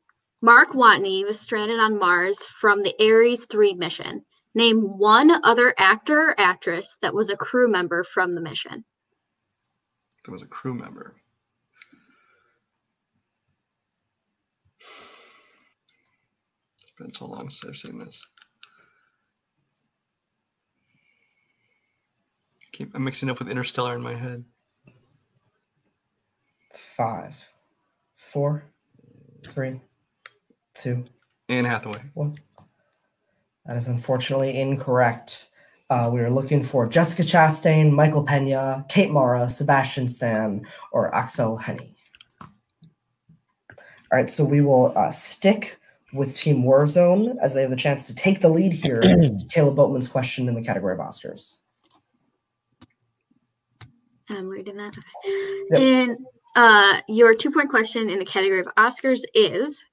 Mark Watney was stranded on Mars from the Ares 3 mission. Name one other actor or actress that was a crew member from the mission. There was a crew member. It's been so long since I've seen this. I'm mixing up with Interstellar in my head. 5, 4, 3, 2. Anne Hathaway. 1. That is unfortunately incorrect. We were looking for Jessica Chastain, Michael Pena, Kate Mara, Sebastian Stan, or Axel Henny. All right, so we will stick with Team Warzone as they have the chance to take the lead here. Caleb Boatman's question in the category of Oscars. I'm reading that. Yep. And your 2-point question in the category of Oscars is: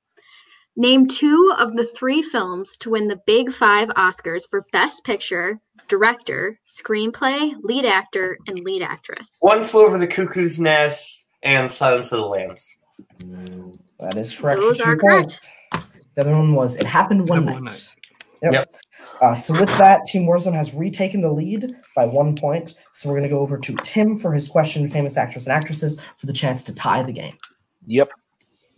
name 2 of the 3 films to win the Big 5 Oscars for Best Picture, Director, Screenplay, Lead Actor, and Lead Actress. One Flew Over the Cuckoo's Nest and Silence of the Lambs. That is correct. Those for 2 are correct. points. The other one was It Happened One Night. Yep. So with that, Team Warzone has retaken the lead by 1 point. So we're going to go over to Tim for his question, famous actors and actresses, for the chance to tie the game. Yep.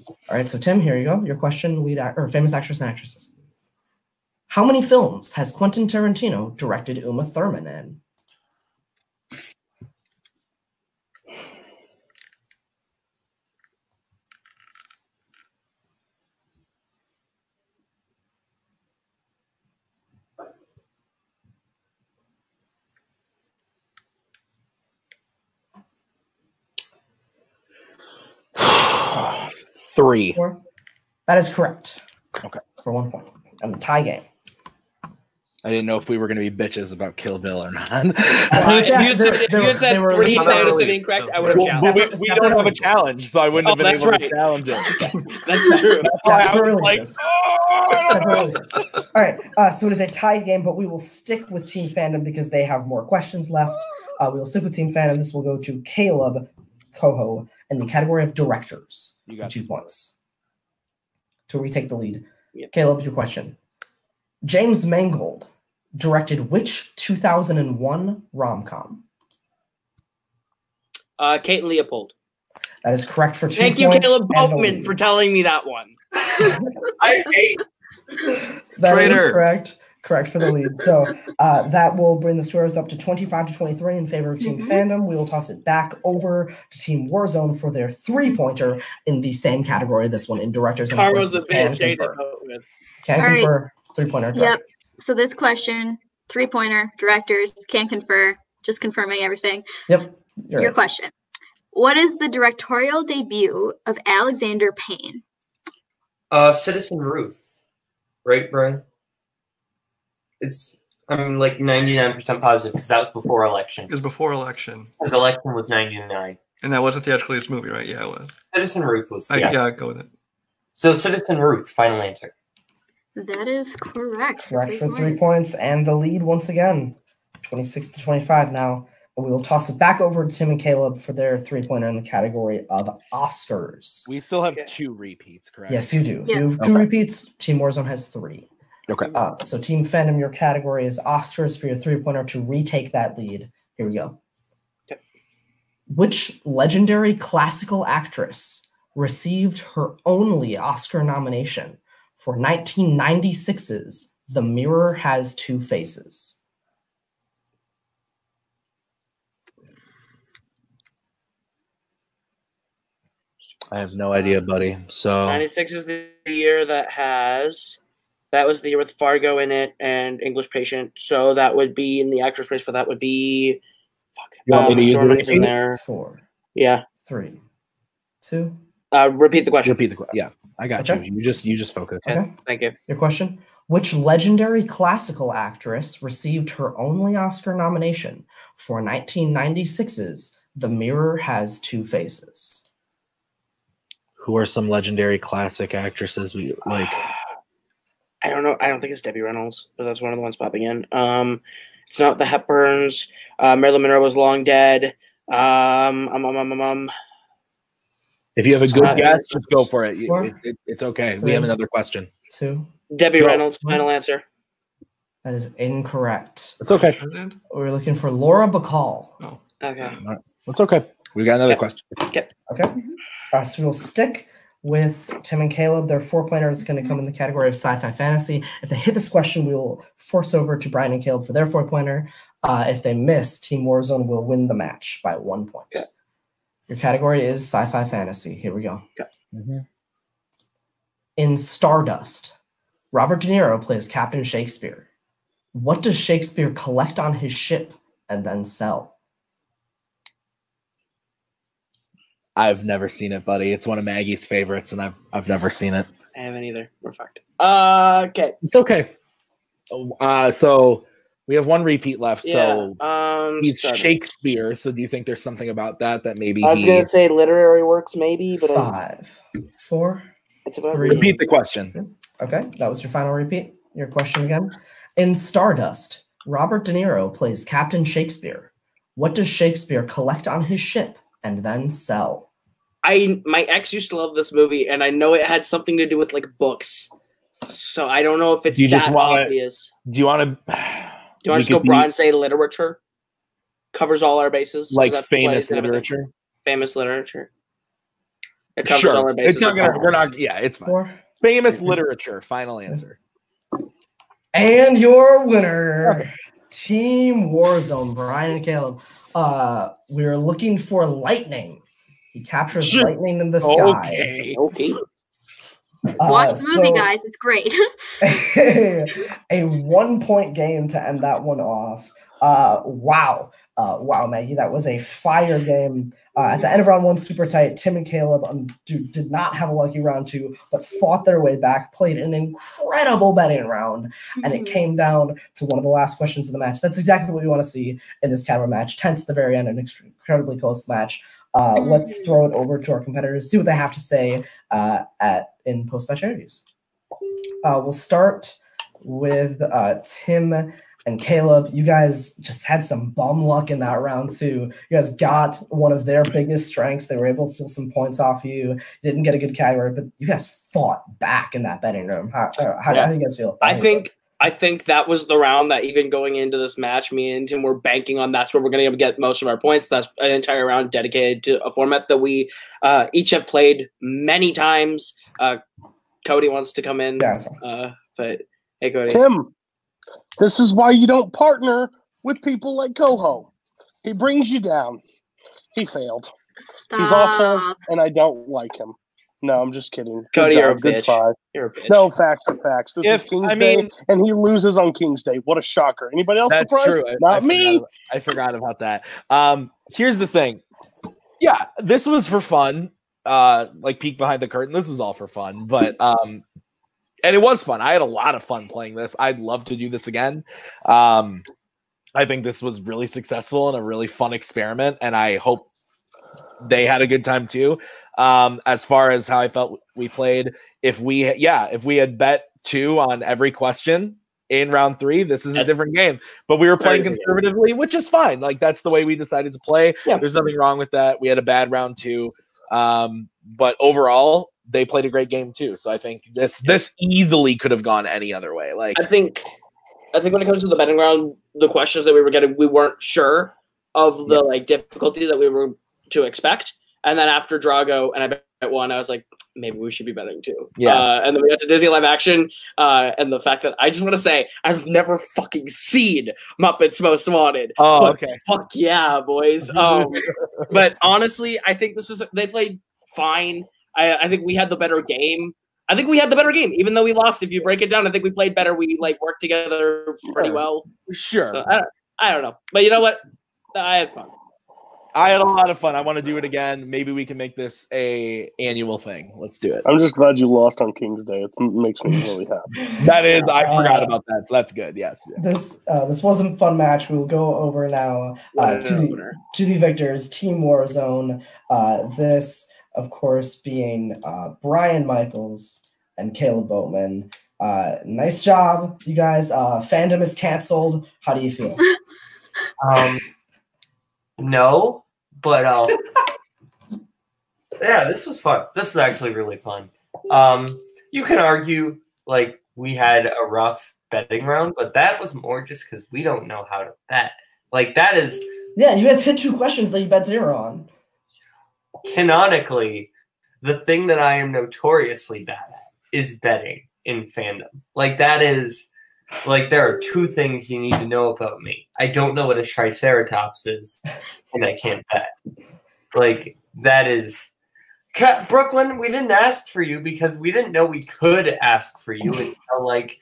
All right, so Tim, here you go. Your question, famous actors and actresses. How many films has Quentin Tarantino directed Uma Thurman in? Three. 4. That is correct. Okay. For 1 point. And the tie game. I didn't know if we were going to be bitches about Kill Bill or not. If you had said 3 and I would have said incorrect, I would have challenged. Well, we don't have a challenge, so I wouldn't have been able to challenge it. That's true. That's why I was like, All right, so it is a tie game, but we will stick with Team Fandom because they have more questions left. We will stick with Team Fandom. This will go to Caleb Coho in the category of directors for 2 points. To retake the lead. Yep. Caleb, your question. James Mangold directed which 2001 rom-com? Kate and Leopold. That is correct for 2 Thank points. you, Caleb and the Boatman, lead. for telling me that one. I hate. That is Traitor. correct. Correct for the lead. So that will bring the scores up to 25-23 in favor of Team Fandom. We will toss it back over to Team Warzone for their 3-pointer in the same category. This one in directors. And of Carlos course, a bit shade to vote with. Can All right. confer 3-pointer. Yep. So this question, 3-pointer, directors, can confer, just confirming everything. Yep. Your question. What is the directorial debut of Alexander Payne? Citizen Ruth. Right, Brian? I'm like 99% positive because that was before election. It was before election. His election was 99. And that was a theatrically released movie, right? Yeah, it was. Citizen Ruth was Yeah, go with it. So Citizen Ruth, final answer. That is correct. Correct for 3 points and the lead once again, 26-25 now. We will toss it back over to Tim and Caleb for their 3-pointer in the category of Oscars. we still have 2 repeats, correct? Yes, you do. Yeah. You have 2 repeats. Team Warzone has 3. Okay. So Team Fandom, your category is Oscars for your 3-pointer to retake that lead. Here we go. Okay. Which legendary classical actress received her only Oscar nomination for 1996's The Mirror Has Two Faces? I have no idea, buddy. So 96 is the year that was the year with Fargo in it and English Patient. So that would be in the actress race for that would be. You want me to use the Dorman's in repeat? there. 4, Yeah. 3, 2. Repeat the question. Repeat the question. Yeah, I got Okay. you. You just focus. Okay. Thank you. Your question: which legendary classical actress received her only Oscar nomination for 1996's The Mirror Has Two Faces? Who are some legendary classic actresses we like? I don't know. I don't think it's Debbie Reynolds, but that's one of the ones popping in. It's not the Hepburns. Marilyn Monroe was long dead. If you have a good Uh, guess, just go for it. Four, It's okay. three, We have another question. 2. Debbie No. Reynolds. Final answer. That is incorrect. It's okay. We're looking for Laura Bacall. Okay. It's okay. We got another Okay. question. Okay. So we'll stick with Tim and Caleb. Their 4-pointer is going to come in the category of sci-fi fantasy. If they hit this question, we will force over to Brian and Caleb for their 4-pointer. If they miss, Team Warzone will win the match by 1 point. Okay. Your category is sci-fi fantasy. Here we go. Okay. In Stardust, Robert De Niro plays Captain Shakespeare. What does Shakespeare collect on his ship and then sell? I've never seen it, buddy. It's one of Maggie's favorites, and I've never seen it. I haven't either. We're fucked. Okay. It's okay. So we have one repeat left. So he's sorry. Shakespeare. So do you think there's something about that maybe I was gonna say literary works, maybe, but 5, 4, it's about 3. repeat the question? Okay, that was your final repeat. Your question again. In Stardust, Robert De Niro plays Captain Shakespeare. What does Shakespeare collect on his ship and then sell? My ex used to love this movie, and I know it had something to do with like books. So I don't know if it's Do you just that wanna- obvious. Do you want to? Do you want to just go broad and say literature? Covers all our bases. Is Like that famous is that what it- literature? Famous literature. It covers Sure. all our bases. It's not gonna. We're not. Yeah, it's fine. 4. Famous literature. Final answer. And your winner, Team Warzone, Brian and Caleb. We're looking for lightning. He captures Sure. lightning in the sky. Okay. Okay. Watch the movie, so- guys. It's great. a 1-point game to end that one off. Wow, Maggie, that was a fire game. At the end of round 1, super tight. Tim and Caleb did not have a lucky round 2, but fought their way back, played an incredible betting round, and it came down to one of the last questions of the match. That's exactly what we want to see in this category match. Tense at the very end, an incredibly close match. Let's throw it over to our competitors, see what they have to say in post-match interviews. We'll start with Tim and Caleb. You guys just had some bum luck in that round too. You guys got one of their biggest strengths. They were able to steal some points off you. You didn't get a good category, but you guys fought back in that betting room. How do you guys feel? I think that was the round that even going into this match, me and Tim were banking on. That's where we're going to get most of our points. That's an entire round dedicated to a format that we each have played many times. Cody wants to come in, but hey, Cody. Tim, this is why you don't partner with people like Coho. He brings you down. He failed. He's awful, and I don't like him. No, I'm just kidding. Cody, Good you're a job. Good bitch. try. You're a bitch. No, facts are facts. This is King's Day, and he loses on King's Day. What a shocker. Anybody else That's surprised? true. Not me. I forgot about that. Here's the thing. Yeah, this was for fun. Like peek behind the curtain. This was all for fun, but and it was fun. I had a lot of fun playing this. I'd love to do this again. I think this was really successful and a really fun experiment, and I hope they had a good time too. As far as how I felt we played, if we had bet 2 on every question in round 3, this is a different game. But we were playing conservatively, which is fine. Like that's the way we decided to play. Yeah. There's nothing wrong with that. We had a bad round 2. But overall, they played a great game too. So I think this easily could have gone any other way. Like I think when it comes to the betting round, the questions that we were getting, we weren't sure of the like difficulty that we were to expect. And then after Drago and I bet 1, I was like, maybe we should be betting 2. Yeah. And then we got to Disney live action, and the fact that I just want to say I've never fucking seen Muppets Most Wanted. Oh, but okay. Fuck yeah, boys. But honestly, I think they played fine. I think we had the better game. Even though we lost. If you break it down, I think we played better. We like worked together pretty well. Sure. So I don't know, but you know what? I had fun. I had a lot of fun. I want to do it again. Maybe we can make this a annual thing. Let's do it. I'm just glad you lost on King's Day. It makes me really happy. That is, I forgot about that. So that's good. Yes. This wasn't a fun match. We'll go over now to the victors, Team Warzone. This, of course, being Brian Michaels and Caleb Boatman. Nice job, you guys. Fandom is canceled. How do you feel? No, but yeah, this was fun. This was actually really fun. You can argue like we had a rough betting round, but that was more just because we don't know how to bet. Like that is you guys hit 2 questions that you bet 0 on. Canonically, the thing that I am notoriously bad at is betting in fandom. Like that is like there are 2 things you need to know about me. I don't know what a triceratops is, and I can't bet. Like that is Brooklyn. We didn't ask for you because we didn't know we could ask for you until like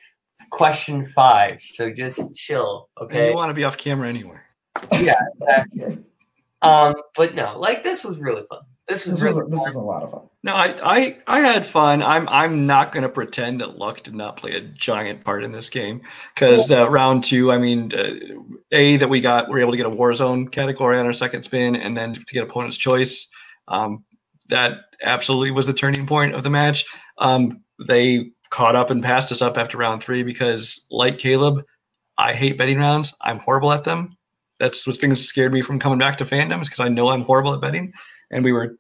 question 5. So just chill, okay? And you want to be off camera anywhere. Yeah, exactly. But no, like this was really fun. This was a lot of fun. No, I had fun. I'm not going to pretend that luck did not play a giant part in this game because round 2, I mean, that we were able to get a Warzone category on our second spin, and then to get opponent's choice. That absolutely was the turning point of the match. They caught up and passed us up after round 3 because, like Caleb, I hate betting rounds. I'm horrible at them. That's what things scared me from coming back to fandom, is because I know I'm horrible at betting. And we were,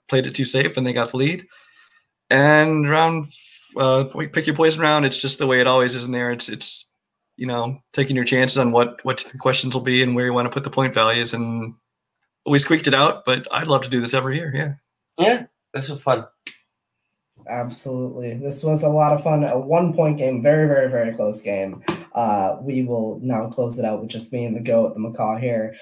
played it too safe, and they got the lead. And round, pick your poison round. It's just the way it always is in there. It's taking your chances on what the questions will be and where you want to put the point values. And we squeaked it out, but I'd love to do this every year. Yeah. Yeah, this was fun. Absolutely. This was a lot of fun. A 1-point game. Very, very, very close game. We will now close it out with just me and the GOAT, the Macaw here.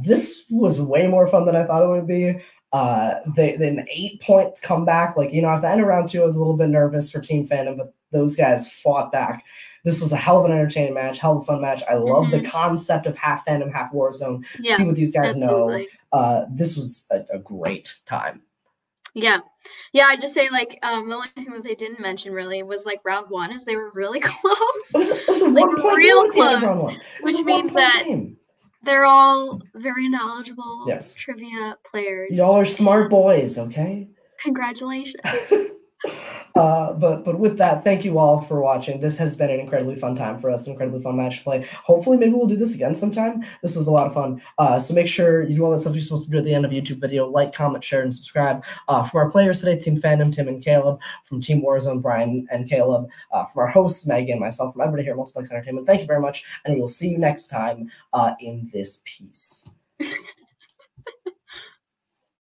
This was way more fun than I thought it would be. An 8-point comeback. Like, at the end of round 2, I was a little bit nervous for Team Fandom, but those guys fought back. This was a hell of an entertaining match, hell of a fun match. I love the concept of half Fandom, half Warzone. See what these guys know. This was a great time. Yeah. I just say the only thing that they didn't mention really was round 1 is they were really close. It was a 1-point real close, round 1, which means that they're all very knowledgeable trivia players. Y'all are smart boys, okay? Congratulations. But with that, thank you all for watching. This has been an incredibly fun time for us, an incredibly fun match to play. Hopefully, maybe we'll do this again sometime. This was a lot of fun. So make sure you do all that stuff you're supposed to do at the end of a YouTube video. Like, comment, share, and subscribe. From our players today, Team Fandom, Tim and Caleb. From Team Warzone, Brian and Caleb. From our hosts, Maggie and myself. From everybody here at Multiplex Entertainment, thank you very much. And we will see you next time in this piece.